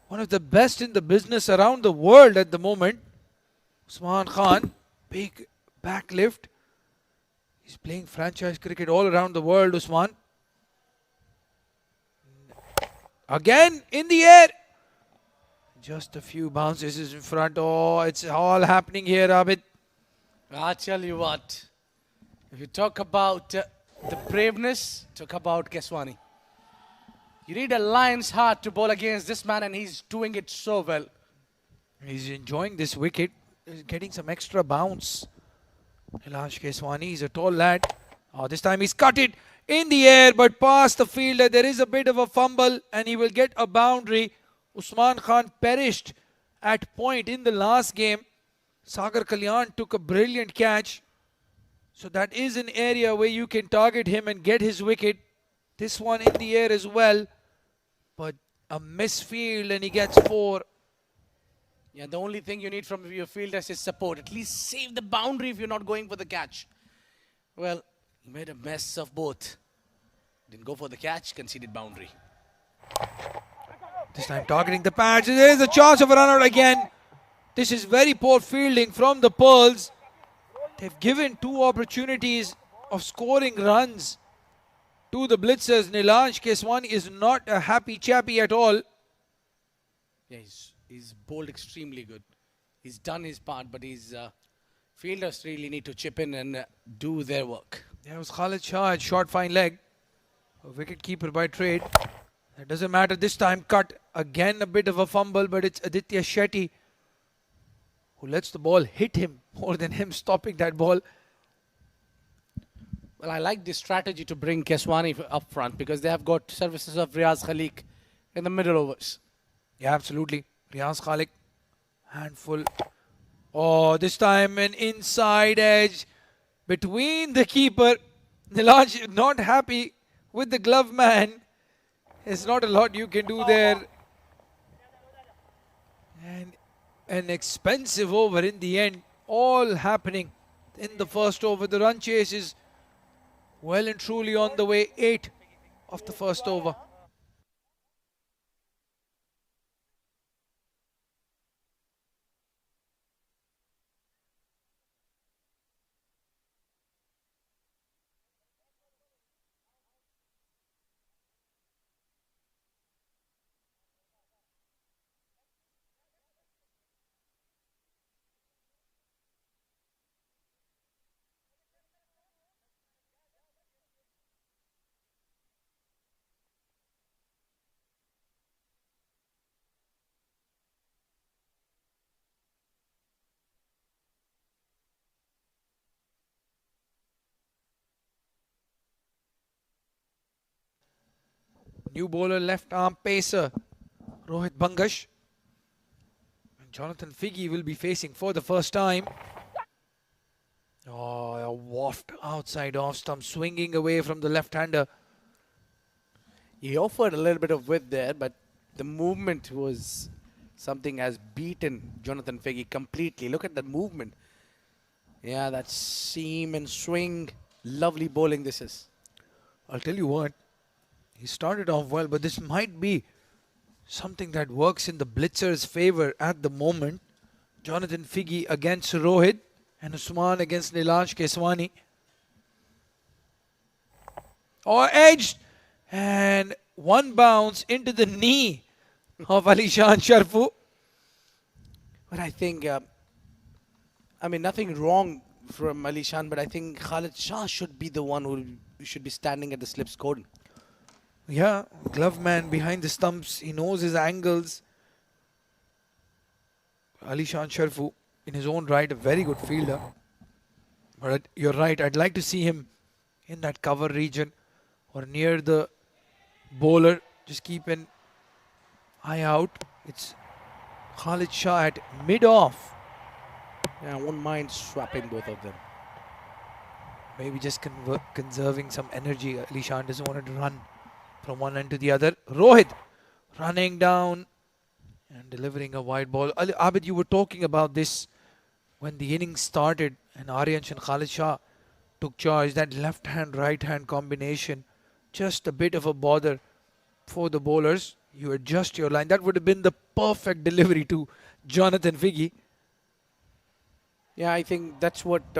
one of the best in the business around the world at the moment. Usman Khan, big back lift. He's playing franchise cricket all around the world, Usman. Again, in the air. Just a few bounces in front. Oh, it's all happening here, Abid. I tell you what, if you talk about the braveness, talk about Keswani. You need a lion's heart to bowl against this man, and he's doing it so well. He's enjoying this wicket. He's getting some extra bounce. Nilansh Keswani is a tall lad. Oh, this time he's cut it in the air, but past the fielder. There is a bit of a fumble, and he will get a boundary. Usman Khan perished at point in the last game. Sagar Kalyan took a brilliant catch. So that is an area where you can target him and get his wicket. This one in the air as well. But a misfield, and he gets 4. Yeah, the only thing you need from your fielders is support. At least save the boundary if you're not going for the catch. Well, he made a mess of both. Didn't go for the catch, conceded boundary. This time targeting the patch. There is a chance of a run out again. This is very poor fielding from the Pearls. They've given 2 opportunities of scoring runs to the Blitzers. Nilansh Keswani is not a happy chappy at all. Yeah, he's bowled extremely good. He's done his part, but his fielders really need to chip in and do their work. There was Khalid Shah at short fine leg. A wicket keeper by trade. It doesn't matter this time. Cut. Again a bit of a fumble, but it's Aditya Shetty who lets the ball hit him more than him stopping that ball. Well, I like this strategy to bring Keswani up front because they have got services of Riaz Khalik in the middle overs. Yeah, absolutely. Riaz Khalik, handful. Oh, this time an inside edge. between the keeper. Nilaj not happy with the glove man. There's not a lot you can do there. And an expensive over in the end. All happening in the first over. The run chase is well and truly on the way. 8 of the first over. New bowler, left arm pacer, Rohit Bangash. And Jonathan Figgy will be facing for the first time. Oh, a waft outside off stump, swinging away from the left-hander. He offered a little bit of width there, but the movement was something has beaten Jonathan Figgy completely. Look at that movement. Yeah, that seam and swing. Lovely bowling this is. I'll tell you what, he started off well, but this might be something that works in the Blitzers' favor at the moment. Jonathan Figgy against Rohit and Usman against Nilaj Keswani. Or edged, and one bounce into the knee of Alishan Sharfu. But I think, I mean, nothing wrong from Alishan, but I think Khalid Shah should be the one who should be standing at the slips cordon. Yeah, glove man behind the stumps. He knows his angles. Alishan Sharfu, in his own right, a very good fielder. But you're right, I'd like to see him in that cover region or near the bowler. Just keep an eye out. It's Khalid Shah at mid-off. Yeah, I won't mind swapping both of them. Maybe just conserving some energy. Alishan doesn't want to run from one end to the other. Rohit running down and delivering a wide ball. Abid, you were talking about this when the innings started and Aryansh and Khalid Shah took charge. That left hand, right hand combination, just a bit of a bother for the bowlers. You adjust your line. That would have been the perfect delivery to Jonathan Figgy. Yeah, I think that's what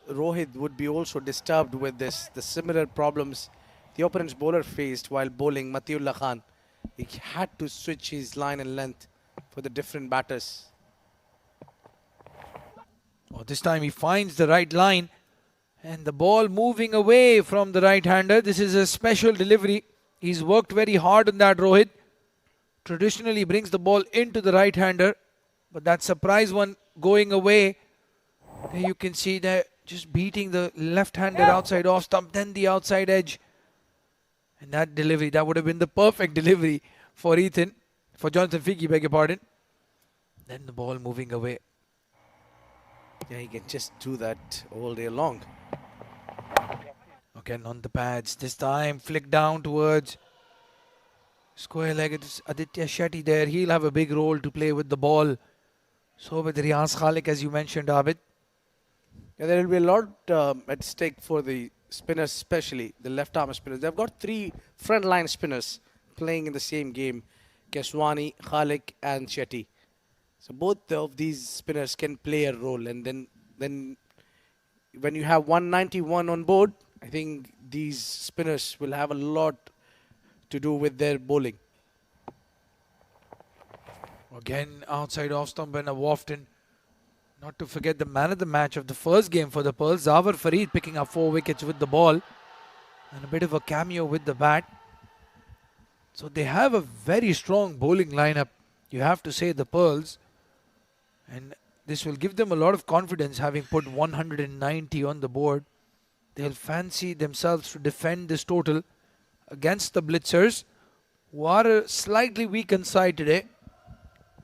Rohit would be also disturbed with this. The similar problems the opponent's bowler faced while bowling Matiullah Khan. He had to switch his line and length for the different batters. Oh, this time he finds the right line and the ball moving away from the right-hander. This is a special delivery. He's worked very hard on that, Rohit. Traditionally brings the ball into the right-hander, but that surprise one going away. There you can see that just beating the left-hander outside off stump, then the outside edge. And that delivery, that would have been the perfect delivery for Jonathan Figgy, beg your pardon. Then the ball moving away. Yeah, he can just do that all day long. Again on the pads, this time flick down towards square leg. It's Aditya Shetty there. He'll have a big role to play with the ball. So with Riyaz Khalik, as you mentioned, Abid. Yeah, there will be a lot at stake for the spinners, especially the left-arm spinners. They've got 3 front-line spinners playing in the same game. Keswani, Khalik and Shetty. So both of these spinners can play a role. And then when you have 191 on board, I think these spinners will have a lot to do with their bowling. Again, outside off stump and a wafted. Not to forget the man of the match of the first game for the Pearls, Zawar Fareed, picking up 4 wickets with the ball. And a bit of a cameo with the bat. So they have a very strong bowling lineup, you have to say, the Pearls. And this will give them a lot of confidence, having put 190 on the board. They'll fancy themselves to defend this total against the Blitzers, who are a slightly weakened side today.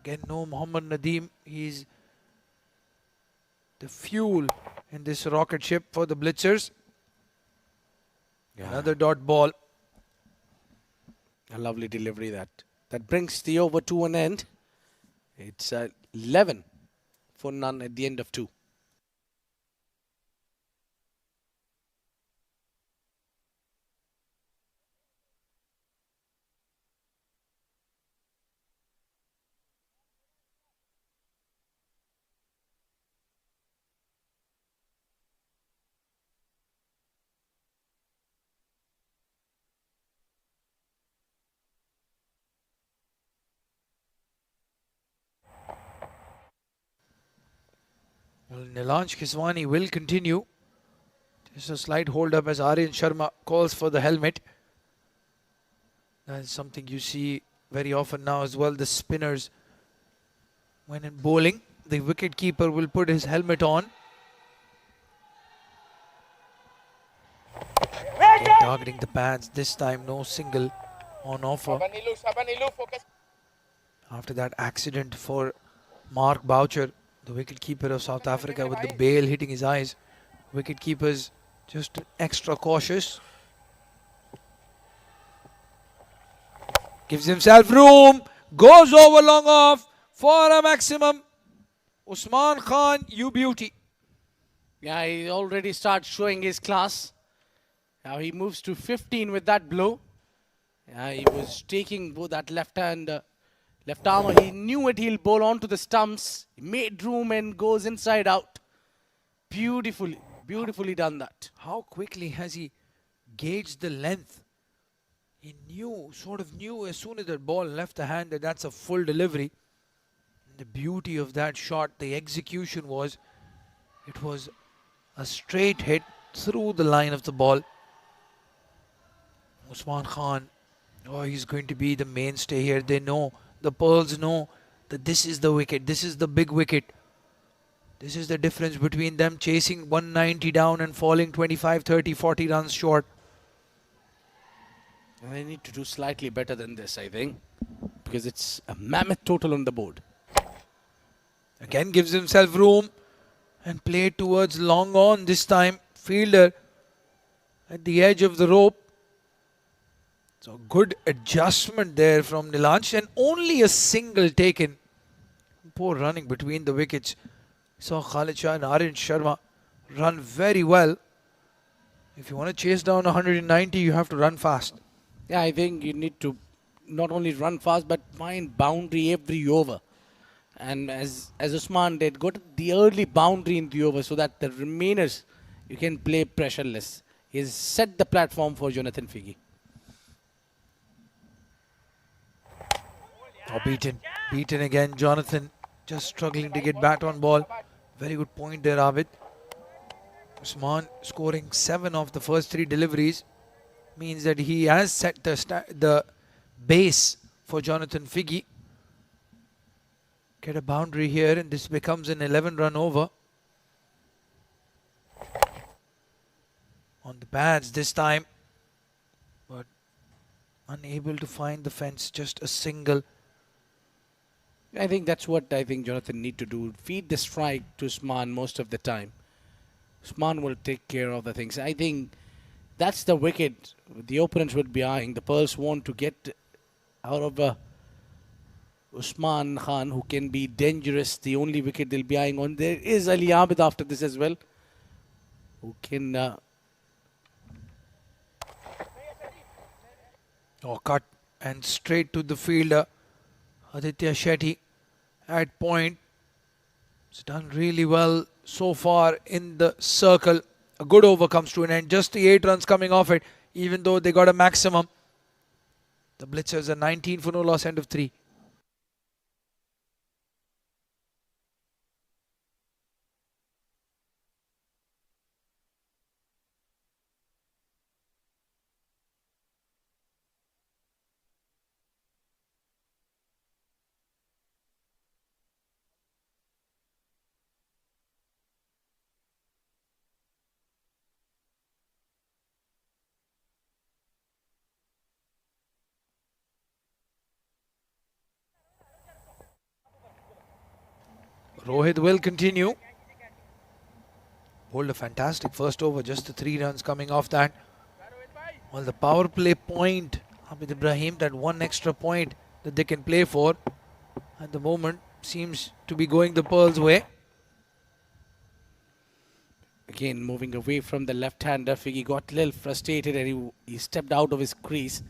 Again, no Mohammad Nadeem. He's the fuel in this rocket ship for the Blitzers. Yeah. Another dot ball. A lovely delivery that brings the over to an end. It's 11 for none at the end of 2. Well, Nilansh Kiswani will continue. Just a slight hold up as Aryan Sharma calls for the helmet. That is something you see very often now as well. The spinners, when in bowling, the wicket keeper will put his helmet on. Again, targeting the pads. This time no single on offer. After that accident for Mark Boucher, the wicket-keeper of South Africa, with the bail hitting his eyes. Wicket-keepers just extra cautious. Gives himself room. Goes over long off for a maximum. Usman Khan, you beauty. Yeah, he already starts showing his class. Now he moves to 15 with that blow. Yeah, he was taking both that left hand, left arm. He knew it. He'll bowl onto the stumps. He made room and goes inside out. Beautifully done that. How quickly has he gauged the length? He sort of knew as soon as that ball left the hand that that's a full delivery. And the beauty of that shot, the execution was, it was a straight hit through the line of the ball. Usman Khan, oh, he's going to be the mainstay here. They know, the Pearls know that this is the wicket, this is the big wicket. This is the difference between them chasing 190 down and falling 25, 30, 40 runs short. They need to do slightly better than this, I think, because it's a mammoth total on the board. Again gives himself room and play towards long on this time. Fielder at the edge of the rope. So good adjustment there from Nilansh, and only a single taken. Poor running between the wickets. Saw Khalid Shah and Aryan Sharma run very well. If you want to chase down 190, you have to run fast. Yeah, I think you need to not only run fast but find boundary every over. And as Usman did, got the early boundary in the over so that the remainers, you can play pressureless. He's set the platform for Jonathan Figge. Oh, beaten again, Jonathan. Just struggling to get back on ball. Very good point there, Abid. Usman scoring 7 of the first 3 deliveries means that he has set the base for Jonathan Figge. Get a boundary here and this becomes an 11-run over. On the pads this time, but unable to find the fence, just a single. I think that's what I think Jonathan need to do. Feed the strike to Usman most of the time. Usman will take care of the things. I think that's the wicket the opponents would be eyeing. The Pearls want to get out of Usman Khan, who can be dangerous. The only wicket they'll be eyeing on. There is Ali Abid after this as well, who can... cut and straight to the fielder. Aditya Shetty at point. It's done really well so far in the circle. A good over comes to an end. Just the 8 runs coming off it, even though they got a maximum. The Blitzers are 19 for no loss, end of 3. Rohit will continue. bowled a fantastic first over, just the 3 runs coming off that. Well, the power play point, Abid Ibrahim, that one extra point that they can play for at the moment seems to be going the Pearls' way. Again, moving away from the left-hander, Figgy got a little frustrated and he stepped out of his crease.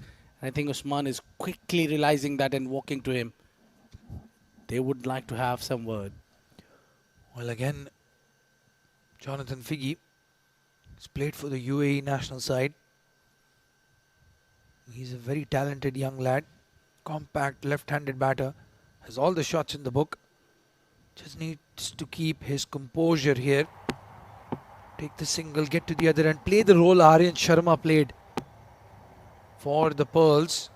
I think Usman is quickly realizing that and walking to him. They would like to have some word. Well, again, Jonathan Figgy has played for the UAE national side. He's a very talented young lad, compact left-handed batter, has all the shots in the book. Just needs to keep his composure here. Take the single, get to the other and play the role Aryan Sharma played for the Pearls.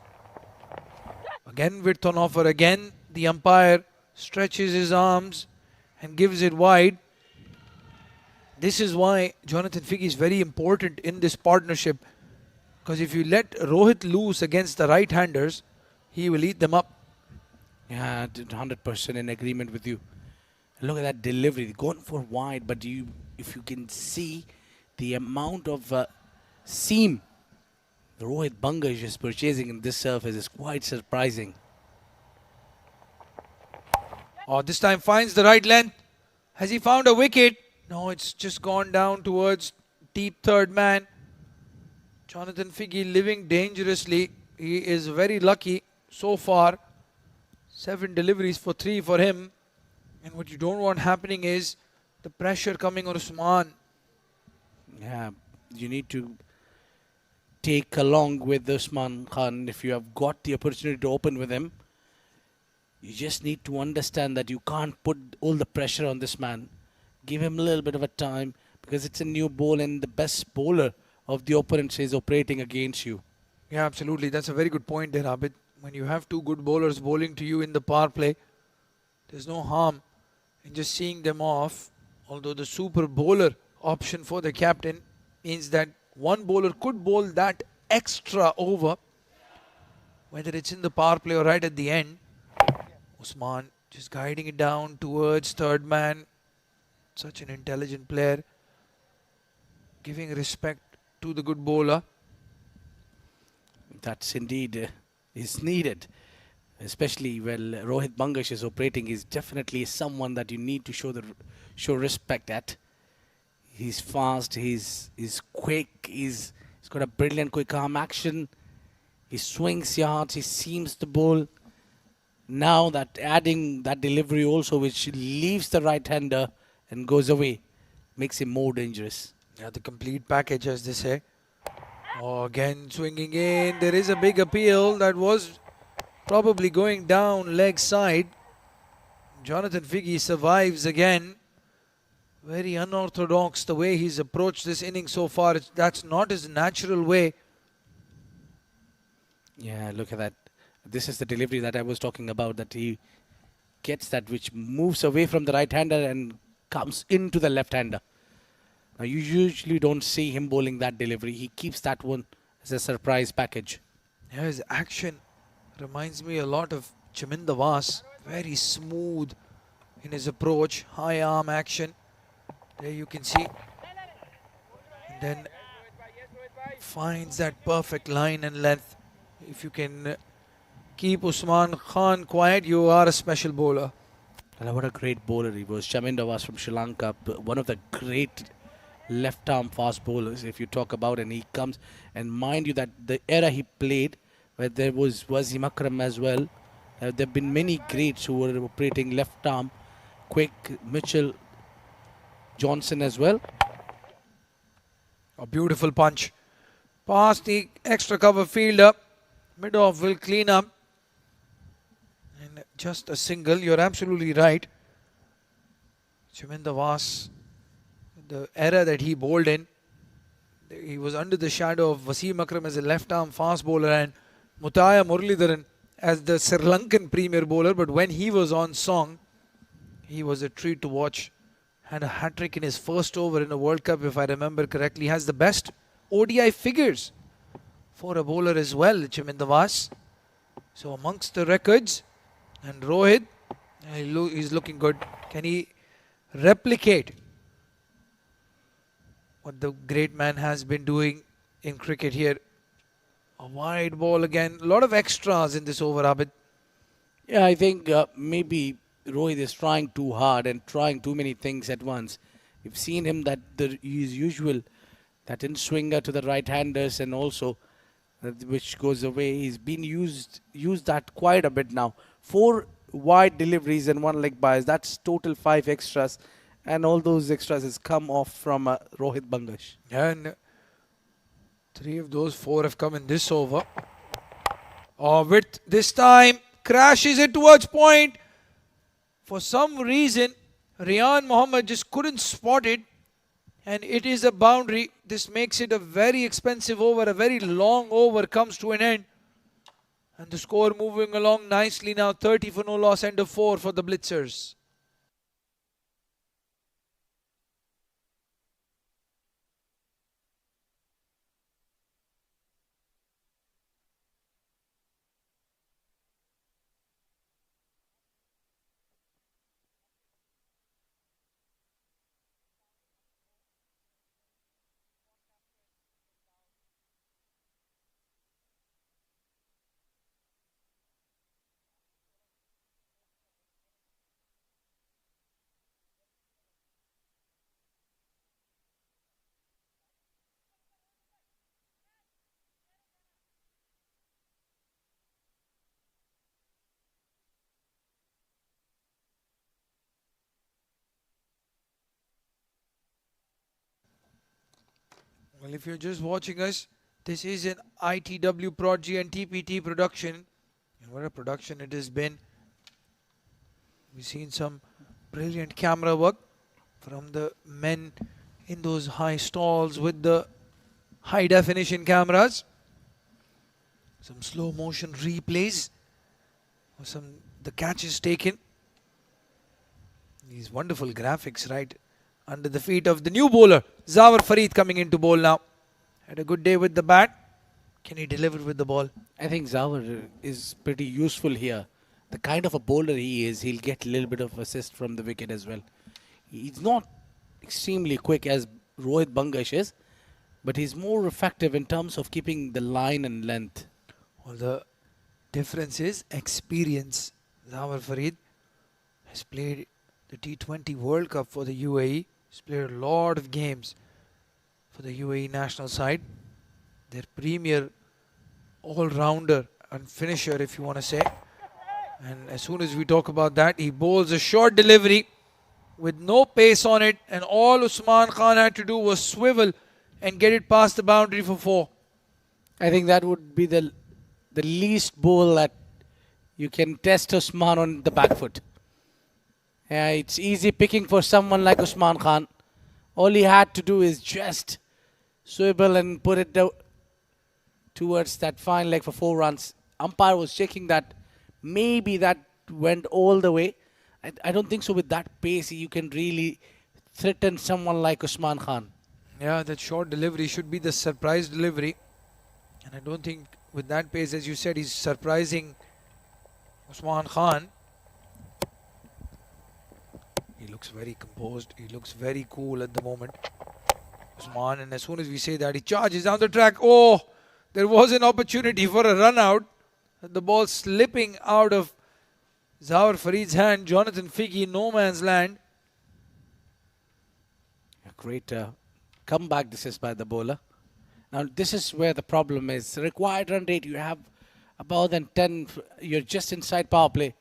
Again width on offer, again the umpire stretches his arms and gives it wide. This is why Jonathan Figgy is very important in this partnership, because if you let Rohit loose against the right-handers, he will eat them up. Yeah, 100% in agreement with you. Look at that delivery, going for wide, but if you can see the amount of seam the Rohit Bangash is purchasing in this surface is quite surprising. Oh, this time finds the right length. Has he found a wicket? No, it's just gone down towards deep third man. Jonathan Figgy living dangerously. He is very lucky so far. 7 deliveries for 3 for him. And what you don't want happening is the pressure coming on Usman. Yeah, you need to take along with Usman Khan. If you have got the opportunity to open with him, you just need to understand that you can't put all the pressure on this man. Give him a little bit of a time, because it's a new ball and the best bowler of the opponent is operating against you. Yeah, absolutely. That's a very good point there, Abid. When you have 2 good bowlers bowling to you in the power play, there's no harm in just seeing them off. Although the super bowler option for the captain means that one bowler could bowl that extra over, whether it's in the power play or right at the end. Usman just guiding it down towards third man. Such an intelligent player, giving respect to the good bowler. That's indeed is needed, especially when Rohit Bangash is operating. He's definitely someone that you need to show respect at. He's fast, he's quick, he's got a brilliant quick arm action. He swings yards, he seems the ball. Now that adding that delivery also, which leaves the right-hander and goes away, makes him more dangerous. Yeah, the complete package, as they say. Oh, again swinging in. There is a big appeal that was probably going down leg side. Jonathan Figgy survives again. Very unorthodox the way he's approached this inning so far. That's not his natural way. Yeah, look at that. This is the delivery that I was talking about, that he gets that which moves away from the right-hander and comes into the left-hander. Now, you usually don't see him bowling that delivery. He keeps that one as a surprise package. Yeah, his action reminds me a lot of Chaminda Vas. Very smooth in his approach. High arm action. There you can see. And then finds that perfect line and length. If you can keep Usman Khan quiet, you are a special bowler. And what a great bowler he was. Chaminda was from Sri Lanka, one of the great left-arm fast bowlers, if you talk about, and he comes, and mind you that the era he played, where there was Wasim Akram as well, there have been many greats who were operating left-arm, quick, Mitchell Johnson as well. A beautiful punch. Past the extra cover fielder. Mid-off will clean up. And just a single. You're absolutely right. Chaminda Vas, the era that he bowled in, he was under the shadow of Wasim Akram as a left-arm fast bowler and Mutaya Muralidharan as the Sri Lankan premier bowler. But when he was on song, he was a treat to watch. Had a hat-trick in his first over in a World Cup, if I remember correctly. He has the best ODI figures for a bowler as well, Chaminda Vas. So amongst the records, and Rohit, he's looking good. Can he replicate what the great man has been doing in cricket here. A wide ball again. A lot of extras in this over, Abid. Yeah, I think maybe Rohit is trying too hard and trying too many things at once. We've seen him that his usual, that in swinger to the right-handers and also which goes away. He's been used that quite a bit now. 4 wide deliveries and 1 leg bias. That's total 5 extras, and all those extras has come off from Rohit Bangash. And 3 of those 4 have come in this over. Oh, width this time crashes it towards point. For some reason, Rian Mohammed just couldn't spot it, and it is a boundary. This makes it a very expensive over. A very long over comes to an end. And the score moving along nicely now. 30 for no loss, end of 4 for the Blitzers. Well, if you're just watching us, this is an ITW Prod and TPT production. And what a production it has been. We've seen some brilliant camera work from the men in those high stalls with the high definition cameras. Some slow motion replays of the catches taken. These wonderful graphics right under the feet of the new bowler, Zawar Farid, coming into bowl now. Had a good day with the bat. Can he deliver with the ball? I think Zawar is pretty useful here. The kind of a bowler he is, he'll get a little bit of assist from the wicket as well. He's not extremely quick as Rohit Bangash is, but he's more effective in terms of keeping the line and length. Well, the difference is experience. Zawar Farid has played the T20 World Cup for the UAE. He's played a lot of games for the UAE national side. Their premier all-rounder and finisher, if you want to say. And as soon as we talk about that, he bowls a short delivery with no pace on it, and all Usman Khan had to do was swivel and get it past the boundary for 4. I think that would be the least bowl that you can test Usman on the back foot. Yeah, it's easy picking for someone like Usman Khan. All he had to do is just swivel and put it towards that fine leg for 4 runs. Umpire was checking that maybe that went all the way. I don't think so. With that pace, you can really threaten someone like Usman Khan. Yeah, that short delivery should be the surprise delivery. And I don't think with that pace, as you said, he's surprising Usman Khan. He looks very composed. He looks very cool at the moment, Usman. And as soon as we say that, he charges down the track. Oh, there was an opportunity for a run out. The ball slipping out of Zawar Farid's hand. Jonathan Figgy in no man's land. A great comeback this is by the bowler. Now this is where the problem is. Required run rate, you have about than 10. You're just inside power play.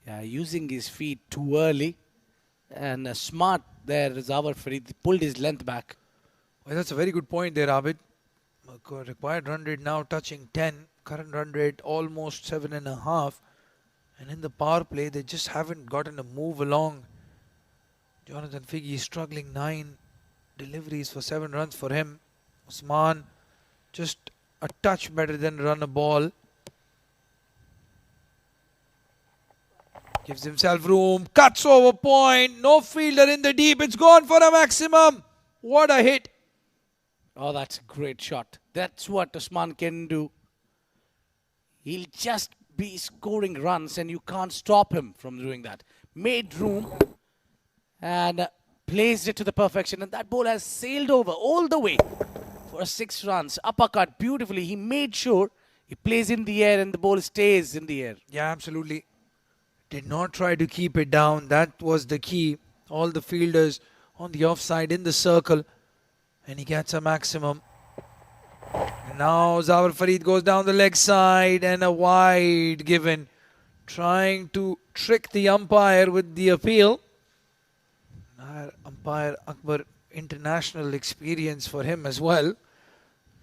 Yeah, using his feet too early. And smart there, Zawar Farid pulled his length back. Well, that's a very good point there, Abid. Required run rate now touching 10. Current run rate almost 7.5. And in the power play, they just haven't gotten a move along. Jonathan Figgy struggling. 9 deliveries for 7 runs for him. Usman just a touch better than run a ball. Gives himself room. Cuts over point. No fielder in the deep. It's gone for a maximum. What a hit. Oh, that's a great shot. That's what Usman can do. He'll just be scoring runs and you can't stop him from doing that. Made room and placed it to the perfection, and that ball has sailed over all the way for 6 runs. Uppercut beautifully. He made sure he plays in the air and the ball stays in the air. Yeah, absolutely. Did not try to keep it down. That was the key. All the fielders on the offside in the circle, and he gets a maximum. And now Zawar Farid goes down the leg side and a wide given, trying to trick the umpire with the appeal. Umpire Akbar, international experience for him as well.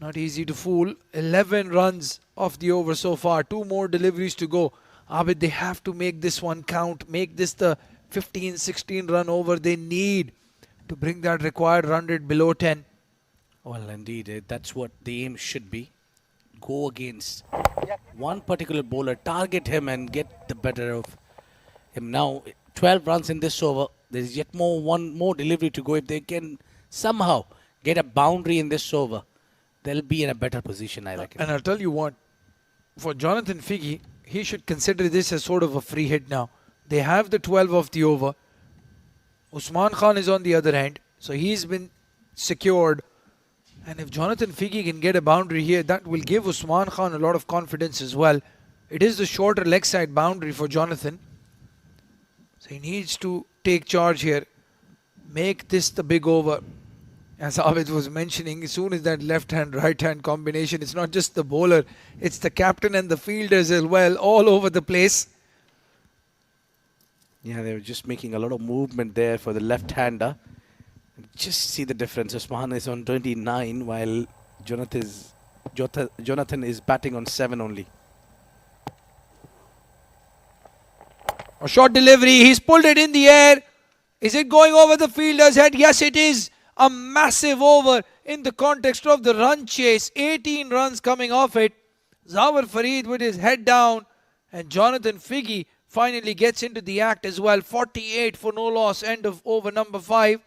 Not easy to fool. 11 runs off the over so far. 2 more deliveries to go. Abid, they have to make this one count. Make this the 15-16 run over they need to bring that required run rate below 10. Well, indeed, that's what the aim should be. Go against one particular bowler, target him and get the better of him. Now, 12 runs in this over. There's yet one more delivery to go. If they can somehow get a boundary in this over, they'll be in a better position, I reckon. And I'll tell you what, for Jonathan Figge, he should consider this as sort of a free hit now. They have the 12 of the over. Usman Khan is on the other end, so he's been secured. And if Jonathan Figge can get a boundary here, that will give Usman Khan a lot of confidence as well. It is the shorter leg side boundary for Jonathan. So he needs to take charge here. Make this the big over. As Abid was mentioning, as soon as that left-hand, right-hand combination, it's not just the bowler, it's the captain and the fielders as well, all over the place. Yeah, they were just making a lot of movement there for the left-hander. Just see the difference. Usman is on 29 while Jonathan is batting on 7 only. A short delivery. He's pulled it in the air. Is it going over the fielder's head? Yes, it is. A massive over in the context of the run chase. 18 runs coming off it. Zawar Farid with his head down. And Jonathan Figge finally gets into the act as well. 48 for no loss. End of over number 5.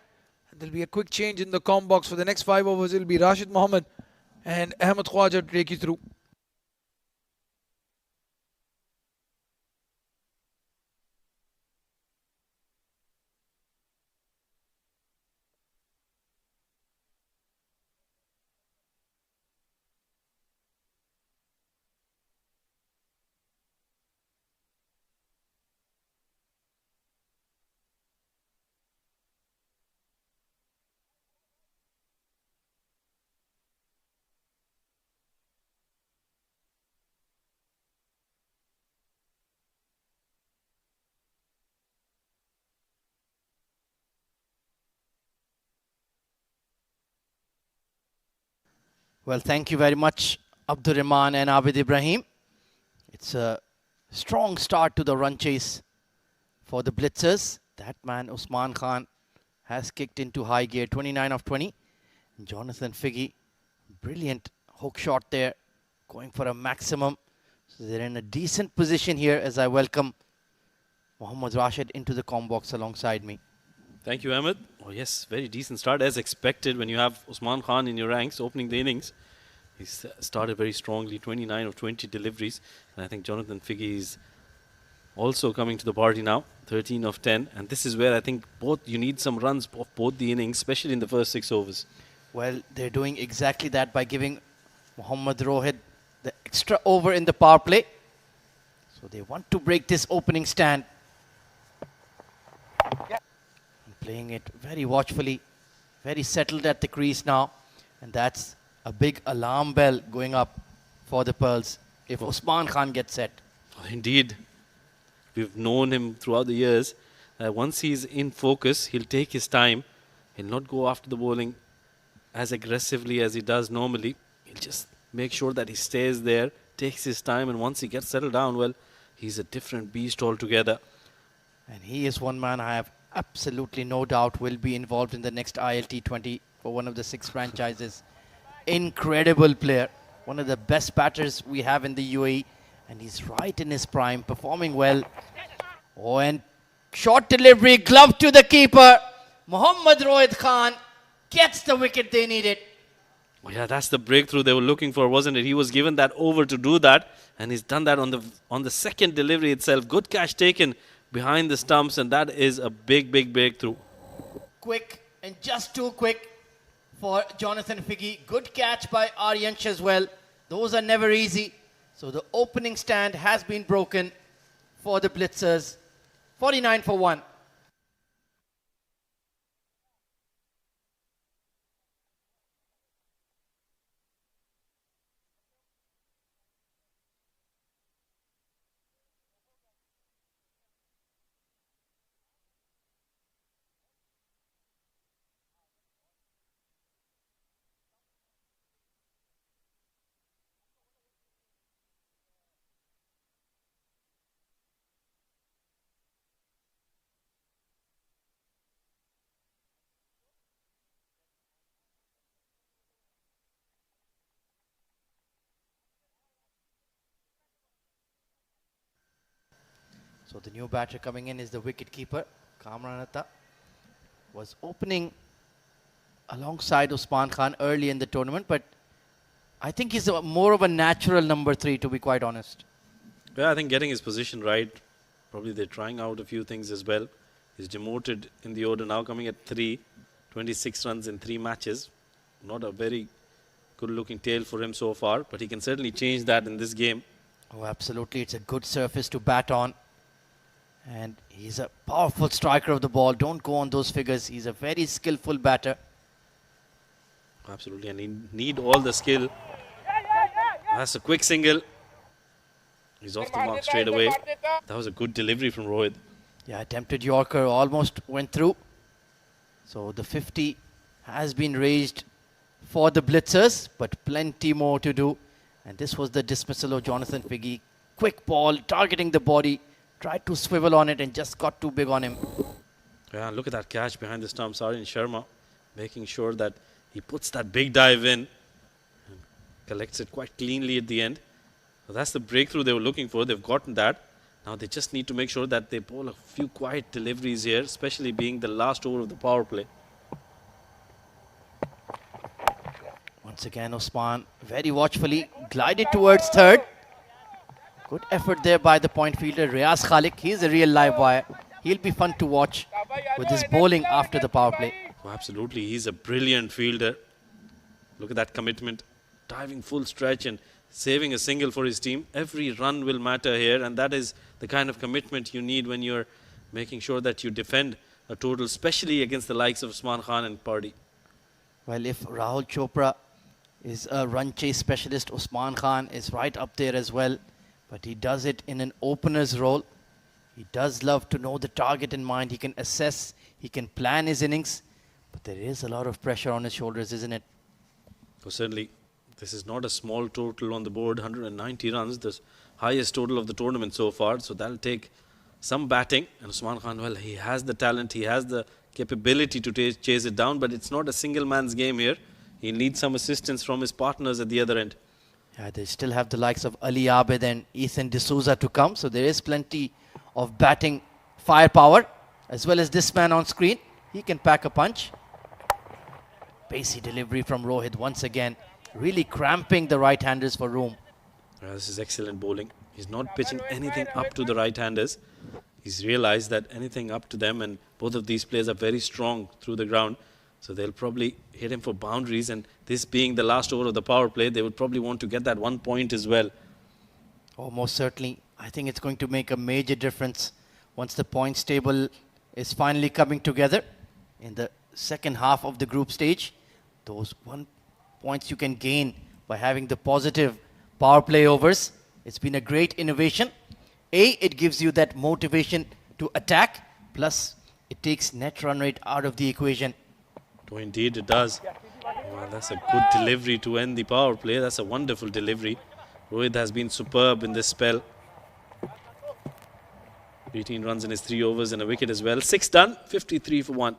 And there'll be a quick change in the com box for the next 5 overs. It'll be Rashid Mohammed and Ahmed Khwaja to take you through. Well, thank you very much, Abdur Rahman and Abid Ibrahim. It's a strong start to the run chase for the Blitzers. That man, Usman Khan, has kicked into high gear, 29 of 20. Jonathan Figge, brilliant hook shot there, going for a maximum. So they're in a decent position here as I welcome Mohammad Rashid into the com box alongside me. Thank you, Ahmed. Oh, yes, very decent start as expected when you have Usman Khan in your ranks opening the innings. He's started very strongly, 29 of 20 deliveries. And I think Jonathan Figge is also coming to the party now, 13 of 10. And this is where I think you need some runs of both the innings, especially in the first 6 overs. Well, they're doing exactly that by giving Mohammad Rohit the extra over in the power play. So they want to break this opening stand. Playing it very watchfully, very settled at the crease now. And that's a big alarm bell going up for the Pearls if Usman Khan gets set. Oh, indeed. We've known him throughout the years. Once he's in focus, he'll take his time. He'll not go after the bowling as aggressively as he does normally. He'll just make sure that he stays there, takes his time, and once he gets settled down, well, he's a different beast altogether. And he is one man I have absolutely no doubt will be involved in the next ILT20 for one of the 6 franchises. Incredible player, one of the best batters we have in the UAE, and he's right in his prime, performing well. Oh, and short delivery, glove to the keeper. Mohammad Rohit Khan gets the wicket they needed. Oh, yeah, that's the breakthrough they were looking for, wasn't it? He was given that over to do that, and he's done that on the second delivery itself. Good catch taken behind the stumps, and that is a big, big breakthrough. quick and just too quick for Jonathan Figgy. Good catch by Aryansh as well. Those are never easy. So the opening stand has been broken for the Blitzers. 49 for 1. So the new batter coming in is the wicket-keeper, Kamranata. Was opening alongside Usman Khan early in the tournament, but I think he's more of a natural number 3, to be quite honest. Yeah, I think getting his position right. Probably they're trying out a few things as well. He's demoted in the order now, coming at 3, 26 runs in 3 matches. Not a very good-looking tail for him so far, but he can certainly change that in this game. Oh, absolutely. It's a good surface to bat on. And he's a powerful striker of the ball. Don't go on those figures. He's a very skillful batter. Absolutely, and he need all the skill. That's a quick single. He's off the mark straight away. That was a good delivery from Rohit. Yeah, attempted Yorker, almost went through. So the 50 has been raised for the Blitzers, but plenty more to do. And this was the dismissal of Jonathan Figgy. Quick ball, targeting the body. Tried to swivel on it and just got too big on him. Yeah, look at that catch behind the stumps. Aryan Sharma making sure that he puts that big dive in and collects it quite cleanly at the end. So that's the breakthrough they were looking for. They've gotten that. Now they just need to make sure that they bowl a few quiet deliveries here, especially being the last over of the power play. Once again, Osman very watchfully glided towards third. Good effort there by the point fielder, Riaz Khalik. He's a real live wire. He'll be fun to watch with his bowling after the power play. Oh, absolutely, he's a brilliant fielder. Look at that commitment. Diving full stretch and saving a single for his team. Every run will matter here, and that is the kind of commitment you need when you're making sure that you defend a total, especially against the likes of Usman Khan and Pardy. Well, if Rahul Chopra is a run chase specialist, Usman Khan is right up there as well. But he does it in an opener's role. He does love to know the target in mind. He can assess, he can plan his innings. But there is a lot of pressure on his shoulders, isn't it? So certainly, this is not a small total on the board, 190 runs, the highest total of the tournament so far. So that'll take some batting. And Usman Khan, well, he has the talent, he has the capability to chase it down, but it's not a single man's game here. He needs some assistance from his partners at the other end. Yeah, they still have the likes of Ali Abed and Ethan D'Souza to come. So there is plenty of batting firepower, as well as this man on screen. He can pack a punch. Pacey delivery from Rohit once again, really cramping the right-handers for room. This is excellent bowling. He's not pitching anything up to the right-handers. He's realized that anything up to them, and both of these players are very strong through the ground. So they'll probably hit him for boundaries, and this being the last over of the power play, they would probably want to get that 1 point as well. Oh, most certainly. I think it's going to make a major difference once the points table is finally coming together in the second half of the group stage. Those 1 points you can gain by having the positive power play overs. It's been a great innovation. It gives you that motivation to attack, plus it takes net run rate out of the equation. Oh, indeed it does. Well, that's a good delivery to end the power play. That's a wonderful delivery. Rohit has been superb in this spell. 18 runs in his 3 overs and a wicket as well. 6 done, 53 for 1.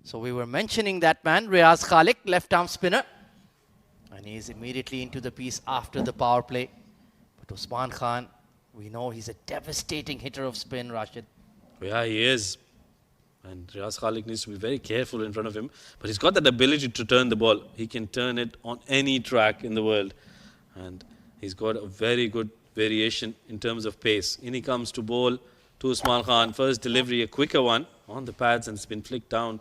So we were mentioning that man, Riaz Khalik, left-arm spinner. And he is immediately into the piece after the power play. But Usman Khan, we know he's a devastating hitter of spin, Rashid. Yeah, he is. And Riaz Khalik needs to be very careful in front of him. But he's got that ability to turn the ball. He can turn it on any track in the world. And he's got a very good variation in terms of pace. In he comes to bowl to Usman Khan. First delivery, a quicker one on the pads, and it's been flicked down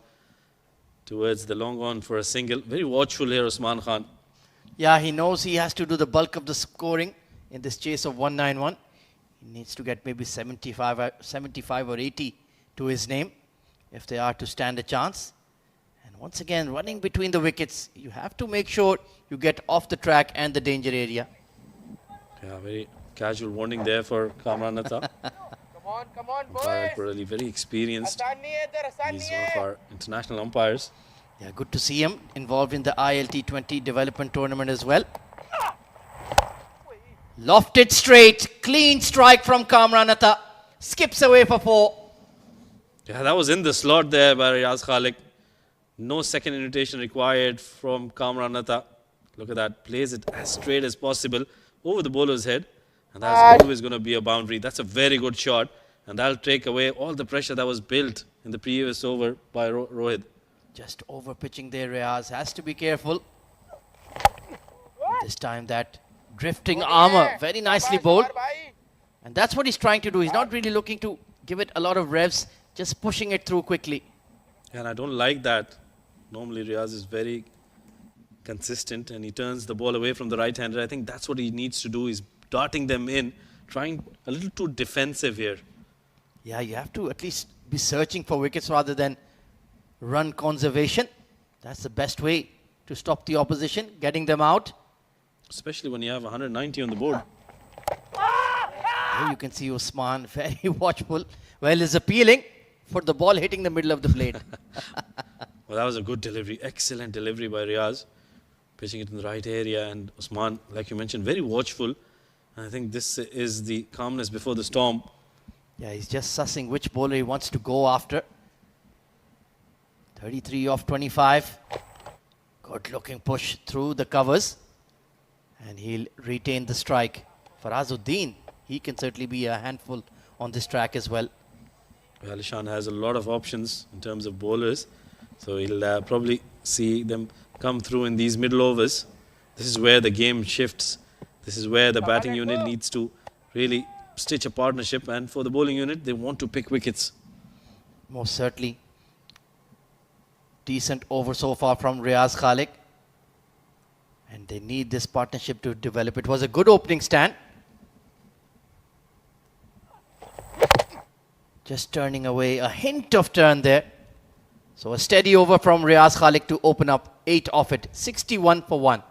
towards the long on for a single. Very watchful here, Usman Khan. Yeah, he knows he has to do the bulk of the scoring in this chase of 191. He needs to get maybe 75 or 80 to his name if they are to stand a chance. And once again, running between the wickets, you have to make sure you get off the track and the danger area. Yeah, very casual warning there for Kamran Atta. Come on, Umpire boys. really very experienced. He's one of He's our international umpires. Yeah, good to see him involved in the ILT20 development tournament as well. Lofted straight, clean strike from Kamran Atta. Skips away for 4. Yeah, that was in the slot there by Riaz Khalik. No second invitation required from Kamran Atta. Look at that. Plays it as straight as possible over the bowler's head. And that's always going to be a boundary. That's a very good shot. And that'll take away all the pressure that was built in the previous over by Rohit. Just over pitching there, Riaz has to be careful. This time that drifting armour, very nicely bowled. And that's what he's trying to do. He's not really looking to give it a lot of revs, just pushing it through quickly. And I don't like that. Normally Riaz is very consistent and he turns the ball away from the right-hander. I think that's what he needs to do, is darting them in, trying a little too defensive here. Yeah, you have to at least be searching for wickets rather than run conservation. That's the best way to stop the opposition, getting them out. Especially when you have 190 on the board. Here you can see Usman very watchful. Well, is appealing for the ball hitting the middle of the plate. Well, that was a good delivery. Excellent delivery by Riaz. Pitching it in the right area. And Usman, like you mentioned, very watchful. And I think this is the calmness before the storm. Yeah, he's just sussing which bowler he wants to go after. 33 off 25. Good looking push through the covers. And he'll retain the strike. Farazuddin, he can certainly be a handful on this track as well. Alishan has a lot of options in terms of bowlers. So he'll probably see them come through in these middle overs. This is where the game shifts. This is where the batting unit needs to really stitch a partnership. And for the bowling unit, they want to pick wickets. Most certainly. Decent over so far from Riaz Khalik. And they need this partnership to develop. It was a good opening stand. Just turning away, a hint of turn there. So a steady over from Riaz Khalik to open up 8 off it. 61 for 1.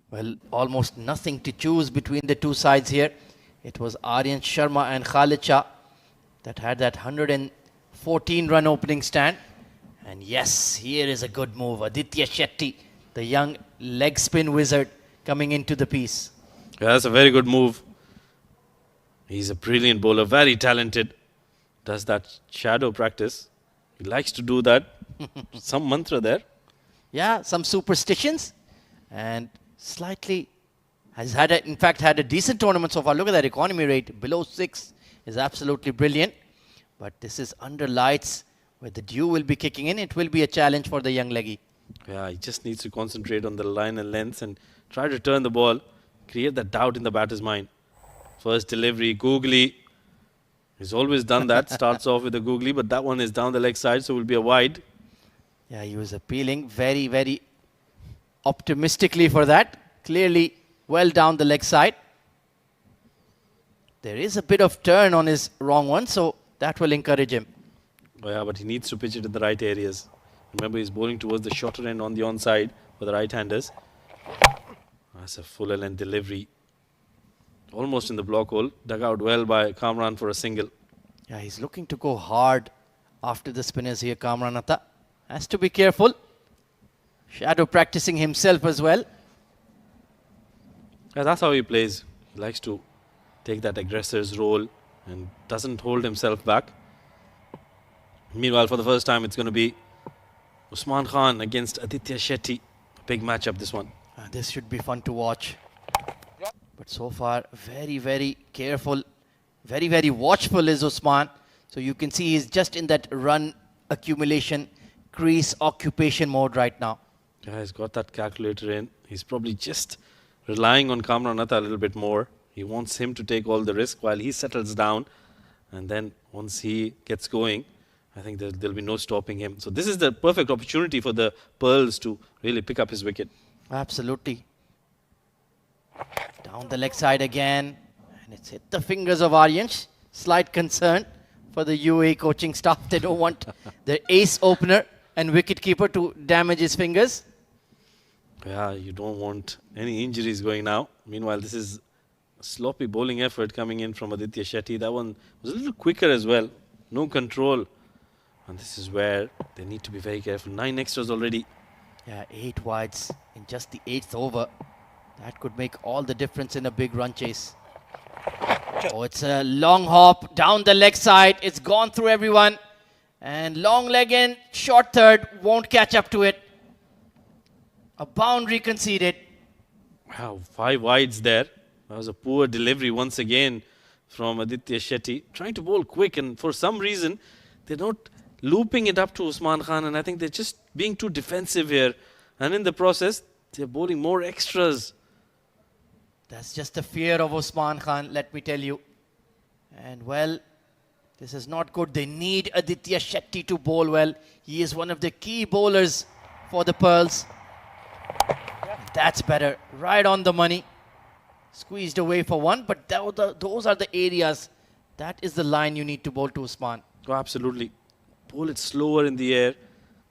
Well, almost nothing to choose between the two sides here. It was Aryan Sharma and Khalid Shah that had that 114 run opening stand. And yes, here is a good move. Aditya Shetty, the young leg spin wizard, coming into the piece. Yeah, that's a very good move. He's a brilliant bowler, very talented. Does that shadow practice. He likes to do that. Some mantra there. Yeah, some superstitions. And slightly has had, in fact, had a decent tournament so far. Look at that economy rate. Below 6 is absolutely brilliant. But this is under lights where the dew will be kicking in. It will be a challenge for the young leggy. Yeah, he just needs to concentrate on the line and length and try to turn the ball, create that doubt in the batter's mind. First delivery, googly. He's always done that. Starts off with a googly, but that one is down the leg side, so it will be a wide. Yeah, he was appealing very, very optimistically for that. Clearly well down the leg side. There is a bit of turn on his wrong one, so that will encourage him. Oh, yeah, but he needs to pitch it in the right areas. Remember, he's bowling towards the shorter end on the onside for the right-handers. That's a full length delivery. Almost in the block hole. Dug out well by Kamran for a single. Yeah, he's looking to go hard after the spinners here, Kamranatha. Has to be careful. Shadow practicing himself as well. Yeah, that's how he plays. He likes to take that aggressor's role and doesn't hold himself back. Meanwhile, for the first time, it's going to be Usman Khan against Aditya Shetty. Big matchup, this one. This should be fun to watch. But so far, very, very careful. Very, very watchful is Usman. So you can see he's just in that run accumulation, crease occupation mode right now. Yeah, he's got that calculator in. He's probably just relying on Kamranatha a little bit more. He wants him to take all the risk while he settles down. And then once he gets going, I think there'll be no stopping him. So this is the perfect opportunity for the Pearls to really pick up his wicket. Absolutely. Down the leg side again. And it's hit the fingers of Aryansh. Slight concern for the UAE coaching staff. They don't want their ace opener and wicketkeeper to damage his fingers. Yeah, you don't want any injuries going now. Meanwhile, this is a sloppy bowling effort coming in from Aditya Shetty. That one was a little quicker as well. No control. And this is where they need to be very careful. 9 extras already. Yeah, 8 wides in just the 8th over. That could make all the difference in a big run chase. Oh, it's a long hop down the leg side. It's gone through everyone. And long leg in, short third, won't catch up to it. A boundary conceded. Wow, 5 wides there. That was a poor delivery once again from Aditya Shetty. Trying to bowl quick, and for some reason, they're not looping it up to Usman Khan, and I think they're just being too defensive here. And in the process, they're bowling more extras. That's just the fear of Usman Khan, let me tell you. And well, this is not good. They need Aditya Shetty to bowl well. He is one of the key bowlers for the Pearls. That's better. Right on the money. Squeezed away for one, but those are the areas. That is the line you need to bowl to Usman. Oh, absolutely. Bowl it slower in the air.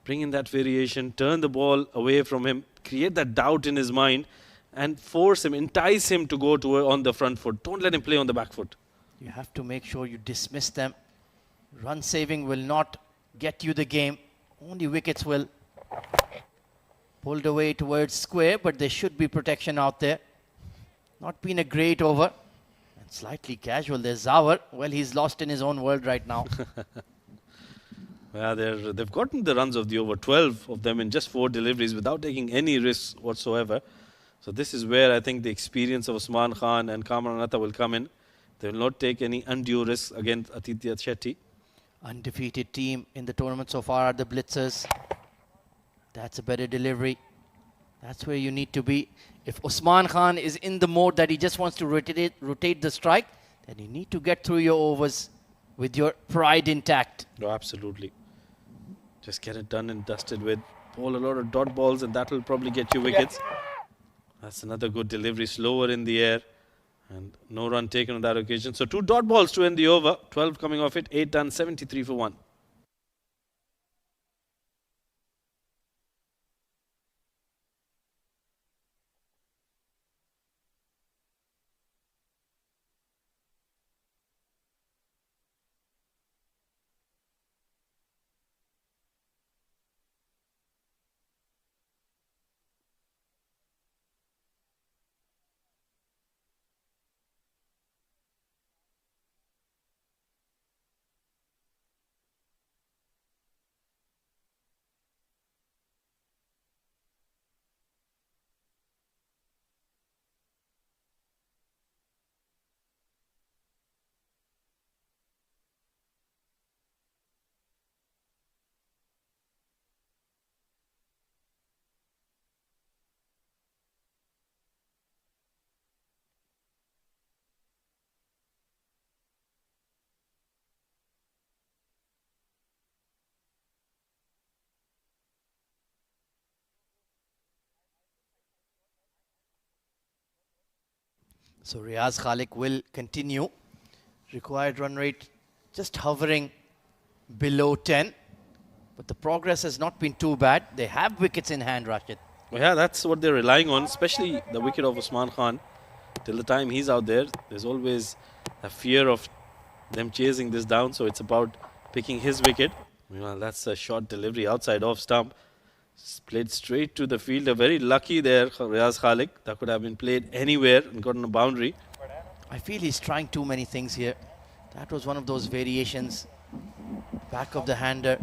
Bring in that variation. Turn the ball away from him. Create that doubt in his mind. And force him, entice him to go on the front foot. Don't let him play on the back foot. You have to make sure you dismiss them. Run saving will not get you the game. Only wickets will. Pulled away towards square, but there should be protection out there. Not been a great over. And slightly casual. There's Zawar. Well, he's lost in his own world right now. Yeah, they've gotten the runs of the over, 12 of them in just 4 deliveries without taking any risks whatsoever. So this is where I think the experience of Usman Khan and Kamranatha will come in. They will not take any undue risks against Aditya Shetty. Undefeated team in the tournament so far are the Blitzers. That's a better delivery. That's where you need to be. If Usman Khan is in the mode that he just wants to rotate the strike, then you need to get through your overs with your pride intact. No, absolutely. Just get it done and dusted with. Bowl a lot of dot balls and that will probably get you wickets. That's another good delivery, slower in the air. And no run taken on that occasion. So 2 dot balls to end the over. 12 coming off it. 8 done, 73 for 1. So Riaz Khalik will continue. Required run rate just hovering below 10. But the progress has not been too bad. They have wickets in hand, Rashid. Well, yeah, that's what they're relying on, especially the wicket of Usman Khan. Till the time he's out there, there's always a fear of them chasing this down. So it's about picking his wicket. Well, that's a short delivery outside off stump. Played straight to the fielder. Very lucky there, Riaz Khalik. That could have been played anywhere and gotten a boundary. I feel he's trying too many things here. That was one of those variations. Back of the hander.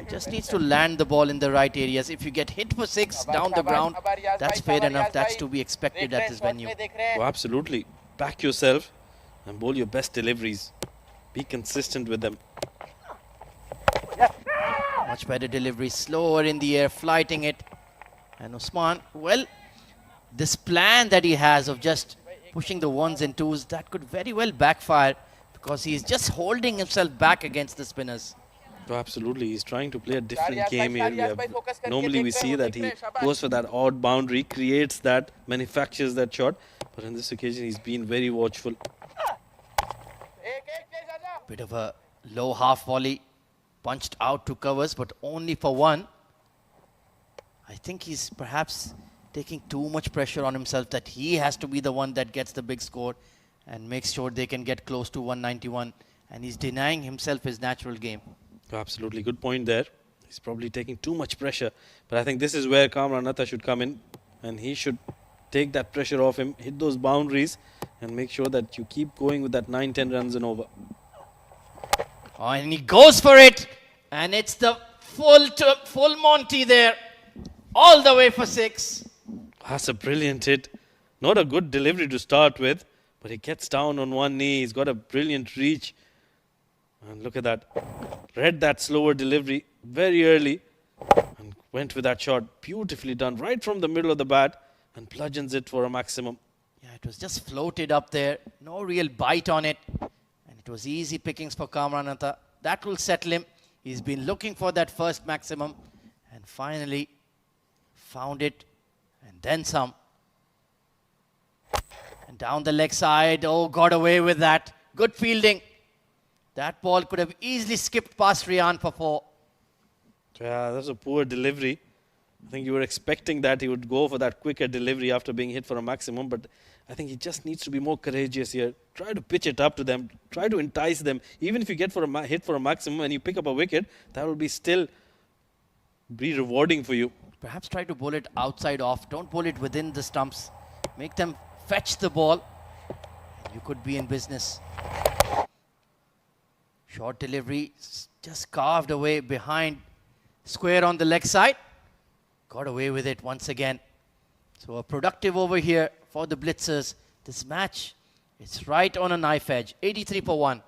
Just needs to land the ball in the right areas. If you get hit for 6 down the ground, that's fair enough. That's to be expected at this venue. Oh, absolutely. Back yourself and bowl your best deliveries. Be consistent with them. Much better delivery. Slower in the air, flighting it. And Usman, well, this plan that he has of just pushing the ones and twos, that could very well backfire because he's just holding himself back against the spinners. Oh, absolutely. He's trying to play a different game here. Normally we see that he goes for that odd boundary, creates that, manufactures that shot. But on this occasion, he's been very watchful. Bit of a low half volley, punched out to covers, but only for one. I think he's perhaps taking too much pressure on himself that he has to be the one that gets the big score and makes sure they can get close to 191. And he's denying himself his natural game. Absolutely. Good point there. He's probably taking too much pressure. But I think this is where Kamran Atta should come in. And he should take that pressure off him, hit those boundaries, and make sure that you keep going with that 9-10 runs and over. Oh, and he goes for it. And it's the full Monty there. All the way for 6. That's a brilliant hit. Not a good delivery to start with. But he gets down on one knee. He's got a brilliant reach. And look at that. Read that slower delivery very early and went with that shot. Beautifully done right from the middle of the bat and bludgeons it for a maximum. Yeah, it was just floated up there. No real bite on it. And it was easy pickings for Kamran Atta. That will settle him. He's been looking for that first maximum and finally found it and then some. And down the leg side. Oh, got away with that. Good fielding. That ball could have easily skipped past Rian for 4. Yeah, that was a poor delivery. I think you were expecting that he would go for that quicker delivery after being hit for a maximum, but I think he just needs to be more courageous here. Try to pitch it up to them. Try to entice them. Even if you get for a hit for a maximum and you pick up a wicket, that will be still be rewarding for you. Perhaps try to bowl it outside off. Don't bowl it within the stumps. Make them fetch the ball. You could be in business. Short delivery, just carved away behind square on the leg side. Got away with it once again. So a productive over here for the Blitzers. This match, it's right on a knife edge. 83 for 1.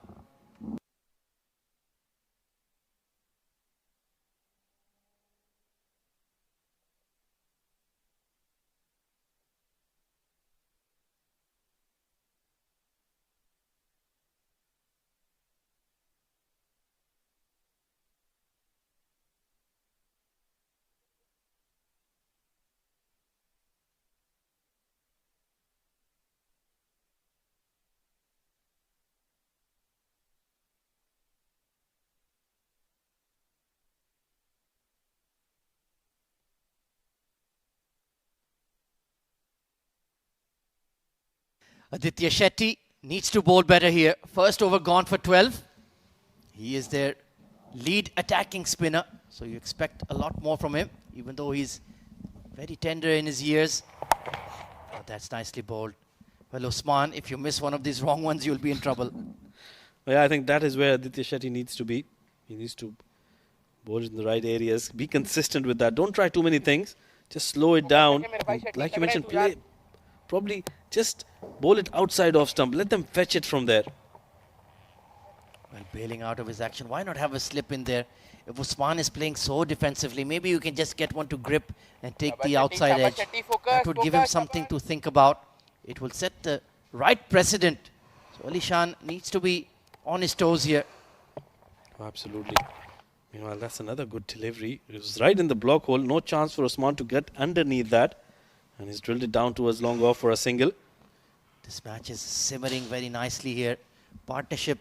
Aditya Shetty needs to bowl better here. First over gone for 12. He is their lead attacking spinner. So you expect a lot more from him, even though he's very tender in his years. Oh, that's nicely bowled. Well, Usman, if you miss one of these wrong ones, you'll be in trouble. Well, yeah, I think that is where Aditya Shetty needs to be. He needs to bowl in the right areas. Be consistent with that. Don't try too many things. Just slow it down. And like you mentioned, play. Probably just bowl it outside off stump. Let them fetch it from there. Well, bailing out of his action. Why not have a slip in there? If Usman is playing so defensively, maybe you can just get one to grip and take the outside edge. That would give him something to think about. It will set the right precedent. So Ali Shan needs to be on his toes here. Oh, absolutely. Meanwhile, that's another good delivery. It was right in the block hole. No chance for Usman to get underneath that. And he's drilled it down towards long off for a single. This match is simmering very nicely here. partnership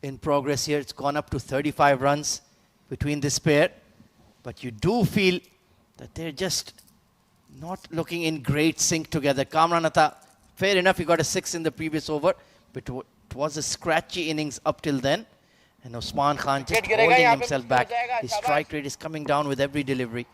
in progress here. It's gone up to 35 runs between this pair. But you do feel that they're just not looking in great sync together. Kamran Atta, fair enough, he got a 6 in the previous over, but it was a scratchy innings up till then. And Usman Khan just holding himself back. His strike rate is coming down with every delivery.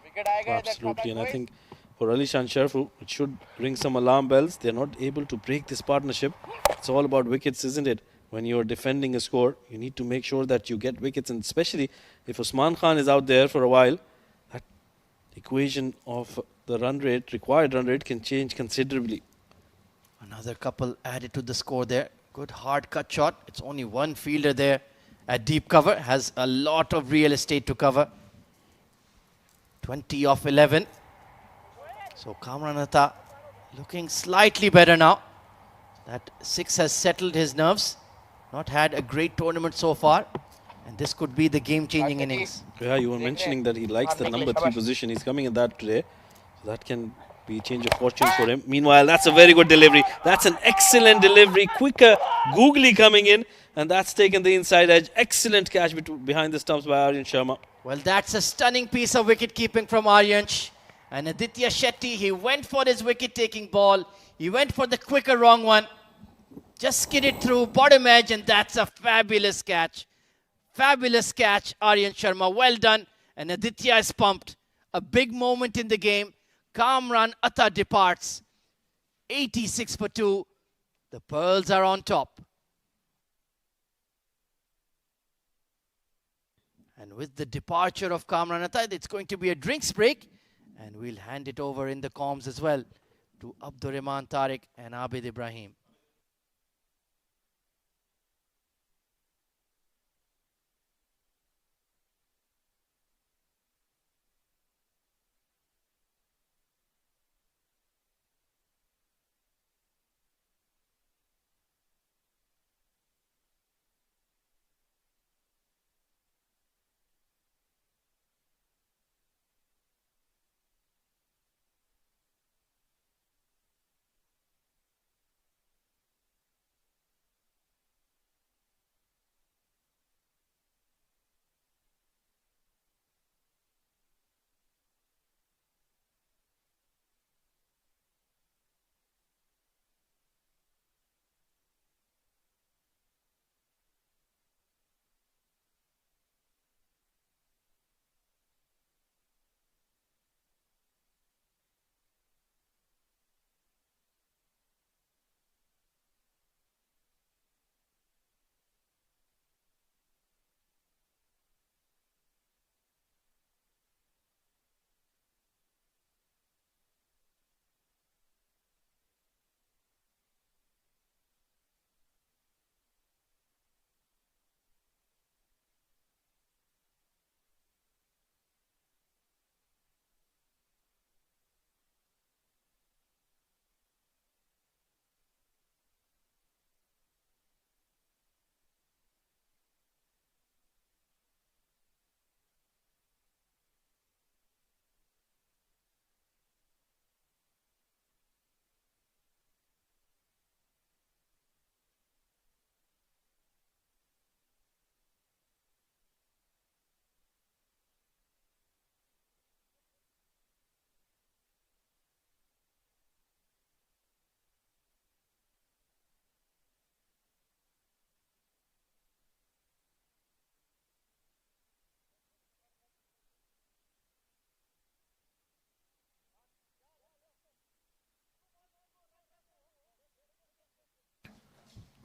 Absolutely, and I think for Alishan Sharfu, it should ring some alarm bells. They're not able to break this partnership. It's all about wickets, isn't it? When you're defending a score, you need to make sure that you get wickets, and especially if Usman Khan is out there for a while, that equation of the run rate, required run rate, can change considerably. Another couple added to the score there. Good hard cut shot. It's only one fielder there at deep cover. Has a lot of real estate to cover. 20 off 11. So Kamran Atta looking slightly better now. That 6 has settled his nerves. Not had a great tournament so far. And this could be the game-changing innings. Yeah, you were mentioning that he likes the number 3 position. He's coming in that today. So that can be a change of fortune for him. Meanwhile, that's a very good delivery. That's an excellent delivery. Quicker, googly coming in. And that's taken the inside edge. Excellent catch behind the stumps by Aryan Sharma. Well, that's a stunning piece of wicket-keeping from Aryansh. And Aditya Shetty, he went for his wicket-taking ball. He went for the quicker wrong one. Just skidded through, bottom edge, and that's a fabulous catch. Fabulous catch, Aryan Sharma. Well done. And Aditya is pumped. A big moment in the game. Kamran Atta departs. 86 for 2. The Pearls are on top. And with the departure of Kamran Atta, it's going to be a drinks break. And we'll hand it over in the comms as well to Abdurrahman Tariq and Abid Ibrahim.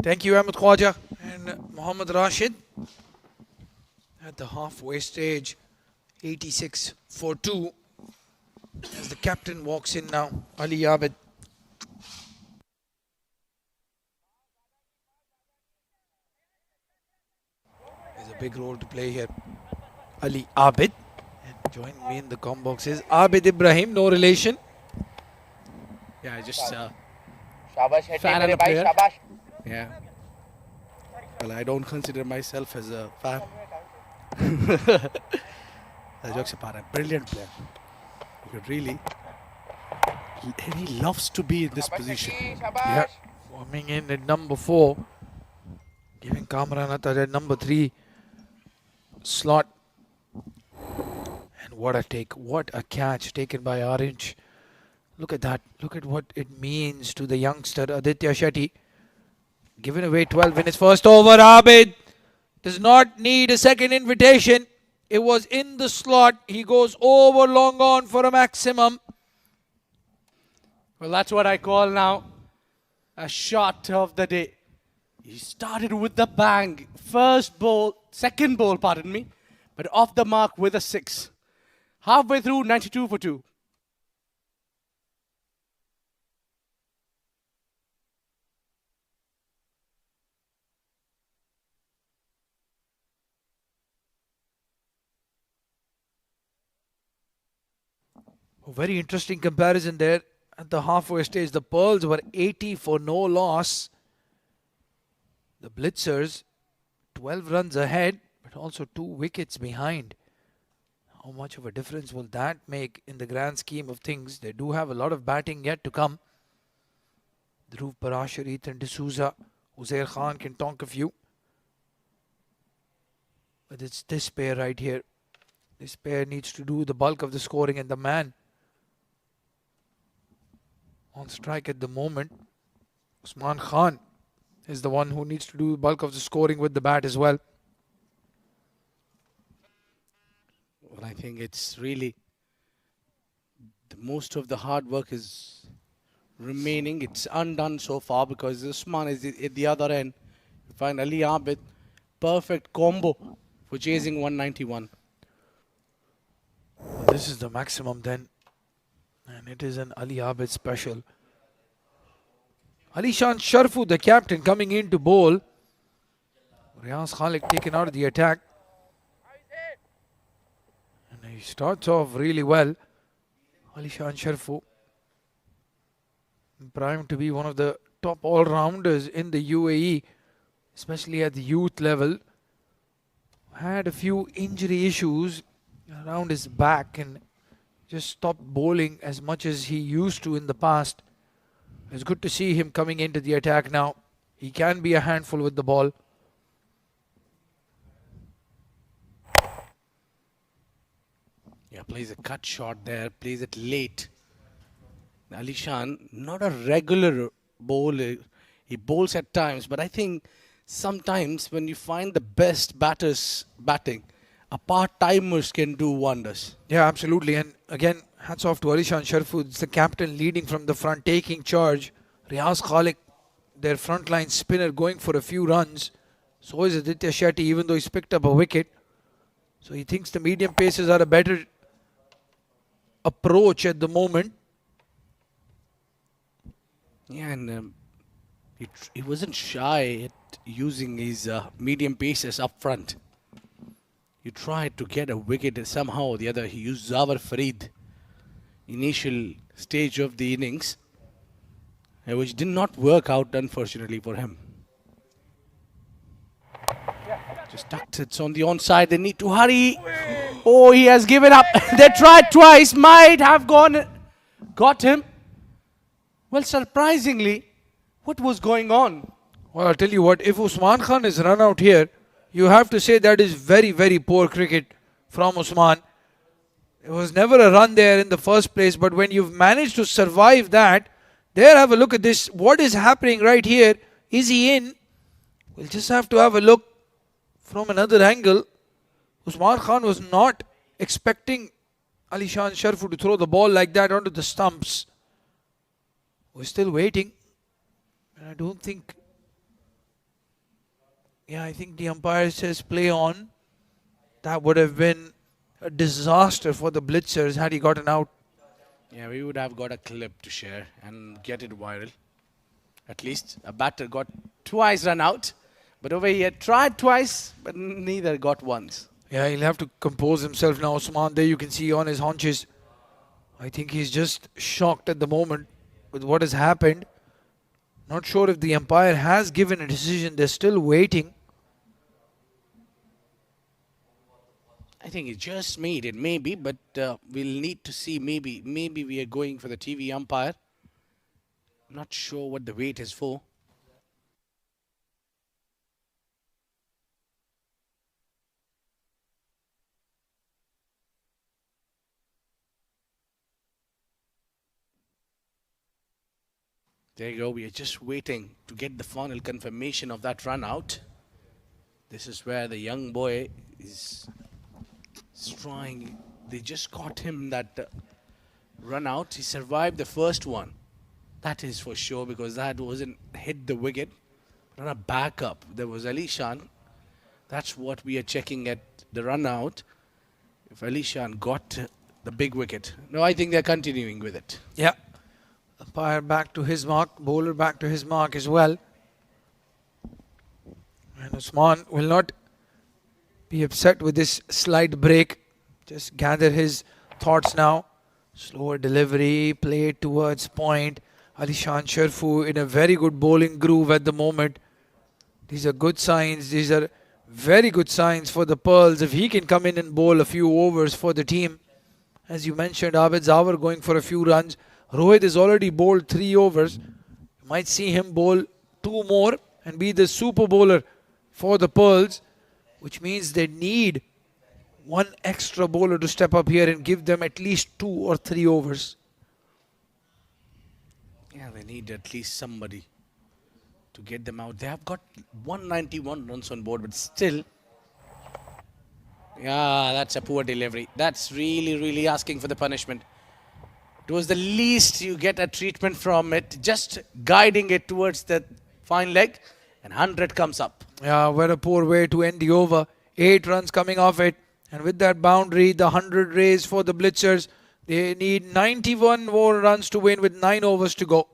Thank you, Ahmed Khwaja and Mohammad Rashid. At the halfway stage, 86 for 2. As the captain walks in now, Ali Abid. There's a big role to play here. Ali Abid. And join me in the com box is Abid Ibrahim, no relation. Yeah, just fan and a player. Yeah. Well, I don't consider myself as a fan. Jokes apart, a brilliant player. You could really, and he loves to be in this position. Yeah, forming in at number 4. Giving Kamran Atta that number 3 slot. And what a take, what a catch taken by Orange. Look at that. Look at what it means to the youngster Aditya Shetty. Giving away 12 in his first over. Abid does not need a second invitation. It was in the slot. He goes over long on for a maximum. Well, that's what I call now a shot of the day. He started with the bang. Second ball, pardon me, but off the mark with a 6. Halfway through, 92 for 2. A very interesting comparison there at the halfway stage. The Pearls were 80 for no loss. The Blitzers 12 runs ahead, but also 2 wickets behind. How much of a difference will that make in the grand scheme of things? They do have a lot of batting yet to come. Dhruv Parashar, Ethan D'Souza, Uzair Khan can tonk a few. But it's this pair right here. This pair needs to do the bulk of the scoring, and the man on strike at the moment, Usman Khan, is the one who needs to do the bulk of the scoring with the bat as well. Well, I think it's really most of the hard work is remaining. It's undone so far because Usman is at the other end. You find Ali Abid, perfect combo for chasing 191. This is the maximum then, and it is an Ali Abid special. Alishan Sharfu, the captain, coming in to bowl. Riaz Khalik taken out of the attack. And he starts off really well. Alishan Sharfu, primed to be one of the top all-rounders in the UAE, especially at the youth level. Had a few injury issues around his back and just stopped bowling as much as he used to in the past. It's good to see him coming into the attack now. He can be a handful with the ball. Yeah, plays a cut shot there, plays it late. Alishan, not a regular bowler. He bowls at times, but I think sometimes when you find the best batters batting, a part-timers can do wonders. Yeah, absolutely. And again, hats off to Alishan Sharfu. It's the captain leading from the front, taking charge. Riaz Khalik, their frontline spinner, going for a few runs. So is Aditya Shetty, even though he's picked up a wicket. So he thinks the medium paces are a better approach at the moment. Yeah, and he wasn't shy at using his medium paces up front. He tried to get a wicket and somehow or the other. He used Zawar Farid initial stage of the innings, which did not work out, unfortunately, for him. Just tucked it on the onside. They need to hurry. Oh, he has given up. They tried twice. Might have got him. Well, surprisingly, what was going on? Well, I'll tell you what, if Usman Khan is run out here, you have to say that is very, very poor cricket from Usman. There was never a run there in the first place, but when you've managed to survive that, there, have a look at this. What is happening right here? Is he in? We'll just have to have a look from another angle. Usman Khan was not expecting Alishan Sharfu to throw the ball like that onto the stumps. We're still waiting. And I don't think... Yeah, I think the umpire says play on. That would have been a disaster for the Blitzers had he gotten out. Yeah, we would have got a clip to share and get it viral. At least a batter got twice run out. But over here, tried twice, but neither got once. Yeah, he'll have to compose himself now. Usman, there you can see on his haunches. I think he's just shocked at the moment with what has happened. Not sure if the umpire has given a decision. They're still waiting. I think he just made it, maybe, but we'll need to see. Maybe we are going for the TV umpire. Not sure what the wait is for. There you go. We are just waiting to get the final confirmation of that run out. This is where the young boy is trying. They just caught him that run out. He survived the first one. That is for sure, because that wasn't hit the wicket. Not a backup. There was Ali Shan. That's what we are checking at the run out. If Ali Shan got the big wicket. No, I think they're continuing with it. Yeah. Umpire back to his mark. Bowler back to his mark as well. And Usman will not be upset with this slight break. Just gather his thoughts now. Slower delivery, play towards point. Alishan Sharfu in a very good bowling groove at the moment. These are good signs. These are very good signs for the Pearls. If he can come in and bowl a few overs for the team. As you mentioned, Abid Zawar going for a few runs. Rohit has already bowled 3 overs. You might see him bowl 2 more and be the super bowler for the Pearls, which means they need one extra bowler to step up here and give them at least 2 or 3 overs. Yeah, they need at least somebody to get them out. They have got 191 runs on board, but still. Yeah, that's a poor delivery. That's really asking for the punishment. It was the least you get a treatment from it. Just guiding it towards the fine leg, and 100 comes up. Yeah, what a poor way to end the over. 8 runs coming off it. And with that boundary, the 100 raise for the Blitzers. They need 91 more runs to win with 9 overs to go.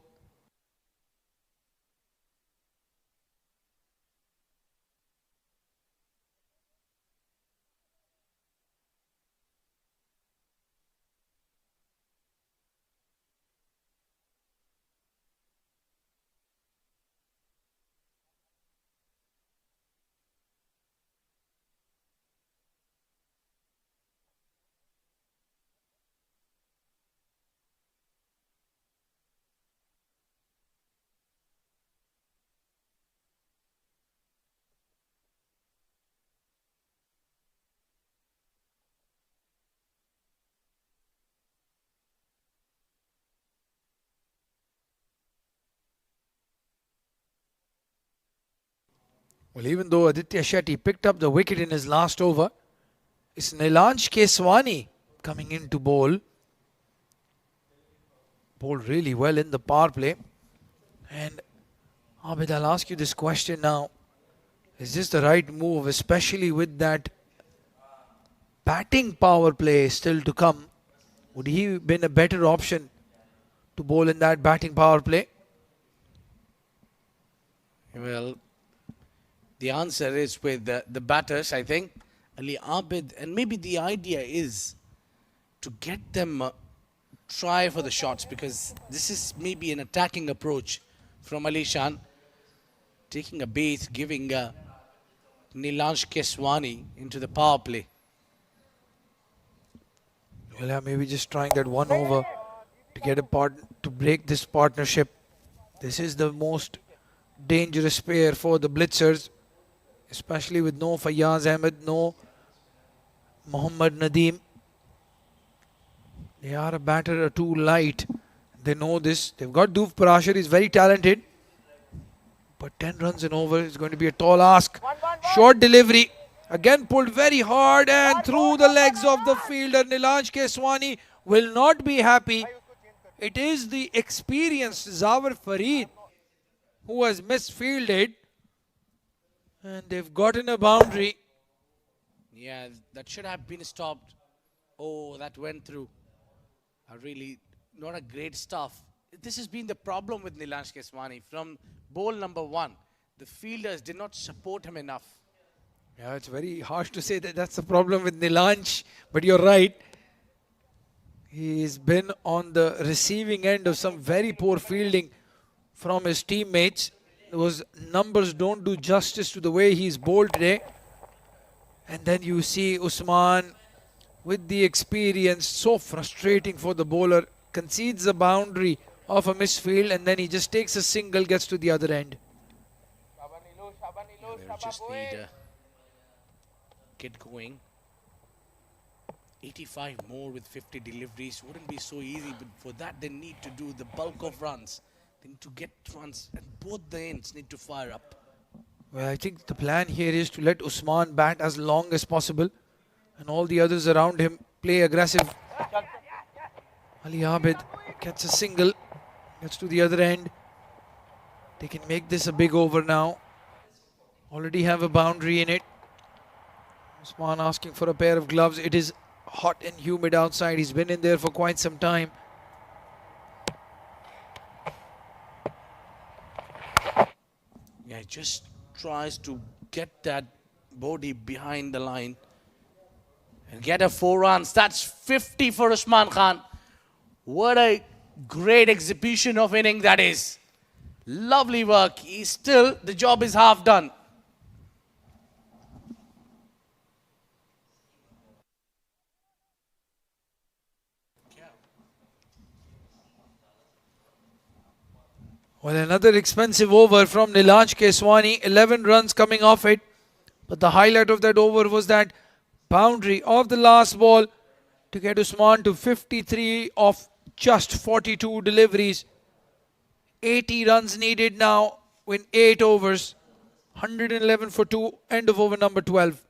Well, even though Aditya Shetty picked up the wicket in his last over, it's Nilansh Keswani coming in to bowl. Bowled really well in the power play. And Abid, I'll ask you this question now. Is this the right move, especially with that batting power play still to come? Would he have been a better option to bowl in that batting power play? Well, the answer is with the batters, I think. Ali Abid, and maybe the idea is to get them try for the shots, because this is maybe an attacking approach from Ali Shan. Taking a base, giving Nilansh Keswani into the power play. Well, yeah, maybe just trying that one over to get a to break this partnership. This is the most dangerous pair for the Blitzers, especially with no Fayyaz Ahmed, no Mohammad Nadeem. They are a batter too light. They know this. They've got Dhruv Parashar. He's very talented. But 10 runs and over is going to be a tall ask. Short delivery. Again pulled very hard and through the legs of the fielder. Nilansh Keswani will not be happy. It is the experienced Zawar Fareed who has misfielded. And they've gotten a boundary. Yeah, that should have been stopped. Oh, that went through. Really not a great stuff. This has been the problem with Nilansh Keswani. From bowl number 1, the fielders did not support him enough. Yeah, it's very harsh to say that that's the problem with Nilansh, but you're right. He's been on the receiving end of some very poor fielding from his teammates. Those numbers don't do justice to the way he's bowled today. And then you see Usman with the experience, so frustrating for the bowler, concedes a boundary of a misfield, and then he just takes a single, gets to the other end. They'll just need get going. 85 more with 50 deliveries wouldn't be so easy, but for that they need to do the bulk of runs. They need to get runs, and both the ends need to fire up. Well, I think the plan here is to let Usman bat as long as possible and all the others around him play aggressive. Ali Abid gets a single, gets to the other end. They can make this a big over now. Already have a boundary in it. Usman asking for a pair of gloves. It is hot and humid outside. He's been in there for quite some time. Yeah, he just tries to get that body behind the line and get a 4 runs. That's 50 for Usman Khan. What a great execution of inning that is. Lovely work. The job is half done. Well, another expensive over from Nilaj Keswani. 11 runs coming off it. But the highlight of that over was that boundary of the last ball to get Usman to 53 of just 42 deliveries. 80 runs needed now in 8 overs. 111 for 2, end of over number 12.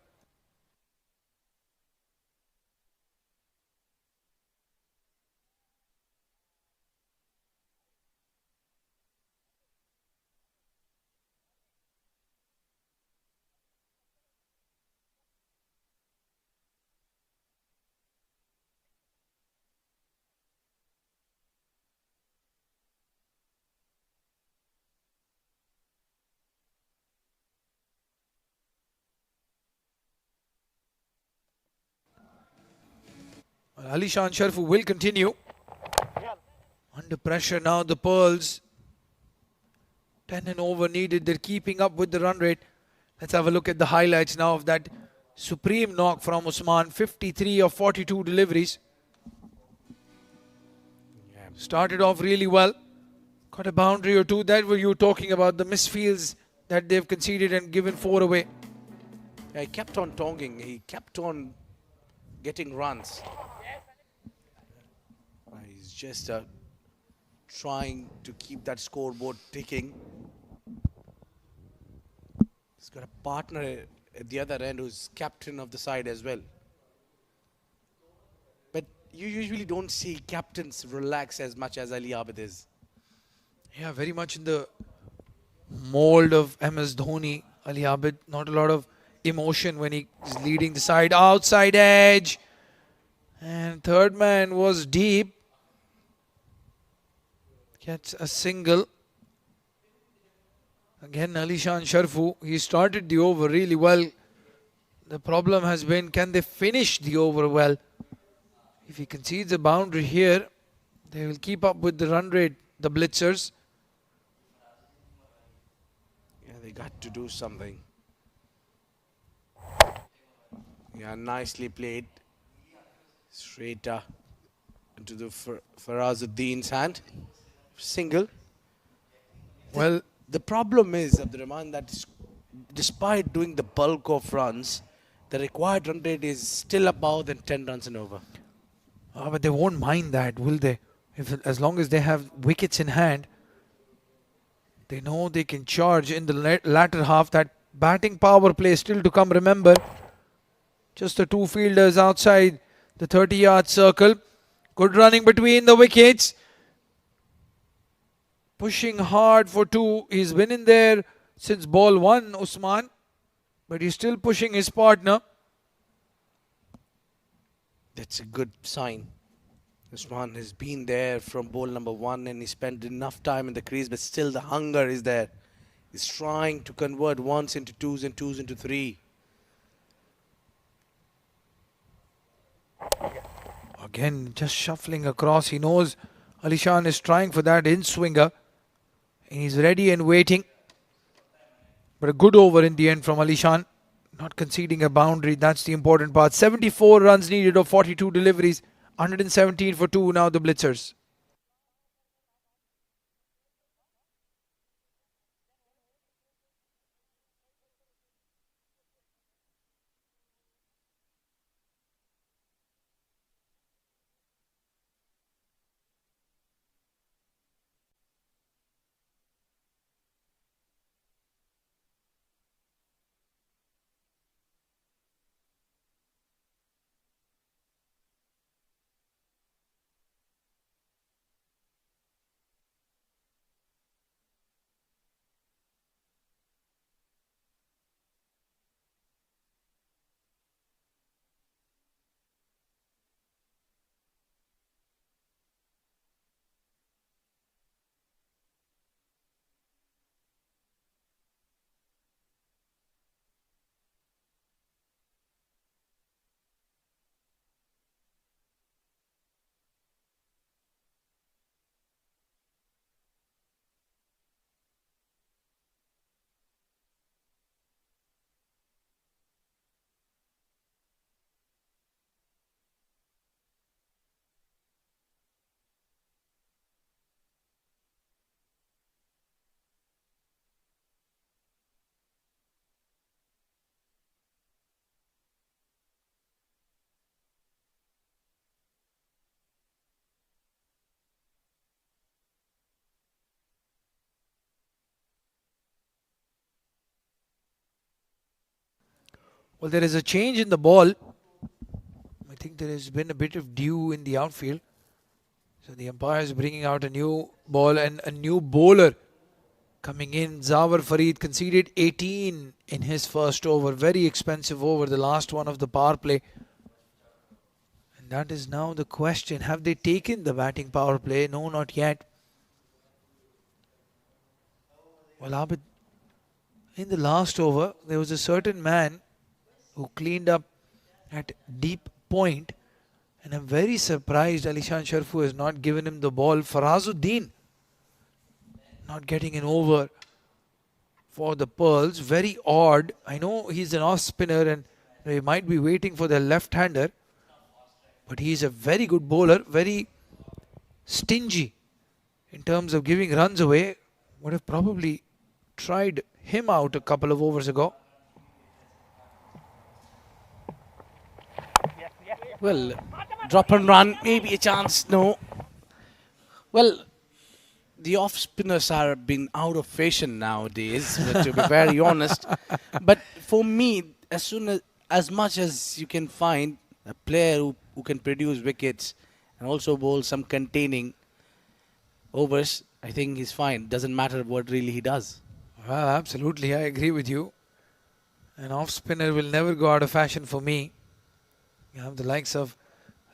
Ali Shan Sharfu will continue. Under pressure now, the Pearls. 10 and over needed. They're keeping up with the run rate. Let's have a look at the highlights now of that supreme knock from Usman. 53 of 42 deliveries. Started off really well. Got a boundary or two. That were you talking about, the misfields that they've conceded and given 4 away. Yeah, he kept on tonguing. He kept on getting runs. He's just trying to keep that scoreboard ticking. He's got a partner at the other end who's captain of the side as well. But you usually don't see captains relax as much as Ali Abid is. Yeah, very much in the mold of MS Dhoni. Ali Abid, not a lot of emotion when he is leading the side. Outside edge. And third man was deep. Gets a single. Again, Ali Shan Sharfu. He started the over really well. The problem has been, can they finish the over well? If he concedes a boundary here, they will keep up with the run rate, the Blitzers. Yeah, they got to do something. Yeah, nicely played. Straight into the Farazuddin's hand. Single. Well, the problem is, Abdurrahman, that despite doing the bulk of runs, the required run rate is still above than 10 runs and over. But they won't mind that, will they? As long as they have wickets in hand, they know they can charge in the latter half. That batting power play still to come, remember. Just the 2 fielders outside the 30-yard circle. Good running between the wickets. Pushing hard for 2. He's been in there since ball 1, Usman. But he's still pushing his partner. That's a good sign. Usman has been there from ball number 1 and he spent enough time in the crease, but still the hunger is there. He's trying to convert 1s into 2s and 2s into 3. Again, just shuffling across. He knows Ali Shan is trying for that in-swinger. And he's ready and waiting. But a good over in the end from Ali Shan. Not conceding a boundary. That's the important part. 74 runs needed of 42 deliveries. 117 for 2 now, the Blitzers. Well, there is a change in the ball. I think there has been a bit of dew in the outfield. So the umpire is bringing out a new ball and a new bowler coming in. Zawar Farid conceded 18 in his first over. Very expensive over, the last one of the power play. And that is now the question. Have they taken the batting power play? No, not yet. Well, Abid, in the last over, there was a certain man who cleaned up at deep point. And I'm very surprised Alishan Sharfu has not given him the ball. Farazuddin not getting an over for the Pearls. Very odd. I know he's an off spinner and they might be waiting for their left-hander. But he's a very good bowler. Very stingy in terms of giving runs away. Would have probably tried him out a couple of overs ago. Well, drop and run, maybe a chance, no. Well, the off spinners are been out of fashion nowadays, to be very honest. But for me, as much as you can find a player who can produce wickets and also bowl some containing overs, I think he's fine. Doesn't matter what really he does. Well, absolutely, I agree with you. An off spinner will never go out of fashion for me. You have the likes of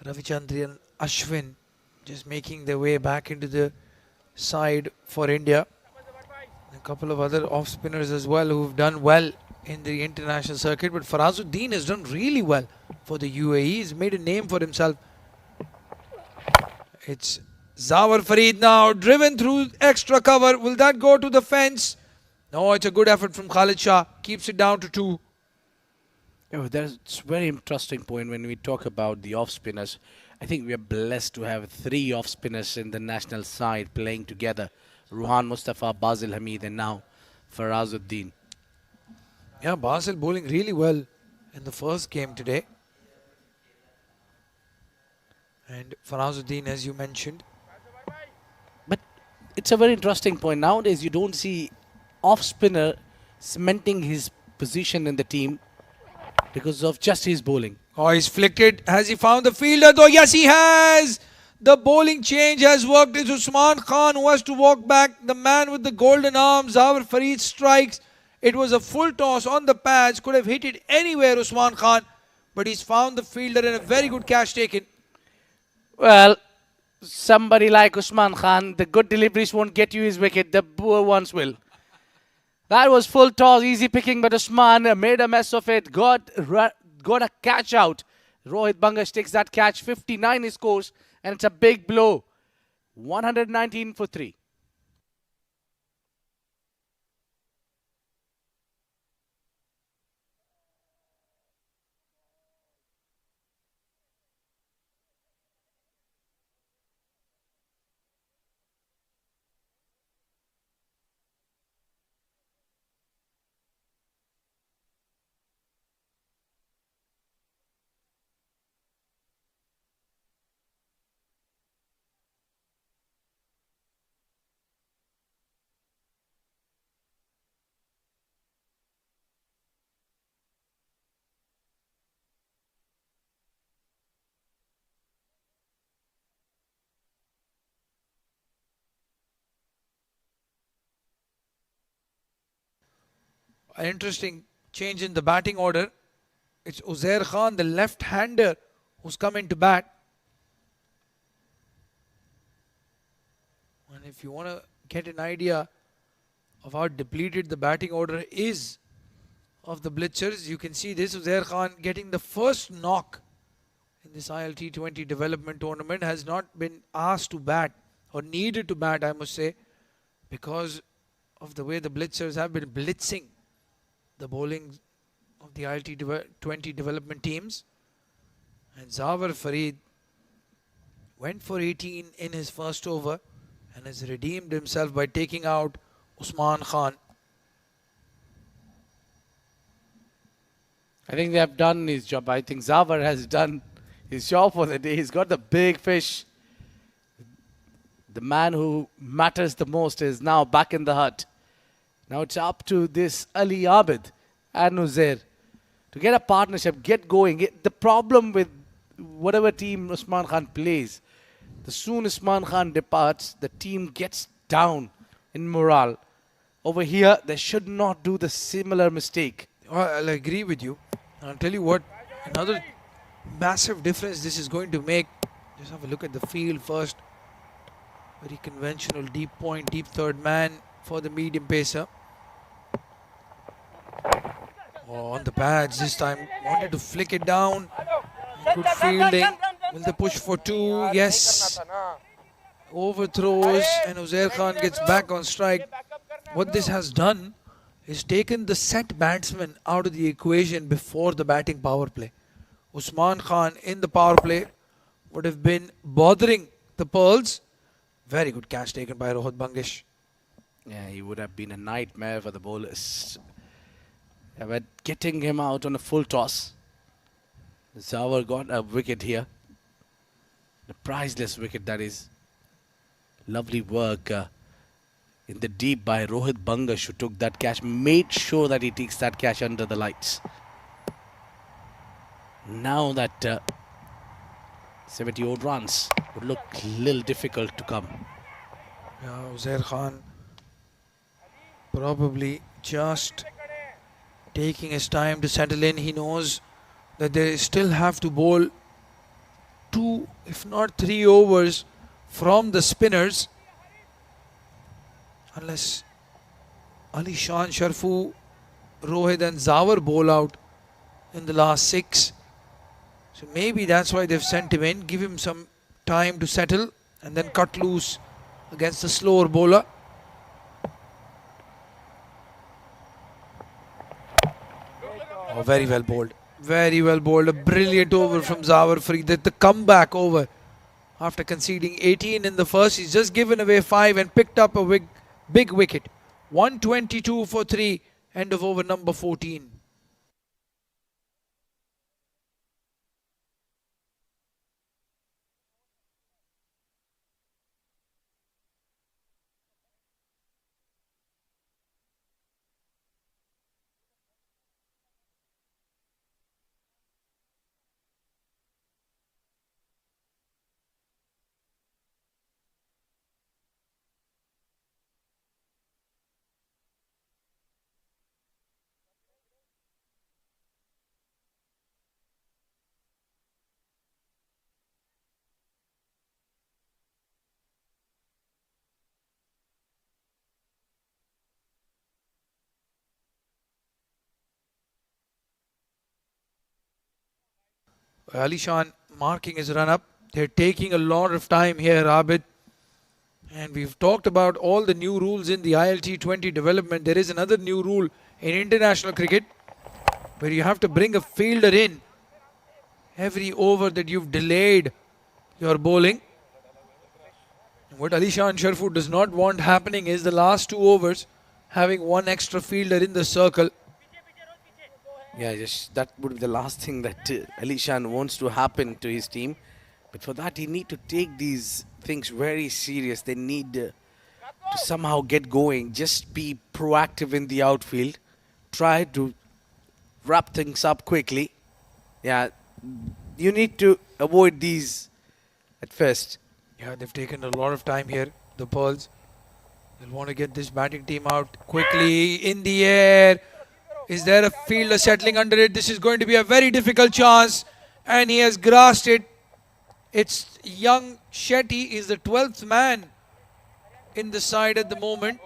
Ravichandran and Ashwin just making their way back into the side for India. A couple of other off spinners as well who've done well in the international circuit. But Farazuddin has done really well for the UAE. He's made a name for himself. It's Zawar Farid now driven through extra cover. Will that go to the fence? No, it's a good effort from Khalid Shah. Keeps it down to 2. Oh, that's a very interesting point when we talk about the off spinners. I think we are blessed to have 3 off spinners in the national side playing together. Ruhan Mustafa, Basil Hamid and now Farazuddin. Yeah, Basil bowling really well in the first game today. And Farazuddin, as you mentioned. But it's a very interesting point. Nowadays, you don't see off spinner cementing his position in the team because of just his bowling. Oh, he's flicked it. Has he found the fielder though? Yes, he has. The bowling change has worked. It's Usman Khan who has to walk back. The man with the golden arms, Zawar Farid strikes. It was a full toss on the pads. Could have hit it anywhere, Usman Khan. But he's found the fielder and a very good catch taken. Well, somebody like Usman Khan, the good deliveries won't get you his wicket. The poor ones will. That was full toss, easy picking, but Usman made a mess of it. Got a catch out. Rohit Bangash takes that catch. 59 he scores, and it's a big blow. 119 for 3. An interesting change in the batting order. It's Uzair Khan, the left-hander, who's come into bat. And if you want to get an idea of how depleted the batting order is of the Blitzers, you can see this. Uzair Khan getting the first knock in this ILT20 development tournament, has not been asked to bat or needed to bat, I must say, because of the way the Blitzers have been blitzing the bowling of the ILT20 development teams. And Zawar Farid went for 18 in his first over and has redeemed himself by taking out Usman Khan. I think they have done his job. I think Zawar has done his job for the day. He's got the big fish. The man who matters the most is now back in the hut. Now it's up to this Ali Abid and Uzair to get a partnership, get going. The problem with whatever team Usman Khan plays, the soon Usman Khan departs, the team gets down in morale. Over here, they should not do the similar mistake. I'll agree with you. I'll tell you what, another massive difference this is going to make. Just have a look at the field first. Very conventional deep point, deep third man for the medium pacer. Oh, on the pads this time, wanted to flick it down. Good fielding. Will they push for two? Yes. Overthrows and Uzair Khan gets back on strike. What this has done is taken the set batsman out of the equation before the batting power play. Usman Khan in the power play would have been bothering the Pearls. Very good catch taken by Rohit Bangish. Yeah, he would have been a nightmare for the bowlers. Yeah, but getting him out on a full toss. Zawar got a wicket here. A priceless wicket, that is. Lovely work in the deep by Rohit Bangish, who took that catch. Made sure that he takes that catch under the lights. Now that 70 odd runs would look a little difficult to come. Yeah, Uzair Khan probably just taking his time to settle in. He knows that they still have to bowl 2, if not 3 overs from the spinners. Unless Ali Shan, Sharfu, Rohit and Zawar bowl out in the last 6. So maybe that's why they've sent him in. Give him some time to settle and then cut loose against the slower bowler. Oh, very well bowled. Very well bowled. A brilliant over from Zawar Farid. The comeback over after conceding 18 in the first. He's just given away 5 and picked up a big wicket. 122 for 3. End of over number 14. Ali Shan marking his run up. They're taking a lot of time here, Abid. And we've talked about all the new rules in the ILT20 development. There is another new rule in international cricket where you have to bring a fielder in every over that you've delayed your bowling. And what Ali Shan Sharfu does not want happening is the last 2 overs having one extra fielder in the circle. Yeah, just that would be the last thing that Ali Shan wants to happen to his team. But for that, he need to take these things very serious. They need to somehow get going. Just be proactive in the outfield. Try to wrap things up quickly. Yeah, you need to avoid these at first. Yeah, they've taken a lot of time here, the Pearls. They'll want to get this batting team out quickly. In the air. Is there a fielder settling under it? This is going to be a very difficult chance. And he has grasped it. It's young Shetty is the 12th man in the side at the moment.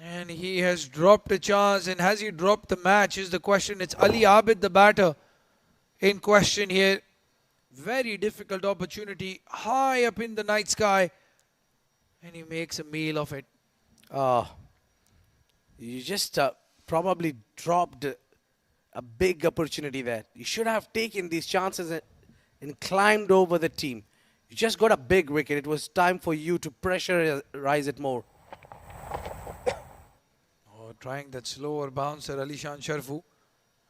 And he has dropped a chance. And has he dropped the match is the question. It's Ali Abid, the batter, in question here. Very difficult opportunity. High up in the night sky. And he makes a meal of it. You just probably dropped a big opportunity there. You should have taken these chances and climbed over the team. You just got a big wicket. It was time for you to pressurize it more. Oh, trying that slower bouncer, Ali Shan Sharfu.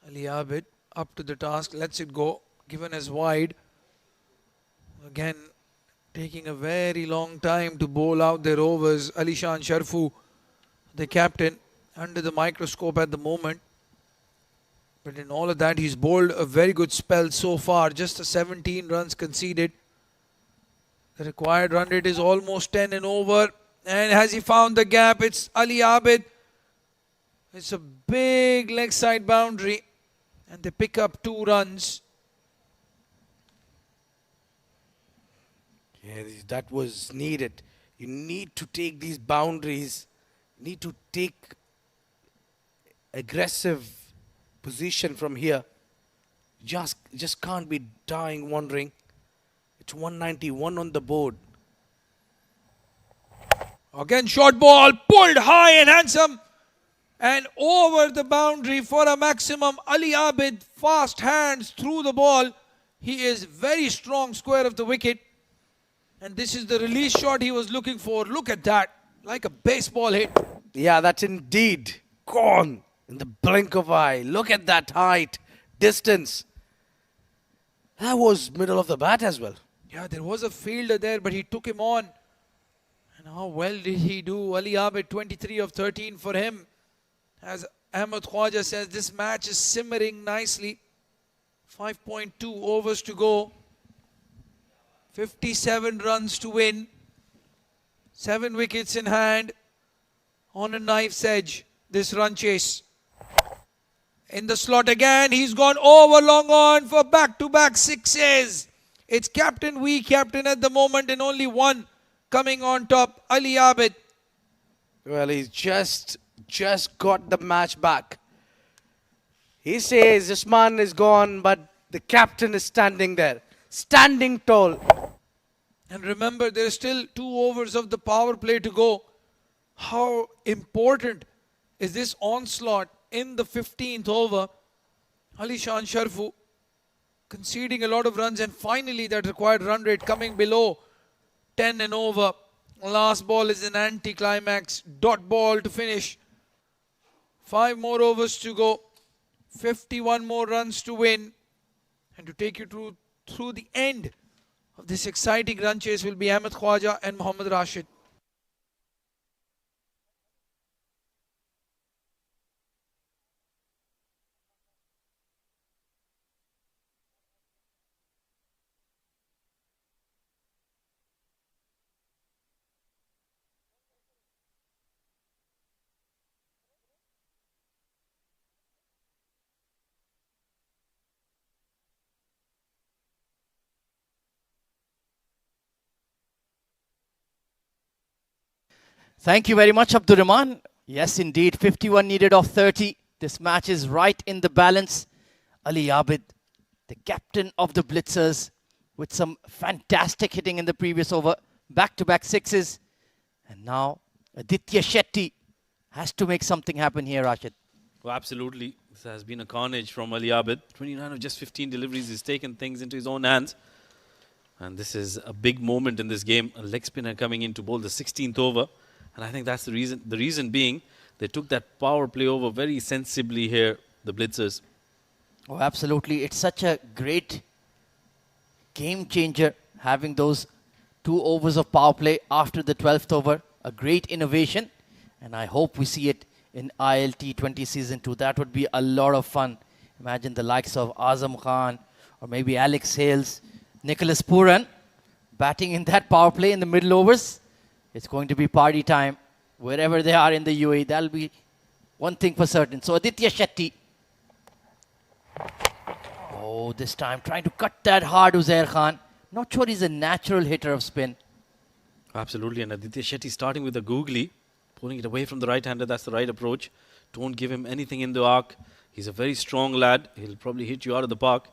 Ali Abid up to the task, lets it go, given as wide. Again, taking a very long time to bowl out their overs. Ali Shan Sharfu, the captain, under the microscope at the moment. But in all of that, he's bowled a very good spell so far. Just a 17 runs conceded. The required run rate is almost 10 and over. And has he found the gap? It's Ali Abid. It's a big leg side boundary. And they pick up 2 runs. Yeah, that was needed. You need to take these boundaries. You need to take aggressive position from here. Just can't be dying wondering. It's 191 on the board. Again, short ball, pulled high and handsome. And over the boundary for a maximum. Ali Abid, fast hands through the ball. He is very strong square of the wicket. And this is the release shot he was looking for. Look at that. Like a baseball hit. Yeah, that's indeed gone in the blink of eye. Look at that height, distance. That was middle of the bat as well. Yeah, there was a fielder there, but he took him on. And how well did he do? Ali Abid, 23 of 13 for him. As Ahmed Khwaja says, this match is simmering nicely. 5.2 overs to go. 57 runs to win. 7 wickets in hand. On a knife's edge, this run chase. In the slot again, he's gone over long on for back-to-back sixes. It's captain, we captain at the moment, and only one coming on top, Ali Abid. Well, he's just got the match back. He says Usman is gone, but the captain is standing there, standing tall. And remember, there's still 2 overs of the power play to go. How important is this onslaught in the 15th over? Ali Shan Sharfu conceding a lot of runs, and finally that required run rate coming below 10 and over. Last ball is an anti-climax. Dot ball to finish. 5 more overs to go. 51 more runs to win. And to take you through the end of this exciting run chase will be Ahmed Khwaja and Mohammad Rashid. Thank you very much, Abdur Rahman. Yes, indeed, 51 needed of 30. This match is right in the balance. Ali Abid, the captain of the Blitzers, with some fantastic hitting in the previous over. Back-to-back sixes. And now Aditya Shetty has to make something happen here, Rashid. Well, absolutely. This has been a carnage from Ali Abid. 29 of just 15 deliveries. He's taken things into his own hands. And this is a big moment in this game. A leg spinner coming in to bowl the 16th over. And I think that's the reason. The reason being, they took that power play over very sensibly here, the Blitzers. Oh, absolutely. It's such a great game changer having those 2 overs of power play after the 12th over. A great innovation. And I hope we see it in ILT20 Season 2. That would be a lot of fun. Imagine the likes of Azam Khan or maybe Alex Hales, Nicholas Pooran batting in that power play in the middle overs. It's going to be party time wherever they are in the UAE. That'll be one thing for certain. So Aditya Shetty. Oh, this time trying to cut that hard, Uzair Khan. Not sure he's a natural hitter of spin. Absolutely. And Aditya Shetty starting with a googly, pulling it away from the right-hander. That's the right approach. Don't give him anything in the arc. He's a very strong lad. He'll probably hit you out of the park.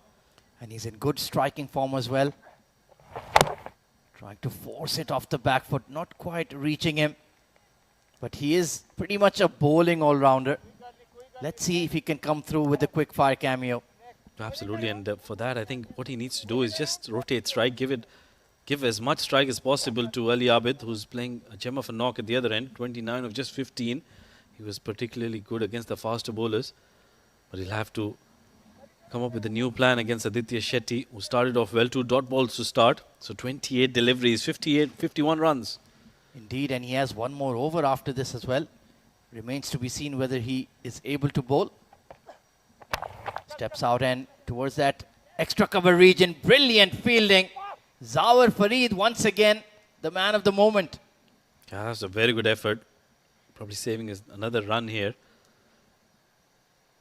And he's in good striking form as well. Trying to force it off the back foot, not quite reaching him. But he is pretty much a bowling all-rounder. Let's see if he can come through with a quick-fire cameo. Absolutely, and for that, I think what he needs to do is just rotate strike, give as much strike as possible to Ali Abid, who's playing a gem of a knock at the other end, 29 of just 15. He was particularly good against the faster bowlers, but he'll have to come up with a new plan against Aditya Shetty, who started off well, 2 dot balls to start. So 28 deliveries, 51 runs. Indeed, and he has 1 more over after this as well. Remains to be seen whether he is able to bowl. Steps out and towards that extra cover region. Brilliant fielding. Zawar Farid once again, the man of the moment. Yeah, that's a very good effort. Probably saving us another run here.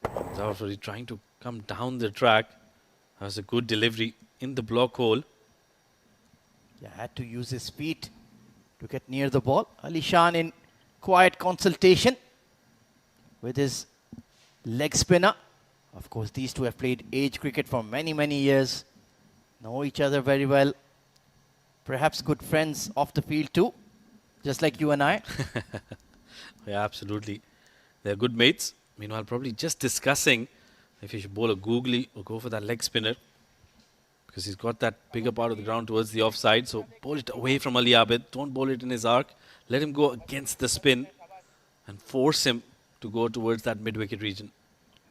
Zawar Farid trying to come down the track. That was a good delivery in the block hole. Yeah, had to use his feet to get near the ball. Ali Shan in quiet consultation with his leg spinner. Of course, these two have played age cricket for many, many years. Know each other very well. Perhaps good friends off the field too, just like you and I. Yeah, absolutely. They're good mates. Meanwhile, probably just discussing if he should bowl a googly or go for that leg spinner. Because he's got that bigger part of the ground towards the offside. So bowl it away from Ali Abid. Don't bowl it in his arc. Let him go against the spin and force him to go towards that mid-wicket region.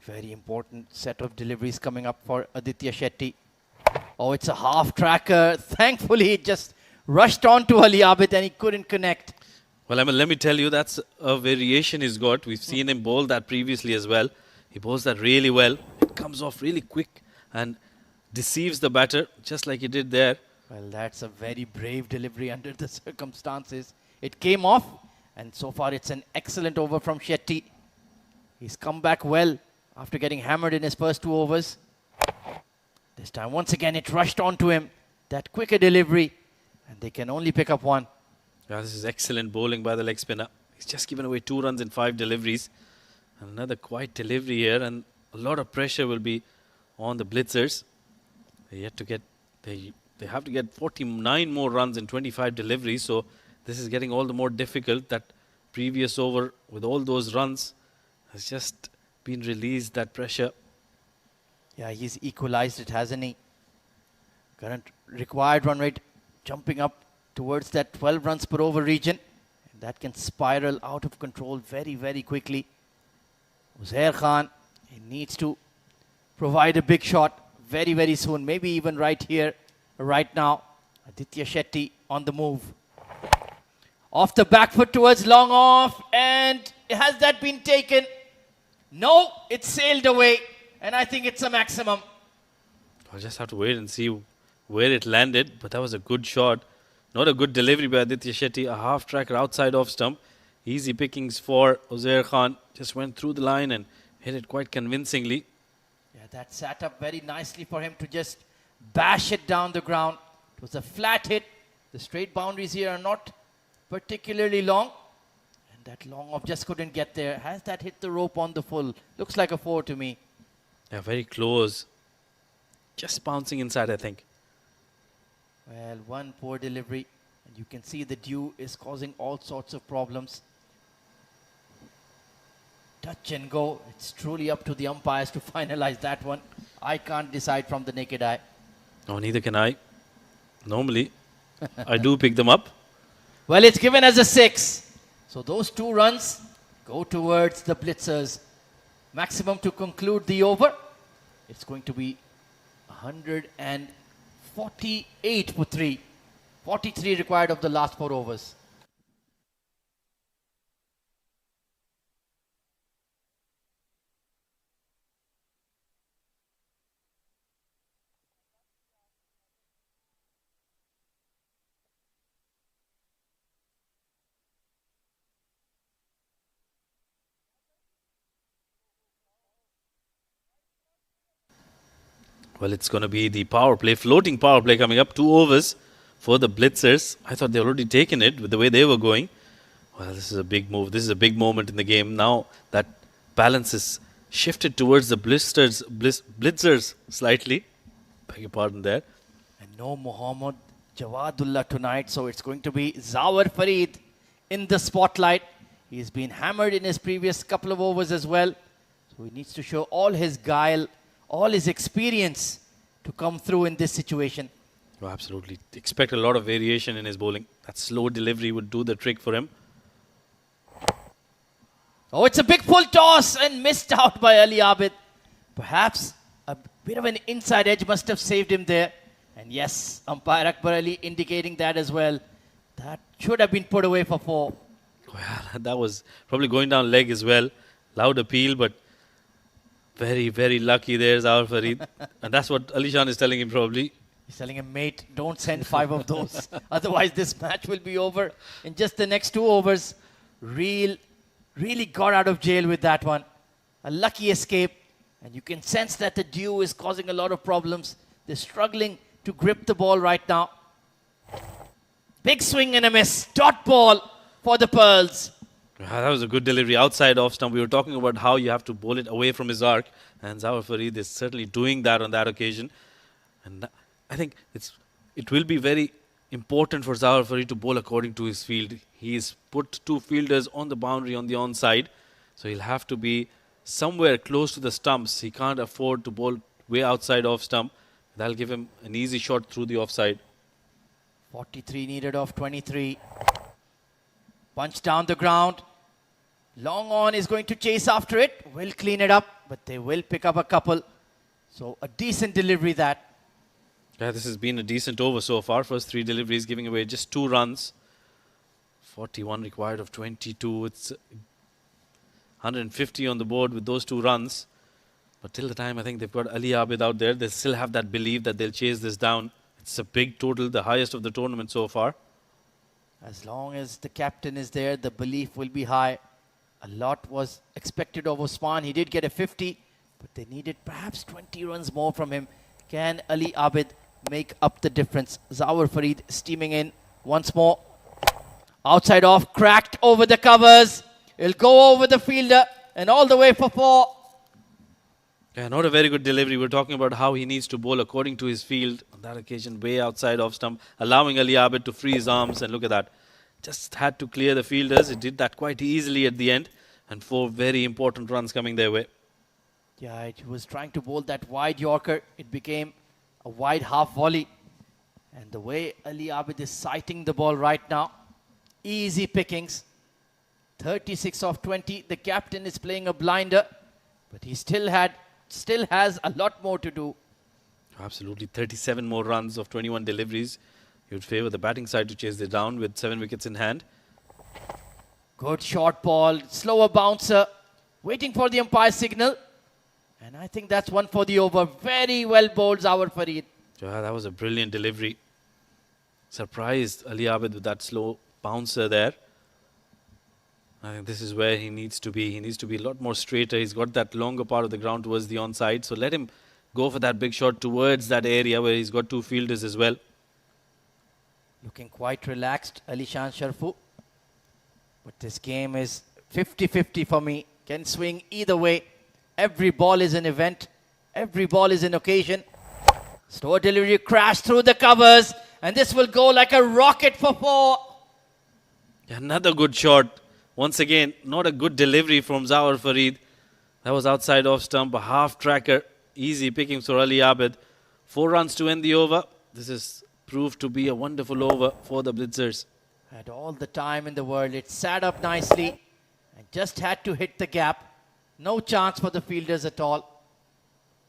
Very important set of deliveries coming up for Aditya Shetty. Oh, it's a half tracker. Thankfully, it just rushed on to Ali Abid and he couldn't connect. Well, let me tell you, that's a variation he's got. We've seen him bowl that previously as well. He bowls that really well. It comes off really quick and deceives the batter, just like he did there. Well, that's a very brave delivery under the circumstances. It came off, and so far it's an excellent over from Shetty. He's come back well after getting hammered in his first 2 overs. This time, once again, it rushed onto him. That quicker delivery, and they can only pick up 1. Yeah, this is excellent bowling by the leg spinner. He's just given away 2 runs in 5 deliveries. And another quiet delivery here, and a lot of pressure will be on the Blitzers. They have to get 49 more runs in 25 deliveries, so this is getting all the more difficult. That previous over with all those runs has just been released, that pressure. Yeah, he's equalized it, hasn't he? Current required run rate jumping up towards that 12 runs per over region. And that can spiral out of control very, very quickly. Uzair Khan, he needs to provide a big shot very, very soon. Maybe even right here, right now. Aditya Shetty on the move. Off the back foot towards long off. And has that been taken? No, it sailed away. And I think it's a maximum. I'll just have to wait and see where it landed. But that was a good shot. Not a good delivery by Aditya Shetty. A half tracker outside off stump. Easy pickings for Uzair Khan. Just went through the line and hit it quite convincingly. Yeah, that sat up very nicely for him to just bash it down the ground. It was a flat hit. The straight boundaries here are not particularly long. And that long off just couldn't get there. Has that hit the rope on the full? Looks like a 4 to me. Yeah, very close. Just bouncing inside, I think. Well, one poor delivery. And you can see the dew is causing all sorts of problems. Touch and go. It's truly up to the umpires to finalize that one. I can't decide from the naked eye. No, neither can I. Normally, I do pick them up. Well, it's given as a 6. So those 2 runs go towards the Blitzers. Maximum to conclude the over. It's going to be 148 for 3. 43 required of the last 4 overs. Well, it's going to be the power play, floating power play coming up. 2 overs for the Blitzers. I thought they already taken it with the way they were going. Well, this is a big move. This is a big moment in the game. Now that balance is shifted towards the Blitzers slightly. Beg your pardon there. And no Mohammad Jawadullah tonight. So it's going to be Zawar Farid in the spotlight. He's been hammered in his previous couple of overs as well. So he needs to show all his guile, all his experience to come through in this situation. Oh, absolutely. Expect a lot of variation in his bowling. That slow delivery would do the trick for him. Oh, it's a big full toss and missed out by Ali Abid. Perhaps a bit of an inside edge must have saved him there. And yes, umpire Akbar Ali indicating that as well. That should have been put away for 4. Well, that was probably going down leg as well. Loud appeal, but Very, very lucky there's our Farid. And that's what Alishan is telling him probably. He's telling him, mate, don't send 5 of those. Otherwise, this match will be over in just the next 2 overs. Really got out of jail with that one. A lucky escape. And you can sense that the dew is causing a lot of problems. They're struggling to grip the ball right now. Big swing and a miss. Dot ball for the Pearls. That was a good delivery outside off stump. We were talking about how you have to bowl it away from his arc. And Zawar Farid is certainly doing that on that occasion. And I think it will be very important for Zawar Farid to bowl according to his field. He's put 2 fielders on the boundary on the onside. So he'll have to be somewhere close to the stumps. He can't afford to bowl way outside off stump. That'll give him an easy shot through the offside. 43 needed off 23. Punch down the ground. Long on is going to chase after it. Will clean it up, but they will pick up a couple. So a decent delivery that. Yeah, this has been a decent over so far. First 3 deliveries giving away just 2 runs. 41 required of 22. It's 150 on the board with those 2 runs. But till the time I think they've got Ali Abid out there, they still have that belief that they'll chase this down. It's a big total, the highest of the tournament so far. As long as the captain is there, the belief will be high. A lot was expected of Osman. He did get a 50, but they needed perhaps 20 runs more from him. Can Ali Abid make up the difference? Zawar Farid steaming in once more. Outside off, cracked over the covers. It'll go over the fielder and all the way for 4. Yeah, not a very good delivery. We're talking about how he needs to bowl according to his field. On that occasion, way outside off stump, allowing Ali Abid to free his arms. And look at that. Just had to clear the fielders. It did that quite easily at the end. And 4 very important runs coming their way. Yeah, it was trying to bowl that wide Yorker. It became a wide half volley. And the way Ali Abid is sighting the ball right now, easy pickings. 36 off 20. The captain is playing a blinder, but he still has a lot more to do. Absolutely. 37 more runs of 21 deliveries. He would favour the batting side to chase it down with 7 wickets in hand. Good short ball, slower bouncer, waiting for the umpire signal. And I think that's one for the over. Very well bowled, Zawar Farid. Yeah, that was a brilliant delivery. Surprised Ali Abid with that slow bouncer there. I think this is where he needs to be. He needs to be a lot more straighter. He's got that longer part of the ground towards the onside. So let him go for that big shot towards that area where he's got 2 fielders as well. Looking quite relaxed, Alishan Sharfu. But this game is 50-50 for me. Can swing either way. Every ball is an event. Every ball is an occasion. Slow delivery, crash through the covers. And this will go like a rocket for 4. Another good shot. Once again, not a good delivery from Zawar Farid. That was outside off stump, a half tracker. Easy pickings for Ali Abid. 4 runs to end the over. This has proved to be a wonderful over for the Blitzers. Had all the time in the world. It sat up nicely and just had to hit the gap. No chance for the fielders at all.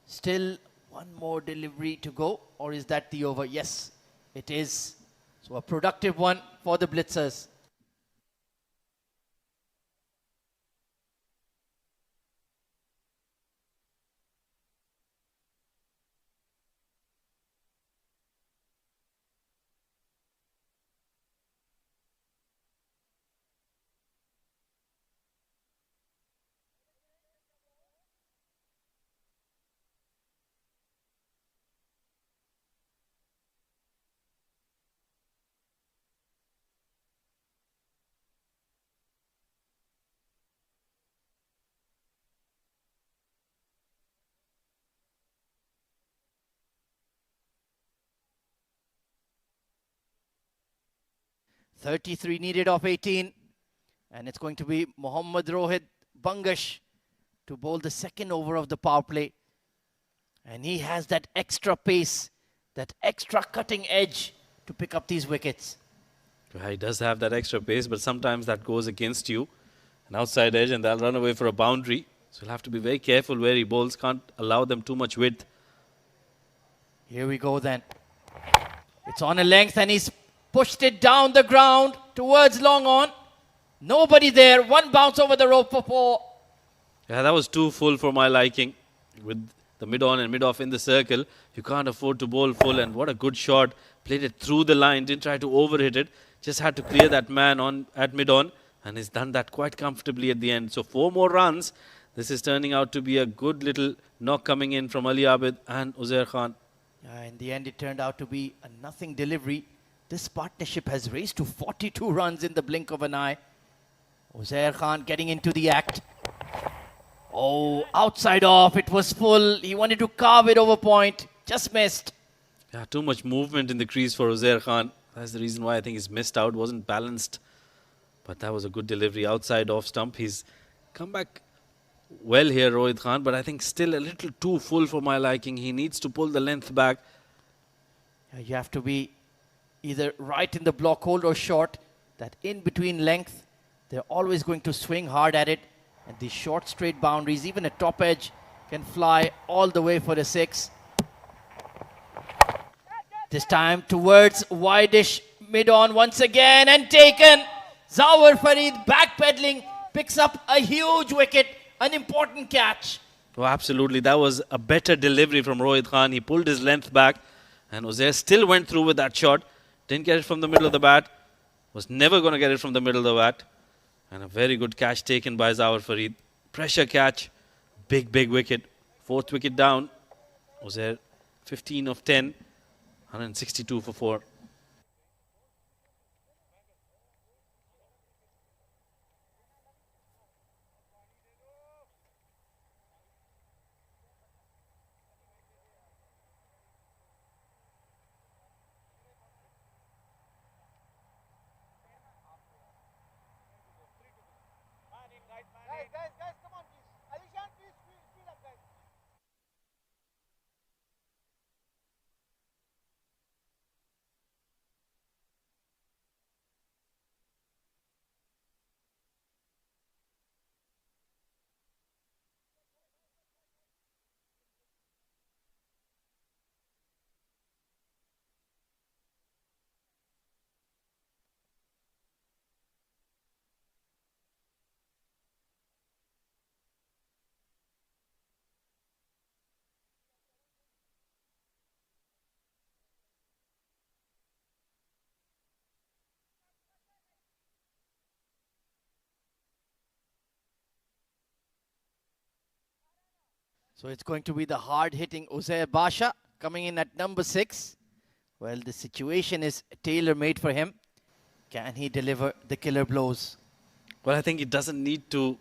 Still 1 more delivery to go. Or is that the over? Yes, it is. So a productive one for the Blitzers. .33 needed off 18. And it's going to be Mohammad Rohit Bangash to bowl the 2nd over of the power play. And he has that extra pace, that extra cutting edge to pick up these wickets. Yeah, he does have that extra pace, but sometimes that goes against you. An outside edge and they'll run away for a boundary. So you'll have to be very careful where he bowls. Can't allow them too much width. Here we go then. It's on a length and he's pushed it down the ground towards long on. Nobody there. 1 bounce over the rope for 4. Yeah, that was too full for my liking. with the mid-on and mid-off in the circle. You can't afford to bowl full, and what a good shot. Played it through the line, didn't try to overhit it, just had to clear that man on at mid-on, and he's done that quite comfortably at the end. So 4 more runs. This is turning out to be a good little knock coming in from Ali Abid and Uzair Khan. In the end, it turned out to be a nothing delivery. This partnership has raised to 42 runs in the blink of an eye. Uzair Khan getting into the act. Oh, outside off, it was full. He wanted to carve it over point, just missed. Yeah, too much movement in the crease for Uzair Khan. That's the reason why I think he's missed out, wasn't balanced. But that was a good delivery outside off stump. He's come back well here, Rohit Khan, but I think still a little too full for my liking. He needs to pull the length back. You have to be either right in the block hold or short. That in-between length, they're always going to swing hard at it. And these short straight boundaries, even a top edge, can fly all the way for a 6. This time towards wideish mid-on once again and taken. Zawar Farid backpedaling, picks up a huge wicket, an important catch. Oh, absolutely. That was a better delivery from Rohit Khan. He pulled his length back, and Uzair still went through with that shot. Didn't get it from the middle of the bat. Was never going to get it from the middle of the bat. And a very good catch taken by Zawar Farid. Pressure catch. Big, big wicket. 4th wicket down. Uzair 15 of 10. 162 for 4. So it's going to be the hard-hitting Uzair Basha coming in at number 6. Well, the situation is tailor-made for him. Can he deliver the killer blows? Well, I think he doesn't need to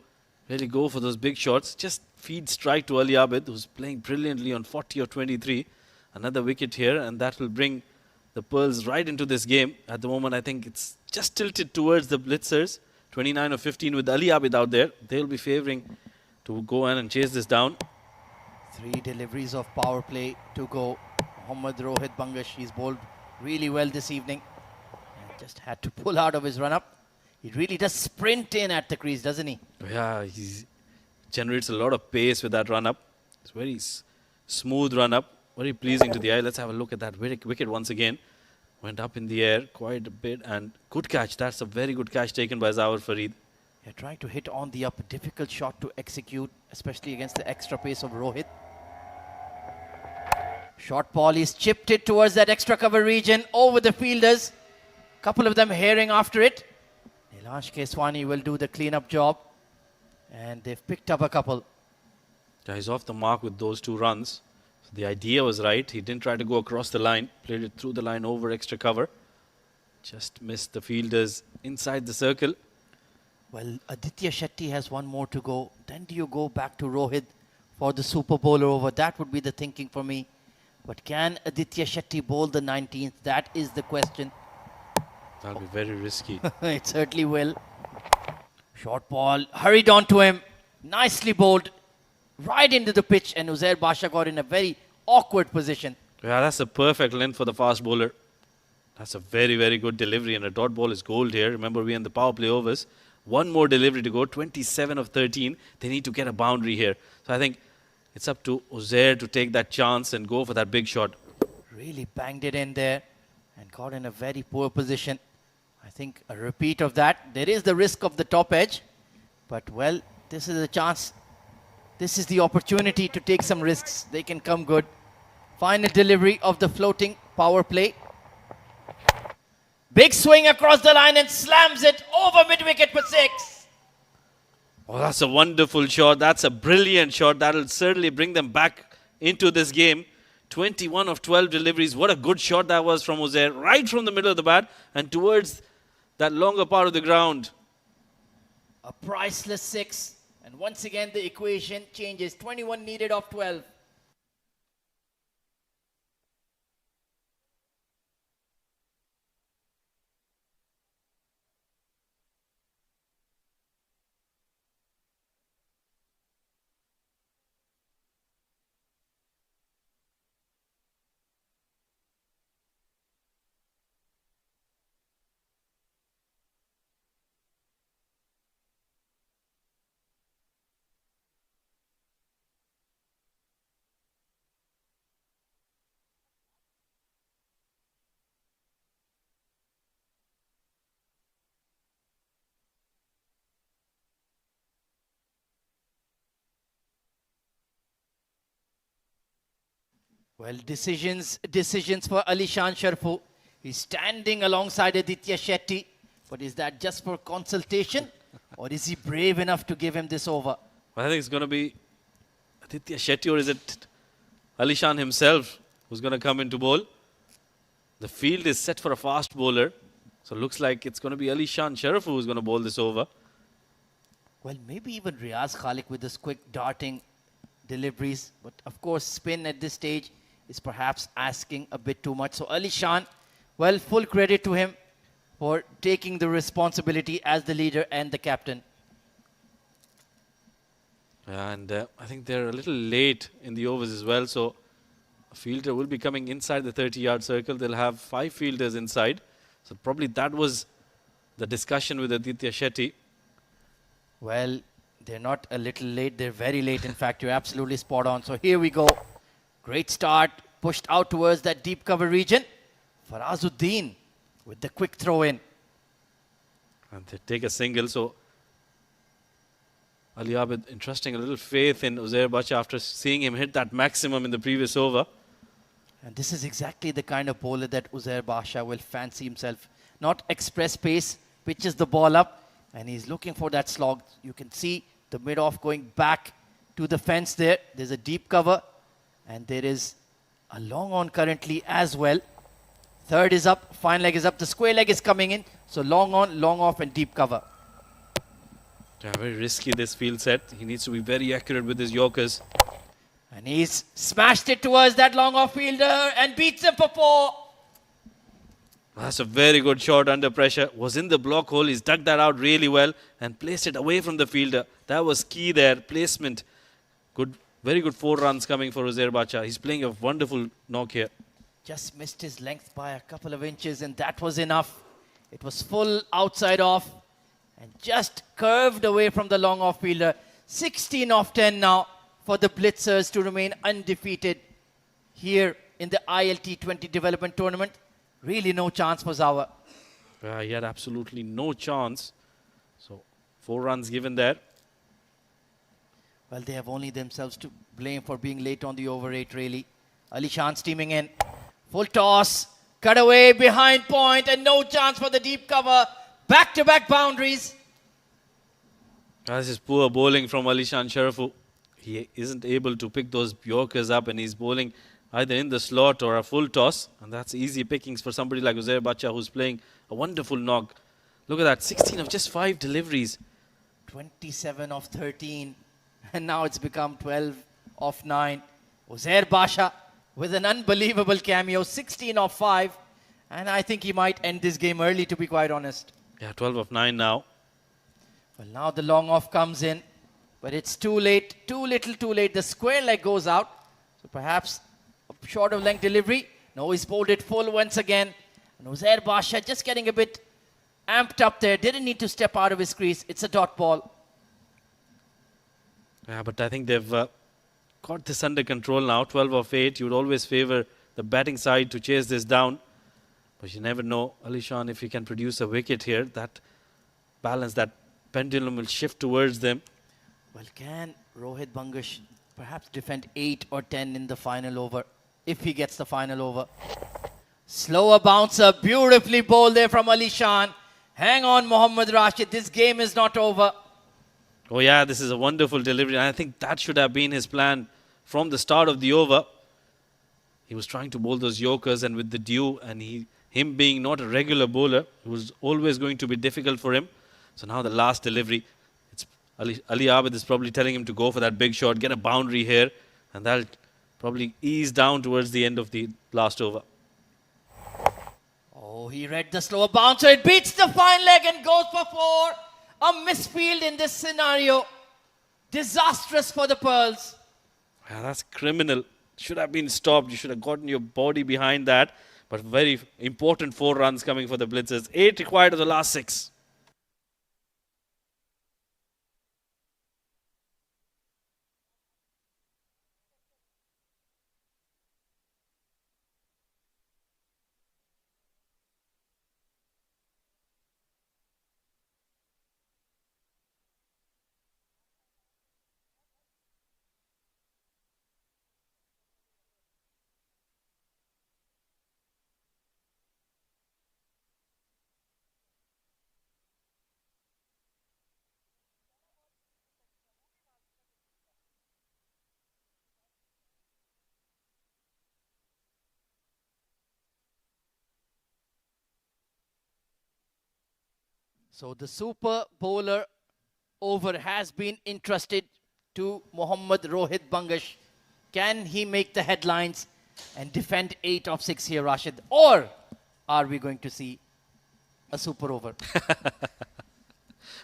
really go for those big shots. Just feed strike to Ali Abid, who's playing brilliantly on 40 or 23. Another wicket here, and that will bring the Pearls right into this game. At the moment, I think it's just tilted towards the Blitzers. 29 or 15 with Ali Abid out there. They'll be favouring to go in and chase this down. 3 deliveries of power play to go. Mohammad Rohit Bangash, he's bowled really well this evening. And just had to pull out of his run-up. He really does sprint in at the crease, doesn't he? Yeah, he generates a lot of pace with that run-up. It's very smooth run-up, very pleasing to the eye. Let's have a look at that wicket once again. Went up in the air quite a bit, and good catch. That's a very good catch taken by Zawar Farid. Yeah, trying to hit on the up, difficult shot to execute, especially against the extra pace of Rohit. Short ball, he's chipped it towards that extra cover region over the fielders. Couple of them herring after it. Nilansh Keswani will do the clean-up job. And they've picked up a couple. Yeah, he's off the mark with those 2 runs. So the idea was right. He didn't try to go across the line. Played it through the line over extra cover. Just missed the fielders inside the circle. Well, Aditya Shetty has 1 more to go. Then do you go back to Rohit for the super bowler over? That would be the thinking for me. But can Aditya Shetty bowl the 19th? That is the question. That'll be very risky. It certainly will. Short ball, hurried on to him. Nicely bowled. Right into the pitch, and Uzair Basha got in a very awkward position. Yeah, that's a perfect length for the fast bowler. That's a very, very good delivery, and a dot ball is gold here. Remember, we're in the power play overs. 1 more delivery to go, 27 of 13. They need to get a boundary here. So I think it's up to Uzair to take that chance and go for that big shot. Really banged it in there and got in a very poor position. I think a repeat of that. There is the risk of the top edge. But, well, this is a chance This is the opportunity to take some risks. They can come good. Final delivery of the floating power play. Big swing across the line and slams it over mid-wicket for 6. Oh, that's a wonderful shot. That's a brilliant shot. That'll certainly bring them back into this game. 21 of 12 deliveries. What a good shot that was from Uzair. Right from the middle of the bat and towards that longer part of the ground. A priceless 6. And once again, the equation changes. 21 needed of 12. Well, decisions for Alishan Sharfu. He's standing alongside Aditya Shetty. But is that just for consultation? Or is he brave enough to give him this over? I think it's going to be Aditya Shetty, or is it Alishan himself who's going to come into bowl? The field is set for a fast bowler. So it looks like it's going to be Alishan Sharfu who's going to bowl this over. Well, maybe even Riaz Khalik with his quick darting deliveries. But of course, spin at this stage is perhaps asking a bit too much. So Alishan, well, full credit to him for taking the responsibility as the leader and the captain. And I think they're a little late in the overs as well. So a fielder will be coming inside the 30-yard circle. They'll have 5 fielders inside. So probably that was the discussion with Aditya Shetty. Well, they're not a little late. They're very late. In fact, you're absolutely spot on. So here we go. Great start. Pushed out towards that deep cover region. Farazuddin with the quick throw in. And they take a single. So Ali Abid entrusting a little faith in Uzair Bacha after seeing him hit that maximum in the previous over. And this is exactly the kind of bowler that Uzair Basha will fancy himself. Not express pace, pitches the ball up, and he's looking for that slog. You can see the mid-off going back to the fence there. There's a deep cover, and there is a long on currently as well. Third is up, fine leg is up, the square leg is coming in. So long on, long off, and deep cover. Yeah, very risky this field set. He needs to be very accurate with his Yorkers. And he's smashed it towards that long off fielder and beats him for 4. That's a very good shot under pressure. Was in the block hole. He's dug that out really well and placed it away from the fielder. That was key there. Placement. Good, very good 4 runs coming for Uzair Bacha. He's playing a wonderful knock here. Just missed his length by a couple of inches, and that was enough. It was full outside off and just curved away from the long off fielder. 16 of 10 now for the Blitzers to remain undefeated here in the ILT20 Development Tournament. Really no chance for Zawa. He had absolutely no chance. So 4 runs given there. Well, they have only themselves to blame for being late on the over 8, really. Alishan steaming in. Full toss. Cut away behind point and no chance for the deep cover. Back-to-back boundaries. This is poor bowling from Alishan Sharafu. He isn't able to pick those Yorkers up, and he's bowling either in the slot or a full toss. And that's easy pickings for somebody like Uzair Bacha, who's playing a wonderful knock. Look at that, 16 of just 5 deliveries. 27 of 13. And now it's become 12 of 9. Uzair Basha with an unbelievable cameo, 16 of 5. And I think he might end this game early, to be quite honest. Yeah, 12 of 9 now. Well, now the long off comes in. But it's too late, too little too late. The square leg goes out. So perhaps a short of length delivery. No, he's bowled it full once again. And Uzair Basha just getting a bit amped up there. Didn't need to step out of his crease. It's a dot ball. Yeah, but I think they've got this under control now. 12 of 8. You would always favor the batting side to chase this down. But you never know, Alishan, if he can produce a wicket here, that balance, that pendulum will shift towards them. Well, can Rohit Bangash perhaps defend 8 or 10 in the final over, if he gets the final over. Slower bouncer, beautifully bowled there from Ali Shan. Hang on, Mohammad Rashid, this game is not over. Oh yeah, this is a wonderful delivery. I think that should have been his plan from the start of the over. He was trying to bowl those Yorkers, and with the dew and him being not a regular bowler, it was always going to be difficult for him. So now the last delivery, it's Ali Abid is probably telling him to go for that big shot, get a boundary here, and that'll probably ease down towards the end of the last over. Oh, he read the slower bouncer. It beats the fine leg and goes for 4. A misfield in this scenario. Disastrous for the Pearls. Yeah, that's criminal. Should have been stopped. You should have gotten your body behind that. But very important 4 runs coming for the Blitzers. 8 required of the last 6. So the super bowler over has been entrusted to Mohammad Rohit Bangash. Can he make the headlines and defend 8 of 6 here, Rashid? Or are we going to see a super over?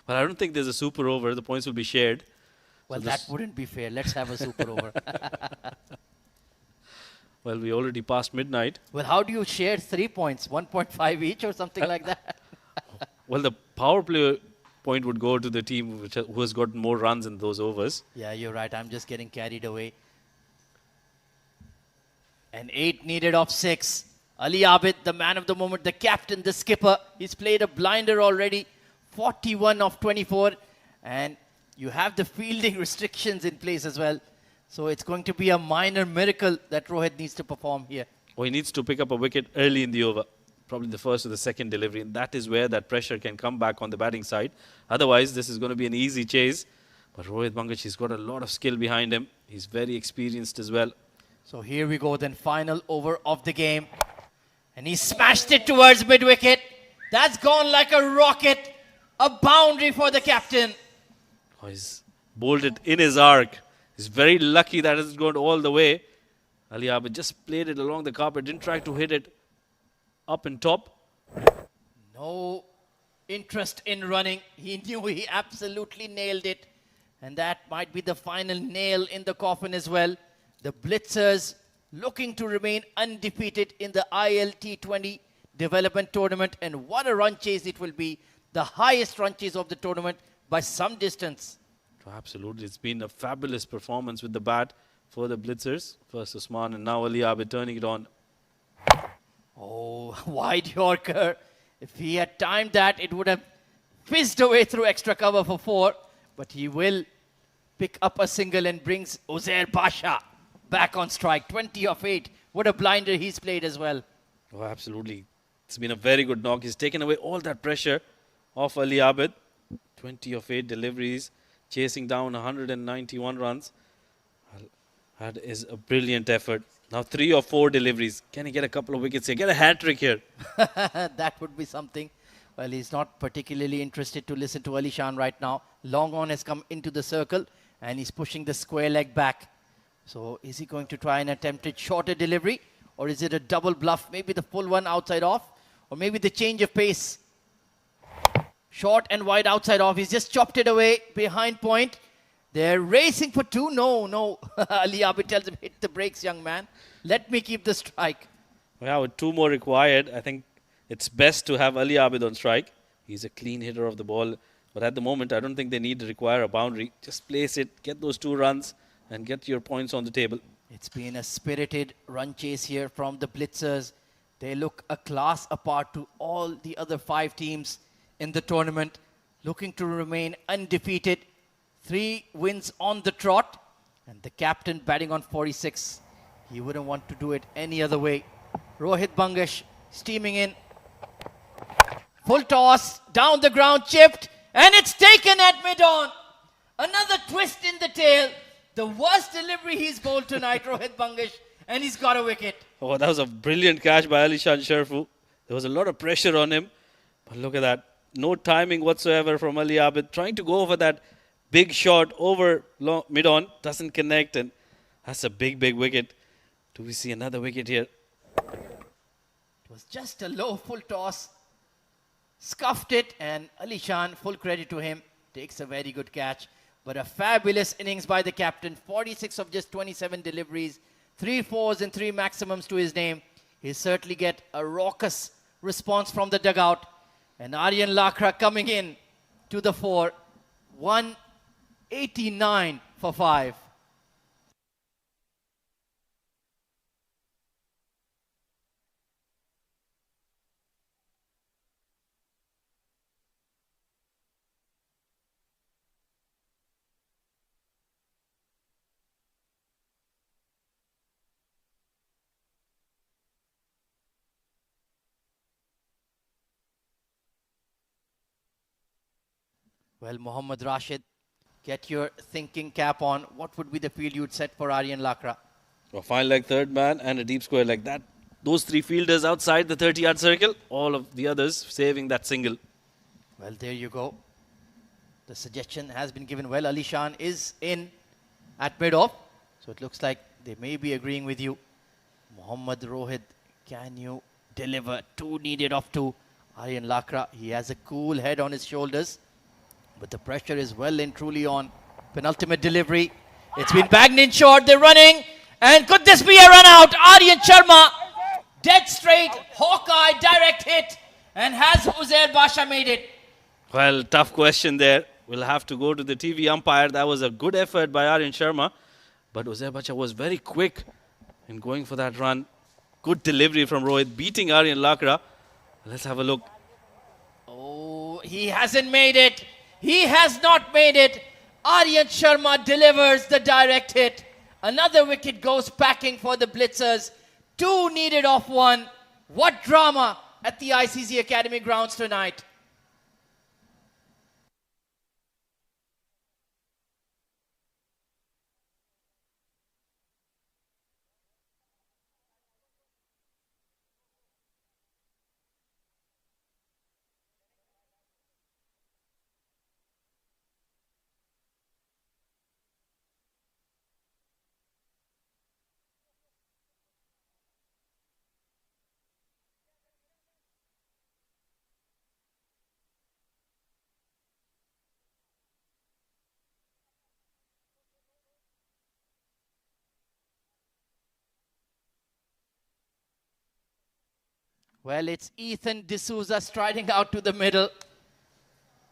Well, I don't think there's a super over. The points will be shared. Well, So that wouldn't be fair. Let's have a super over. Well, we already passed midnight. Well, how do you share 3 points? 1.5 each or something like that? Well, the power play point would go to the team who has gotten more runs in those overs. Yeah, you're right. I'm just getting carried away. And 8 needed of 6. Ali Abid, the man of the moment, the captain, the skipper. He's played a blinder already. 41 of 24. And you have the fielding restrictions in place as well. So it's going to be a minor miracle that Rohit needs to perform here. Or he needs to pick up a wicket early in the over. Probably the first or the second delivery. And that is where that pressure can come back on the batting side. Otherwise, this is going to be an easy chase. But Rohit Bangash, he's got a lot of skill behind him. He's very experienced as well. So here we go, then final over of the game. And he smashed it towards mid-wicket. That's gone like a rocket. A boundary for the captain. Oh, he's bowled it in his arc. He's very lucky that it's gone all the way. Ali Abid just played it along the carpet, didn't try to hit it up and top. No interest in running. He knew he absolutely nailed it. And that might be the final nail in the coffin as well. The Blitzers looking to remain undefeated in the ILT20 development tournament. And what a run chase it will be. The highest run chase of the tournament by some distance. Oh, absolutely. It's been a fabulous performance with the bat for the Blitzers. First Usman and now Ali Abid turning it on. Oh, wide Yorker. If he had timed that, it would have fizzed away through extra cover for 4. But he will pick up a single and brings Uzair Pasha back on strike. 20 of 8. What a blinder he's played as well. Oh, absolutely. It's been a very good knock. He's taken away all that pressure off Ali Abid. 20 of 8 deliveries, chasing down 191 runs. That is a brilliant effort. Now 3 or 4 deliveries. Can he get a couple of wickets here? Get a hat-trick here. That would be something. Well, he's not particularly interested to listen to Ali Shan right now. Long on has come into the circle and he's pushing the square leg back. So is he going to try and attempt a shorter delivery? Or is it a double bluff? Maybe the full one outside off? Or maybe the change of pace? Short and wide outside off. He's just chopped it away behind point. They're racing for 2. No. Ali Abid tells him, hit the brakes, young man. Let me keep the strike. Yeah, with 2 more required, I think it's best to have Ali Abid on strike. He's a clean hitter of the ball. But at the moment, I don't think they need to require a boundary. Just place it, get those 2 runs, and get your points on the table. It's been a spirited run chase here from the Blitzers. They look a class apart to all the other 5 teams in the tournament, looking to remain undefeated. 3 wins on the trot. And the captain batting on 46. He wouldn't want to do it any other way. Rohit Bangash steaming in. Full toss, down the ground, chipped, and it's taken at mid-on. Another twist in the tail. The worst delivery he's bowled tonight, Rohit Bangash, and he's got a wicket. Oh, that was a brilliant catch by Alishan Sharfu. There was a lot of pressure on him. But look at that. No timing whatsoever from Ali Abid. Trying to go for that big shot over mid-on. Doesn't connect, and that's a big, big wicket. Do we see another wicket here? It was just a low full toss. Scuffed it, and Alishan, full credit to him, takes a very good catch. But a fabulous innings by the captain. 46 of just 27 deliveries. 3 fours and 3 maximums to his name. He'll certainly get a raucous response from the dugout. And Aryan Lakra coming in to the 4. 189 for 5. Well, Mohammad Rashid, get your thinking cap on. What would be the field you'd set for Aryan Lakra? A fine leg third man and a deep square like that. Those 3 fielders outside the 30-yard circle. All of the others saving that single. Well, there you go. The suggestion has been given. Well, Alishan is in at mid-off. So it looks like they may be agreeing with you. Mohammad Rohit, can you deliver? 2 needed off to Aryan Lakra. He has a cool head on his shoulders. But the pressure is well and truly on. Penultimate delivery. It's been bagged in short. They're running. And could this be a run out? Aryan Sharma, dead straight, Hawkeye, direct hit. And has Uzair Basha made it? Well, tough question there. We'll have to go to the TV umpire. That was a good effort by Aryan Sharma. But Uzair Basha was very quick in going for that run. Good delivery from Rohit, beating Aryan Lakra. Let's have a look. Oh, he hasn't made it. He has not made it. Aryan Sharma delivers the direct hit. Another wicket goes packing for the Blitzers. 2 needed off 1. What drama at the ICC Academy grounds tonight. Well, it's Ethan D'Souza striding out to the middle.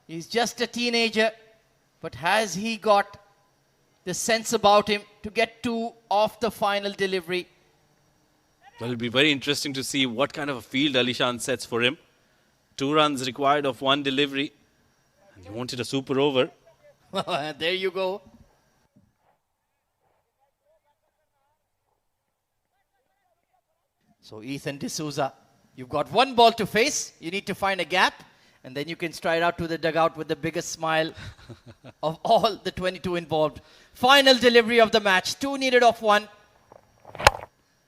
He's just a teenager, but has he got the sense about him to get 2 off the final delivery? Well, it'll be very interesting to see what kind of a field Alishan sets for him. 2 runs required of 1 delivery. And he wanted a super over. There you go. So Ethan D'Souza, you've got 1 ball to face. You need to find a gap. And then you can stride out to the dugout with the biggest smile of all the 22 involved. Final delivery of the match. 2 needed off 1.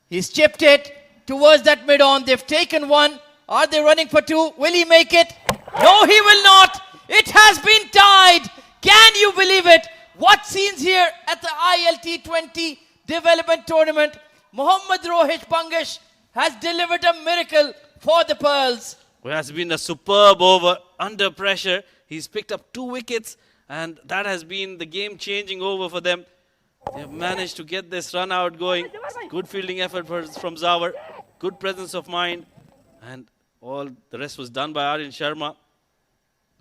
He's chipped it towards that mid-on. They've taken 1. Are they running for 2? Will he make it? No, he will not. It has been tied. Can you believe it? What scenes here at the ILT20 Development Tournament. Mohammad Rohit Bangash has delivered a miracle for the Pearls. It has been a superb over under pressure. He's picked up 2 wickets, and that has been the game-changing over for them. They've managed to get this run out going. Good fielding effort from Zawar. Good presence of mind. And all the rest was done by Aryan Sharma.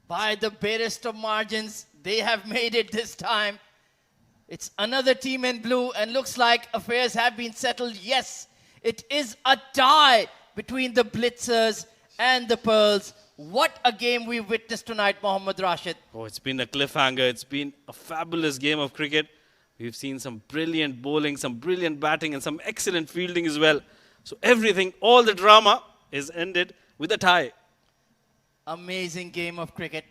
By the barest of margins, they have made it this time. It's another team in blue, and looks like affairs have been settled. Yes, it is a tie between the Blitzers and the Pearls. What a game we witnessed tonight, Mohammad Rashid. Oh, it's been a cliffhanger. It's been a fabulous game of cricket. We've seen some brilliant bowling, some brilliant batting, and some excellent fielding as well. So everything, all the drama is ended with a tie. Amazing game of cricket.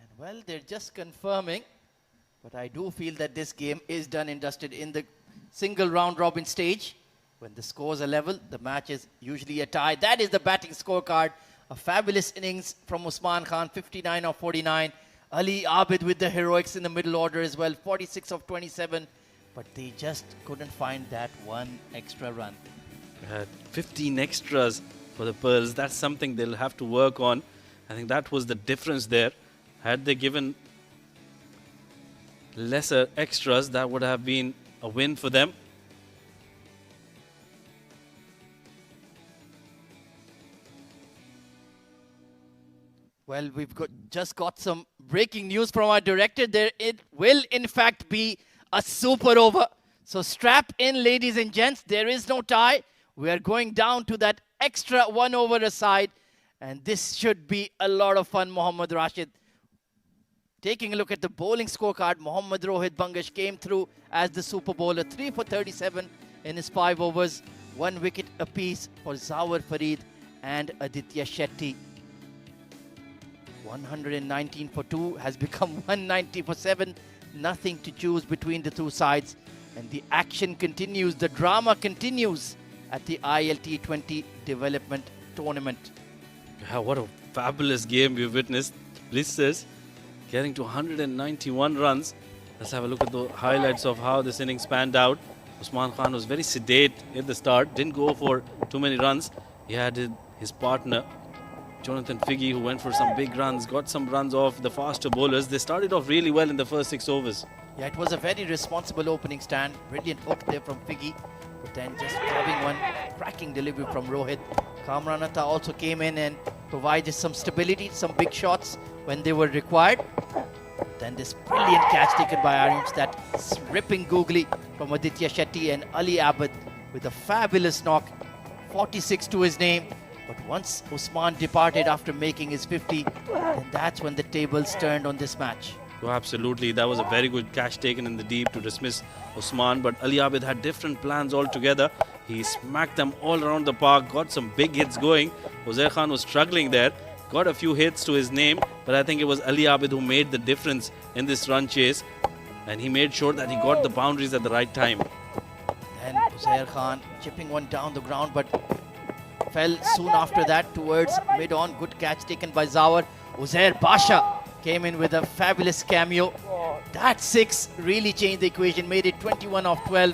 And well, they're just confirming, but I do feel that this game is done and dusted in the single round robin stage. When the scores are level, the match is usually a tie. That is the batting scorecard. A fabulous innings from Usman Khan, 59 of 49. Ali Abid with the heroics in the middle order as well, 46 of 27. But they just couldn't find that one extra run. 15 extras for the Pearls. That's something they'll have to work on. I think that was the difference there. Had they given lesser extras, that would have been a win for them. Well, we've just got some breaking news from our director. It will, in fact, be a super over. So strap in, ladies and gents. There is no tie. We are going down to that extra 1 over aside. And this should be a lot of fun, Mohammad Rashid. Taking a look at the bowling scorecard, Mohammad Rohit Bangash came through as the super bowler. 3 for 37 in his 5 overs. 1 wicket apiece for Zawar Farid and Aditya Shetty. 119 for 2 has become 190 for 7. Nothing to choose between the two sides. And the action continues, the drama continues at the ILT20 Development Tournament. Yeah, what a fabulous game we've witnessed. Blitzers getting to 191 runs. Let's have a look at the highlights of how this innings panned out. Usman Khan was very sedate at the start, didn't go for too many runs. He had his partner, Jonathan Figgy, who went for some big runs, got some runs off the faster bowlers. They started off really well in the first 6 overs. Yeah, it was a very responsible opening stand. Brilliant hook there from Figgy. But then just grabbing one cracking delivery from Rohit. Kamranata also came in and provided some stability, some big shots when they were required. Then this brilliant catch taken by Aryansh, that ripping googly from Aditya Shetty, and Ali Abid with a fabulous knock. 46 to his name. But once Usman departed after making his 50, then that's when the tables turned on this match. Oh, absolutely. That was a very good catch taken in the deep to dismiss Usman. But Ali Abid had different plans altogether. He smacked them all around the park, got some big hits going. Uzair Khan was struggling there, got a few hits to his name. But I think it was Ali Abid who made the difference in this run chase. And he made sure that he got the boundaries at the right time. Then Uzair Khan chipping one down the ground, but fell soon after that towards mid-on. Good catch taken by Zawar. Uzair Basha came in with a fabulous cameo. That 6 really changed the equation, made it 21 of 12.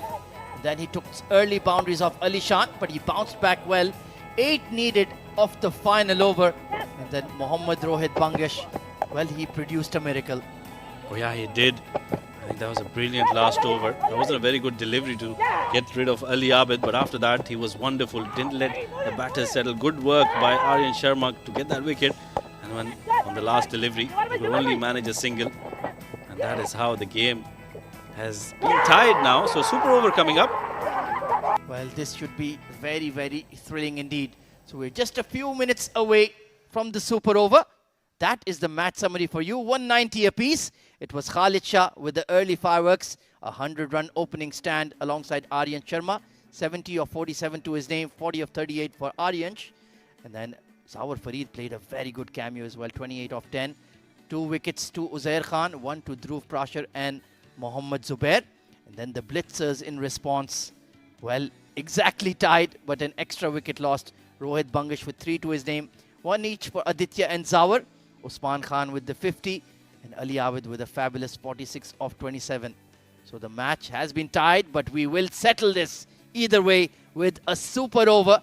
Then he took early boundaries of Ali Shan, but he bounced back well. 8 needed of the final over. And then Mohammad Rohit Bangash, well, he produced a miracle. Oh yeah, he did. I think that was a brilliant last over. That wasn't a very good delivery to get rid of Ali Abid, but after that he was wonderful. Didn't let the batter settle. Good work by Aryan Sharma to get that wicket. And when on the last delivery, he could only manage a single. And that is how the game has been tied now. So super over coming up. Well, this should be very, very thrilling indeed. So we're just a few minutes away from the super over. That is the match summary for you. 190 apiece. It was Khalid Shah with the early fireworks. A 100-run opening stand alongside Aryan Sharma. 70 of 47 to his name. 40 of 38 for Aryansh. And then Zawar Farid played a very good cameo as well. 28 of 10. 2 wickets to Uzair Khan. 1 to Dhruv Prashar and Mohammad Zubair. And then the Blitzers in response. Well, exactly tied, but an extra wicket lost. Rohit Bangash with 3 to his name. 1 each for Aditya and Zawar. Usman Khan with the 50 and Ali Abid with a fabulous 46 of 27. So the match has been tied, but we will settle this either way with a super over.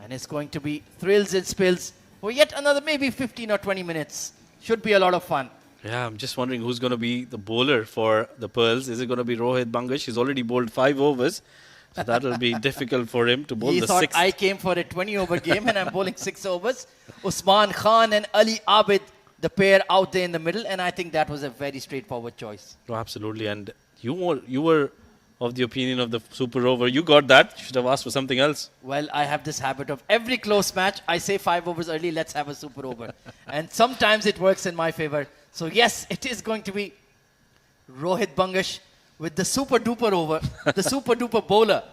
And it's going to be thrills and spills for yet another maybe 15 or 20 minutes. Should be a lot of fun. Yeah, I'm just wondering who's going to be the bowler for the Pearls. Is it going to be Rohit Bangash? He's already bowled 5 overs. So that will be difficult for him to bowl He the thought 6th. I came for a 20-over game and I'm bowling 6 overs. Usman Khan and Ali Abid, the pair out there in the middle, and I think that was a very straightforward choice. Oh, absolutely. And you were of the opinion of the super over. You got that. You should have asked for something else. Well, I have this habit of every close match, I say 5 overs early, let's have a super over. And sometimes it works in my favor. So yes, it is going to be Rohit Bangash with the super duper over, the super duper bowler.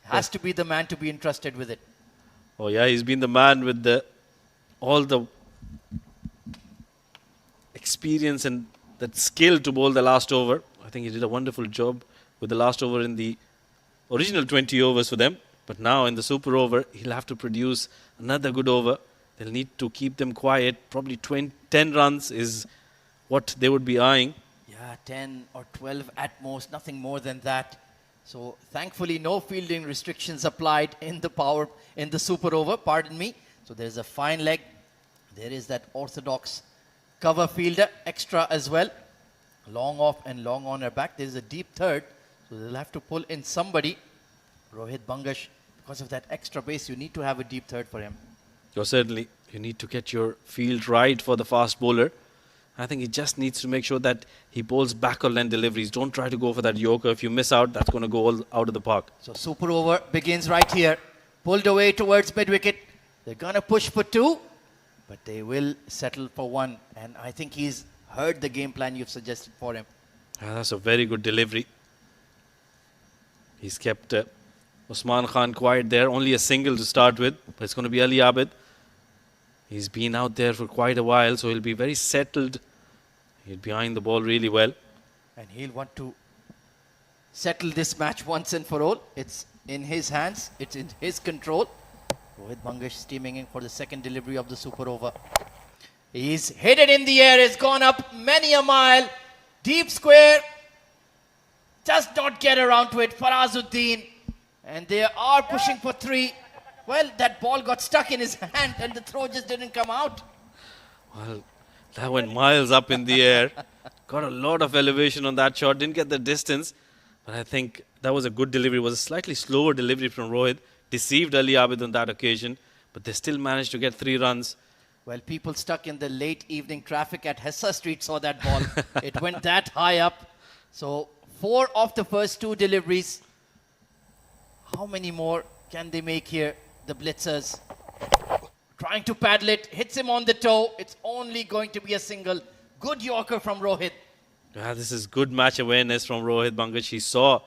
Has to be the man to be entrusted with it. Oh yeah, he's been the man with all the experience and that skill to bowl the last over. I think he did a wonderful job with the last over in the original 20 overs for them. But now in the super over, he'll have to produce another good over. They'll need to keep them quiet. Probably 10 runs is what they would be eyeing. Yeah, 10 or 12 at most, nothing more than that. So thankfully, no fielding restrictions applied in the super over, pardon me. So there's a fine leg. There is that orthodox cover fielder, extra as well. Long off and long on her back. There's a deep third. So they'll have to pull in somebody. Rohit Bangash, because of that extra base, you need to have a deep third for him. Certainly, you need to get your field right for the fast bowler. I think he just needs to make sure that he bowls back or length deliveries. Don't try to go for that yorker. If you miss out, that's going to go all out of the park. So super over begins right here. Pulled away towards mid-wicket. They're going to push for 2, but they will settle for 1. And I think he's heard the game plan you've suggested for him. That's a very good delivery. He's kept Usman Khan quiet there. Only a single to start with, but it's going to be Ali Abid. He's been out there for quite a while, so he'll be very settled. He'll be eyeing the ball really well. And he'll want to settle this match once and for all. It's in his hands. It's in his control. Rohit Bangash steaming in for the second delivery of the super over. He's hit it in the air. It's gone up many a mile. Deep square. Just not get around to it. Farazuddin. And they are pushing for 3. Well, that ball got stuck in his hand and the throw just didn't come out. Well, that went miles up in the air. Got a lot of elevation on that shot. Didn't get the distance. But I think that was a good delivery. It was a slightly slower delivery from Rohit. Deceived Ali Abid on that occasion. But they still managed to get 3 runs. Well, people stuck in the late evening traffic at Hessa Street saw that ball. It went that high up. So 4 of the first 2 deliveries. How many more can they make here? The Blitzers trying to paddle it, hits him on the toe. It's only going to be a single. Good yorker from Rohit. Yeah, this is good match awareness from Rohit Bangash. He saw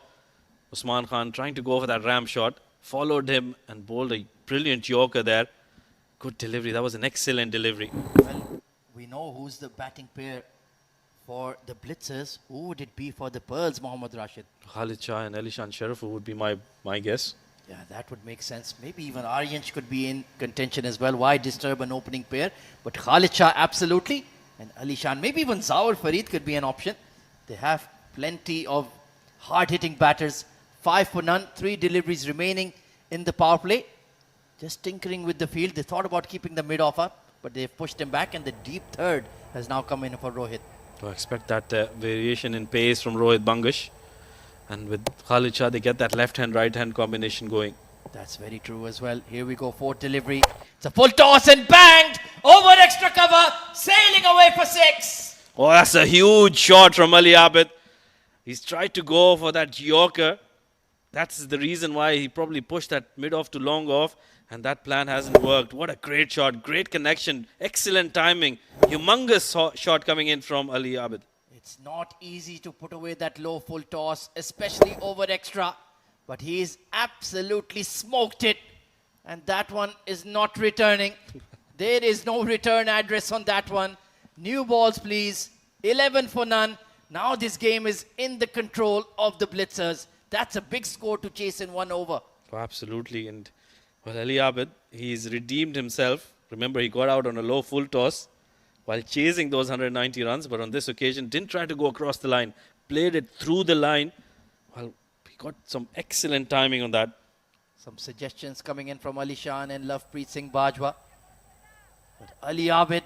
Usman Khan trying to go for that ram shot, followed him and bowled a brilliant yorker there. Good delivery. That was an excellent delivery. Well, we know who's the batting pair for the Blitzers. Who would it be for the Pearls, Mohammad Rashid? Khalid Shah and Alishan Sharaf would be my guess. Yeah, that would make sense. Maybe even Aryansh could be in contention as well. Why disturb an opening pair? But Khalid Shah, absolutely. And Ali Shan, maybe even Zawar Farid could be an option. They have plenty of hard-hitting batters. 5 for none, 3 deliveries remaining in the power play. Just tinkering with the field. They thought about keeping the mid-off up, but they've pushed him back, and the deep third has now come in for Rohit. So I expect that variation in pace from Rohit Bangash. And with Khalid Shah, they get that left-hand, right-hand combination going. That's very true as well. Here we go, 4th delivery. It's a full toss and banged over extra cover, sailing away for 6. Oh, that's a huge shot from Ali Abid. He's tried to go for that yorker. That's the reason why he probably pushed that mid-off to long off, and that plan hasn't worked. What a great shot, great connection, excellent timing. Humongous shot coming in from Ali Abid. It's not easy to put away that low full toss, especially over extra. But he's absolutely smoked it. And that one is not returning. There is no return address on that one. New balls, please. 11 for none. Now this game is in the control of the Blitzers. That's a big score to chase in 1 over. Oh, absolutely. And well, Ali Abid, he's redeemed himself. Remember, he got out on a low full toss while chasing those 190 runs, but on this occasion didn't try to go across the line, played it through the line. Well, he got some excellent timing on that. Some suggestions coming in from Ali Shan and Lovepreet Singh Bajwa. But Ali Abid,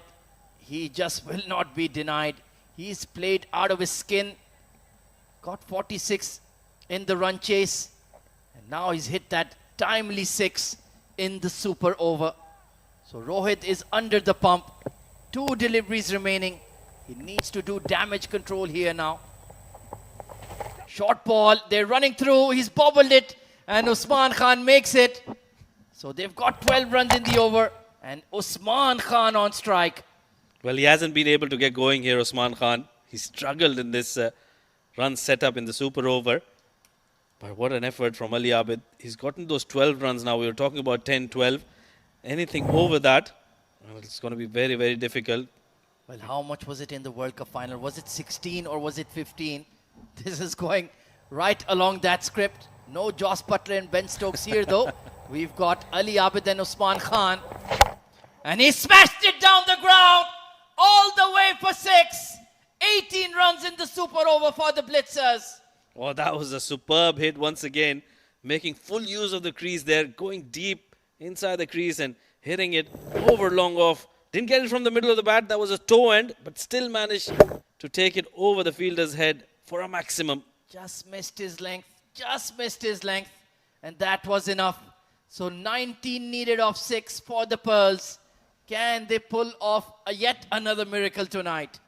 he just will not be denied. He's played out of his skin, got 46 in the run chase, and now he's hit that timely 6 in the super over. So Rohit is under the pump. 2 deliveries remaining. He needs to do damage control here now. Short ball, they're running through, he's bobbled it, and Usman Khan makes it. So they've got 12 runs in the over, and Usman Khan on strike. Well, he hasn't been able to get going here, Usman Khan. He struggled in this run setup in the super over. But what an effort from Ali Abid. He's gotten those 12 runs now. We were talking about 10, 12. Anything over that, well, it's going to be very, very difficult. Well, how much was it in the World Cup final? Was it 16 or was it 15? This is going right along that script. No Joss Butler and Ben Stokes here, though. We've got Ali Abid and Usman Khan. And he smashed it down the ground all the way for 6. 18 runs in the super over for the Blitzers. Oh, that was a superb hit once again. Making full use of the crease there. Going deep inside the crease and hitting it over long off. Didn't get it from the middle of the bat. That was a toe end. But still managed to take it over the fielder's head for a maximum. Just missed his length. Just missed his length. And that was enough. So 19 needed of 6 for the Pearls. Can they pull off yet another miracle tonight?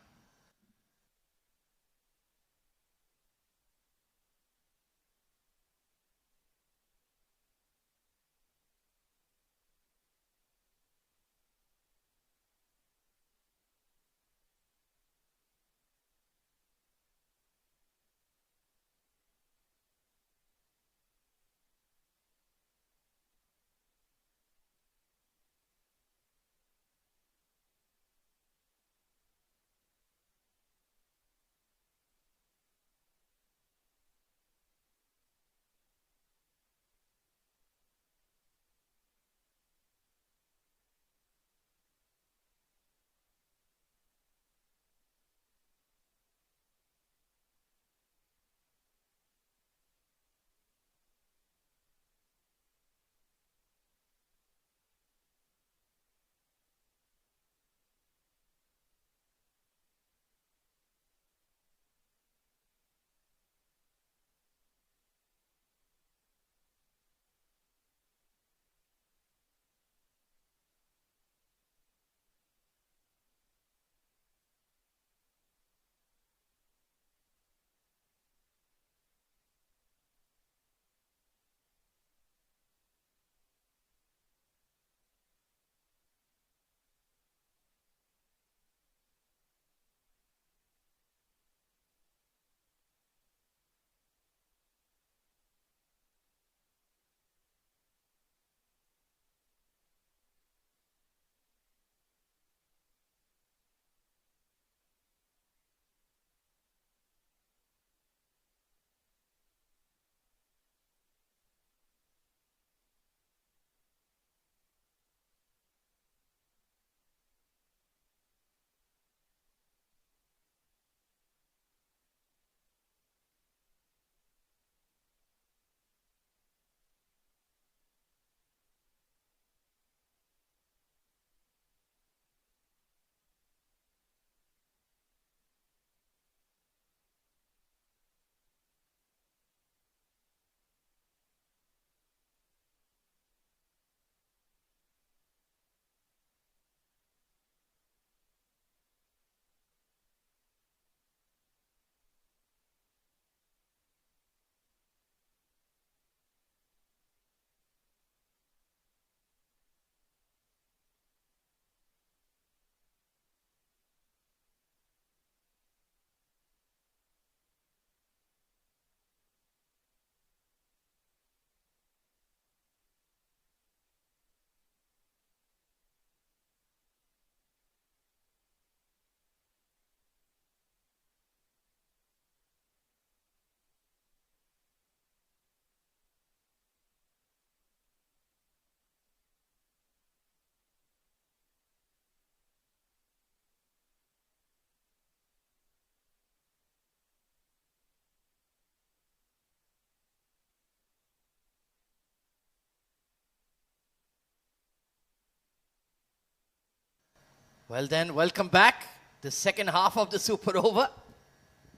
Well then, welcome back. The second half of the super over.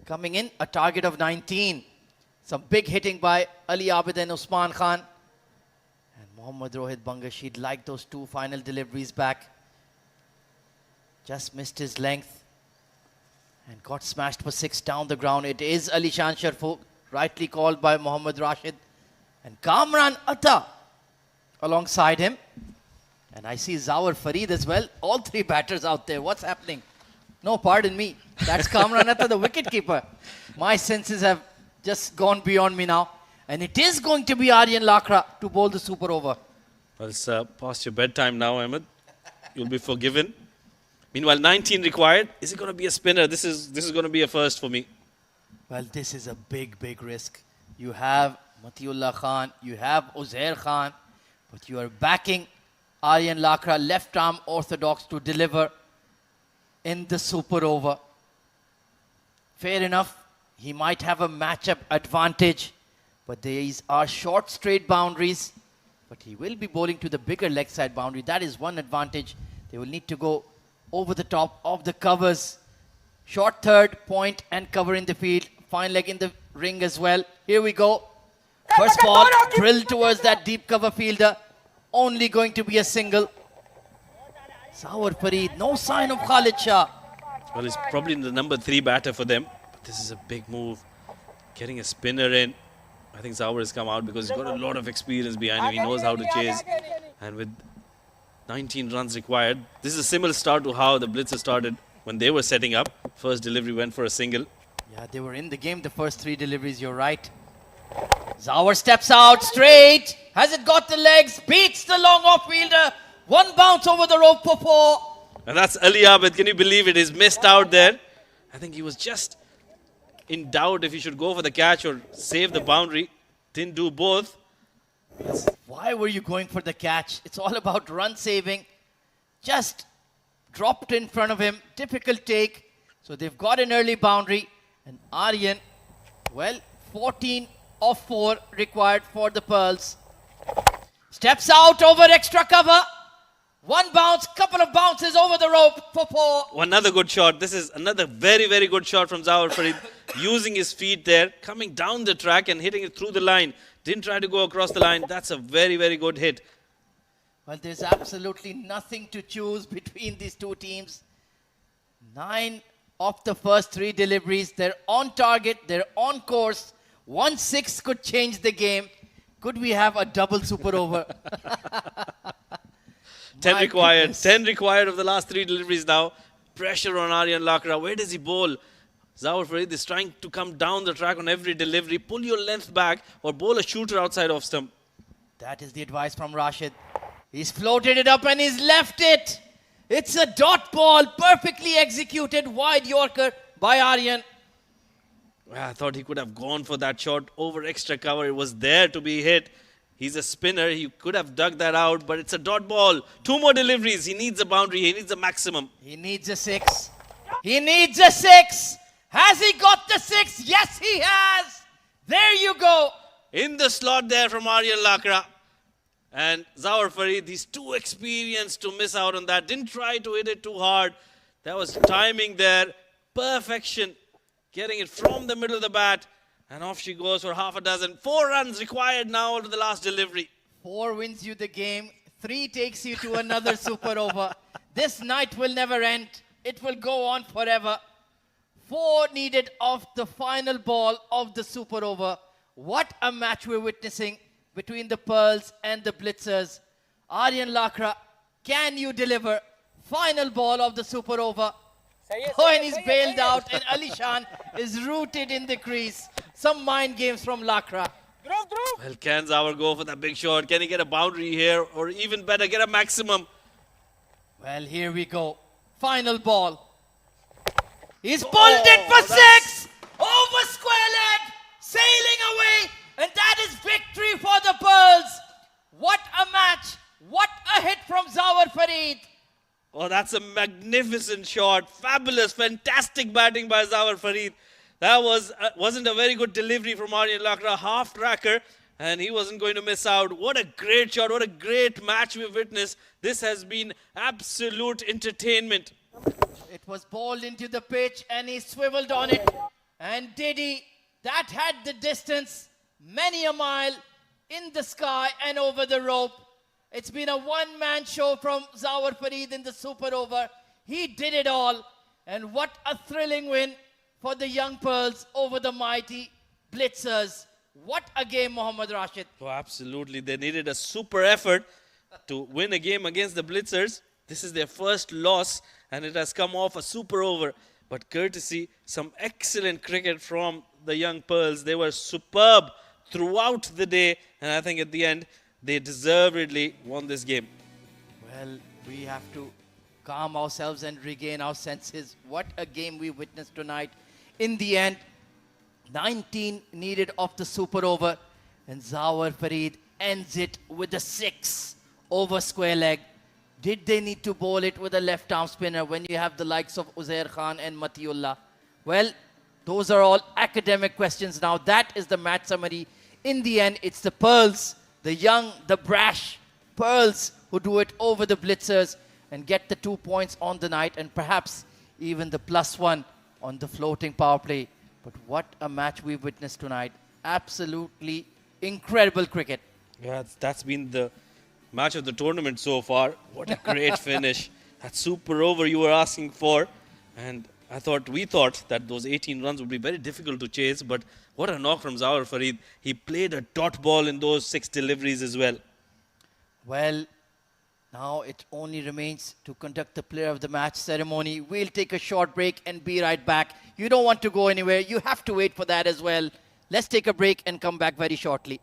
Coming in, a target of 19. Some big hitting by Ali Abid and Usman Khan. And Mohammad Rohit Banga, she'd like those 2 final deliveries back. Just missed his length. And got smashed for 6 down the ground. It is Ali Shan Sharfu rightly called by Mohammad Rashid. And Kamran Atta alongside him. And I see Zawar Fareed as well. All three batters out there. What's happening? No, pardon me. That's Kamran Atta, the wicketkeeper. My senses have just gone beyond me now. And it is going to be Aryan Lakra to bowl the super over. Well, it's past your bedtime now, Ahmed. You'll be forgiven. Meanwhile, 19 required. Is it going to be a spinner? This is going to be a first for me. Well, this is a big, big risk. You have Matiullah Khan, you have Uzair Khan, but you are backing Aryan Lakra, left arm orthodox, to deliver in the super over. Fair enough, he might have a matchup advantage, but these are short straight boundaries. But he will be bowling to the bigger leg side boundary. That is one advantage. They will need to go over the top of the covers. Short third, point and cover in the field. Fine leg in the ring as well. Here we go. First ball, drilled towards that deep cover fielder. Only going to be a single. Zawar Fareed, no sign of Khalid Shah. Well, he's probably the number 3 batter for them. But this is a big move. Getting a spinner in. I think Zawar has come out because he's got a lot of experience behind him. He knows how to chase. And with 19 runs required, this is a similar start to how the Blitzers started when they were setting up. First delivery went for a single. Yeah, they were in the game the first 3 deliveries, you're right. Zawar steps out straight. Has it got the legs? Beats the long off fielder. One bounce over the rope for 4. And that's Ali Abid. Can you believe it? He's missed out there. I think he was just in doubt if he should go for the catch or save the boundary. Didn't do both. Why were you going for the catch? It's all about run saving. Just dropped in front of him. Difficult take. So they've got an early boundary. And Aryan, well, 14 of 4 required for the Pearls. Steps out over extra cover. One bounce, couple of bounces over the rope for 4. Another good shot. This is another very, very good shot from Zawar Fareed. Using his feet there, coming down the track and hitting it through the line. Didn't try to go across the line. That's a very, very good hit. Well, there's absolutely nothing to choose between these two teams. 9 of the first 3 deliveries. They're on target. They're on course. 1-6 could change the game. Could we have a double super over? 10 My required. goodness. 10 required of the last 3 deliveries now. Pressure on Aryan Lakra. Where does he bowl? Zawar Fareed is trying to come down the track on every delivery. Pull your length back or bowl a shooter outside off stump. That is the advice from Rashid. He's floated it up and he's left it. It's a dot ball, perfectly executed, wide Yorker by Aryan. I thought he could have gone for that shot over extra cover. It was there to be hit. He's a spinner. He could have dug that out, but it's a dot ball. 2 more deliveries. He needs a boundary. He needs a maximum. He needs a 6. He needs a 6. Has he got the 6? Yes, he has. There you go. In the slot there from Aryan Lakra. And Zawar Fareed, he's too experienced to miss out on that. Didn't try to hit it too hard. That was timing there. Perfection. Getting it from the middle of the bat. And off she goes for half a dozen. 4 runs required now to the last delivery. 4 wins you the game. 3 takes you to another super over. This night will never end. It will go on forever. 4 needed of the final ball of the super over. What a match we're witnessing between the Pearls and the Blitzers. Aryan Lakra, can you deliver? Final ball of the super over. Oh, and he's bailed out, and Ali Shan is rooted in the crease. Some mind games from Lakra. Well, can Zawar go for that big shot? Can he get a boundary here? Or even better, get a maximum? Well, here we go. Final ball. He's pulled it for 6. Over square leg. Sailing away. And that is victory for the Pearls. What a match. What a hit from Zawar Fareed. Oh, that's a magnificent shot. Fabulous, fantastic batting by Zawar Fareed. That wasn't a very good delivery from Aryan Lakra. Half tracker, and he wasn't going to miss out. What a great shot. What a great match we've witnessed. This has been absolute entertainment. It was bowled into the pitch, and he swiveled on it. And did he? That had the distance, many a mile, in the sky and over the rope. It's been a one-man show from Zawar Fareed in the super over. He did it all. And what a thrilling win for the young Pearls over the mighty Blitzers. What a game, Mohammad Rashid. Oh, absolutely. They needed a super effort to win a game against the Blitzers. This is their first loss, and it has come off a super over. But courtesy, some excellent cricket from the young Pearls. They were superb throughout the day, and I think at the end, they deservedly won this game. Well, we have to calm ourselves and regain our senses. What a game we witnessed tonight. In the end, 19 needed of the super over, and Zawar Farid ends it with a 6 over square leg. Did they need to bowl it with a left arm spinner when you have the likes of Uzair Khan and Matiullah? Well, those are all academic questions now. That is the match summary. In the end, it's the Pearls, the young, the brash Pearls who do it over the Blitzers and get the 2 points on the night, and perhaps even the +1 on the floating power play. But what a match we witnessed tonight. Absolutely incredible cricket. Yeah, that's been the match of the tournament so far. What a great finish. That super over you were asking for. And we thought that those 18 runs would be very difficult to chase. But what a knock from Zawar Farid. He played a dot ball in those 6 deliveries as well. Well, now it only remains to conduct the player of the match ceremony. We'll take a short break and be right back. You don't want to go anywhere. You have to wait for that as well. Let's take a break and come back very shortly.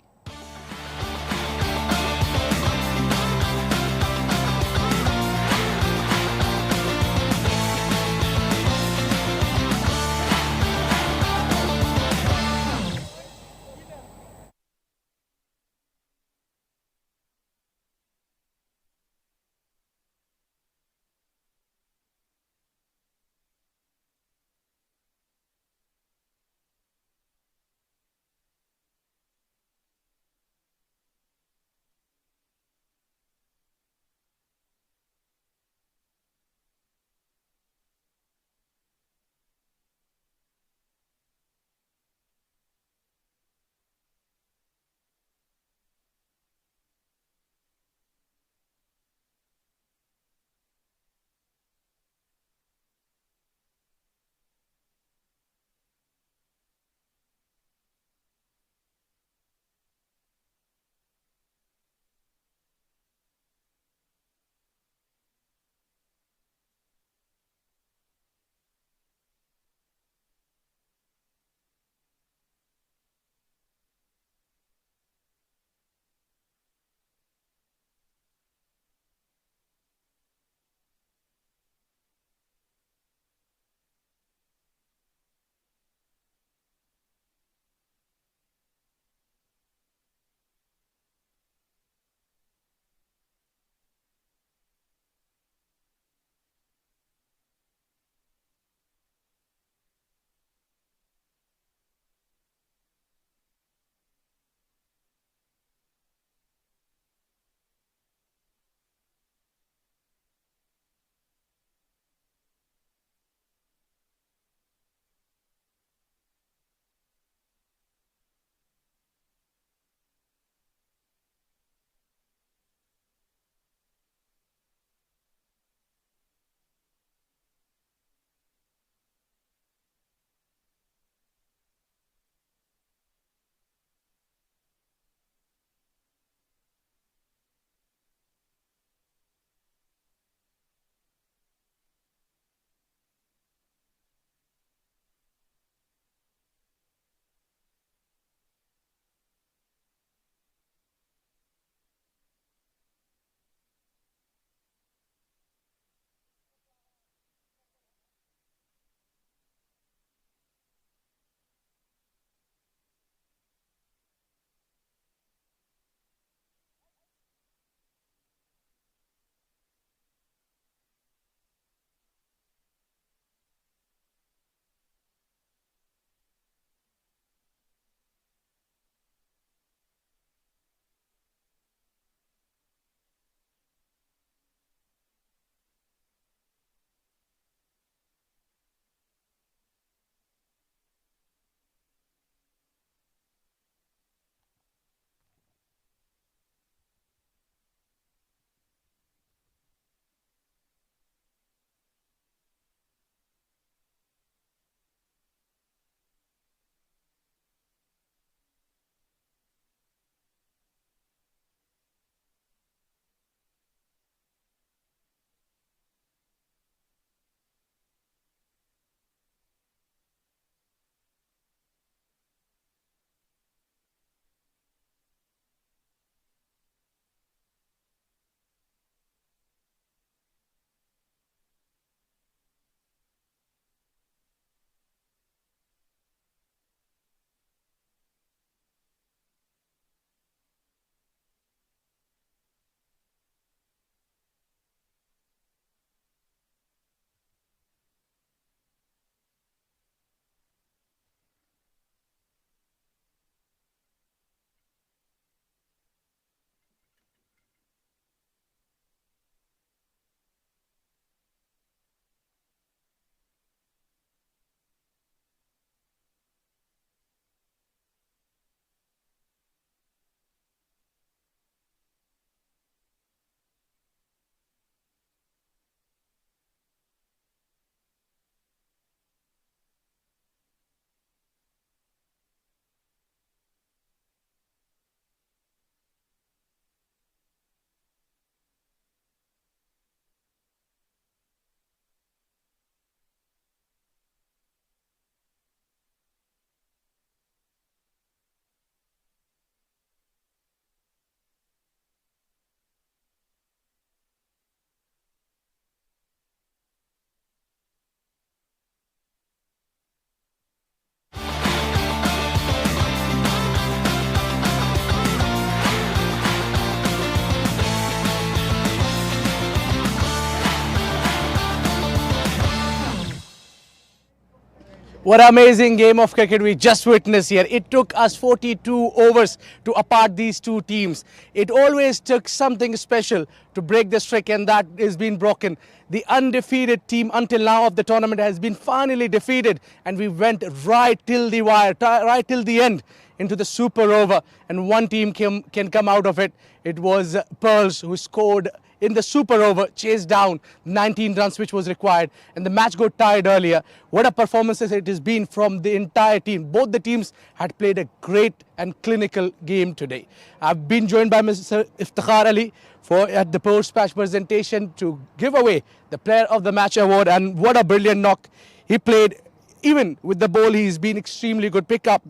What an amazing game of cricket we just witnessed here. It took us 42 overs to apart these two teams. It always took something special to break the streak, and that is being broken. The undefeated team until now of the tournament has been finally defeated, and we went right till the wire, right till the end into the super over, and one team can come out of it. It was Pearls who scored in the super over, chased down 19 runs which was required, and the match got tied earlier. What a performance it has been from the entire team. Both the teams had played a great and clinical game today. I've been joined by Mr. Iftikhar Ali at the post-match presentation to give away the Player of the Match award, and what a brilliant knock he played. Even with the ball, he's been extremely good. Pick up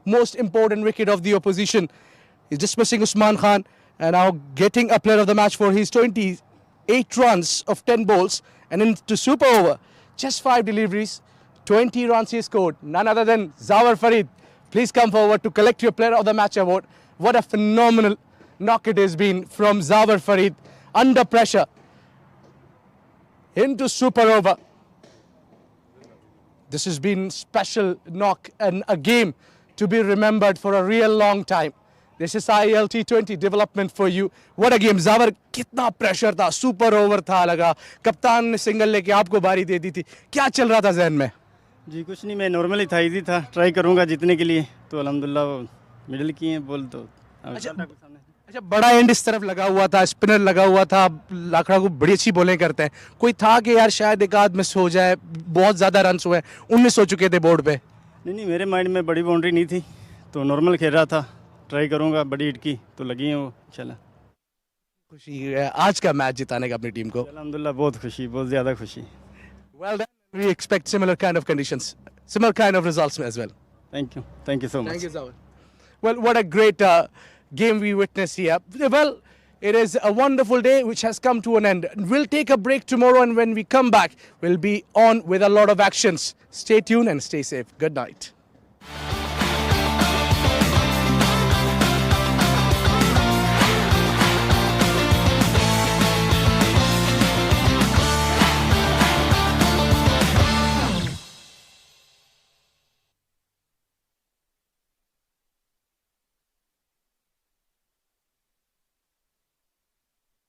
most important wicket of the opposition. He's dismissing Usman Khan and now getting a Player of the Match for his 28 runs of 10 balls, and into super over, just 5 deliveries, 20 runs he scored. None other than Zawar Farid. Please come forward to collect your Player of the Match award. What a phenomenal knock it has been from Zawar Farid under pressure into super over. This has been special knock and a game to be remembered for a real long time. This is ILT20 development for you. What a game. Zawar, कितना pressure था, super over था लगा, कप्तान ने single लेके आपको बारी दे दी थी. क्या चल रहा था ज़हन में? जी कुछ नहीं, मैं नॉर्मली था, इजी था, ट्राई करूंगा जीतने के लिए, तो अल्हम्दुलिल्लाह मिडिल की हैं बोल तो अच्छा, बड़ा एंड इस तरफ लगा हुआ था, स्पिनर लगा हुआ था, लाखड़ा को बड़ी अच्छी बॉलिंग करते हैं. कोई था कि यार शायद एक आध मिस हो जाए, बहुत ज़्यादा रन्स हुए, 19 हो चुके थे बोर्ड पे? नहीं, मेरे माइंड में बड़ी बाउंड्री नहीं थी, तो नॉर्मल खेल रहा था, ट्राई करूंगा, बड़ी हिट की तो लगी है वो. इंशाल्लाह खुशी है आज का मैच जिताने का अपनी टीम को? अल्हम्दुलिल्लाह बहुत खुशी, बहुत ज़्यादा खुशी. Well done. We expect similar kind of conditions, similar kind of results as well. Thank you so much. Thank you, Zawar. Well, what a great game we witnessed here. Well, it is a wonderful day which has come to an end. We'll take a break tomorrow, and when we come back, we'll be on with a lot of actions. Stay tuned and stay safe. Good night.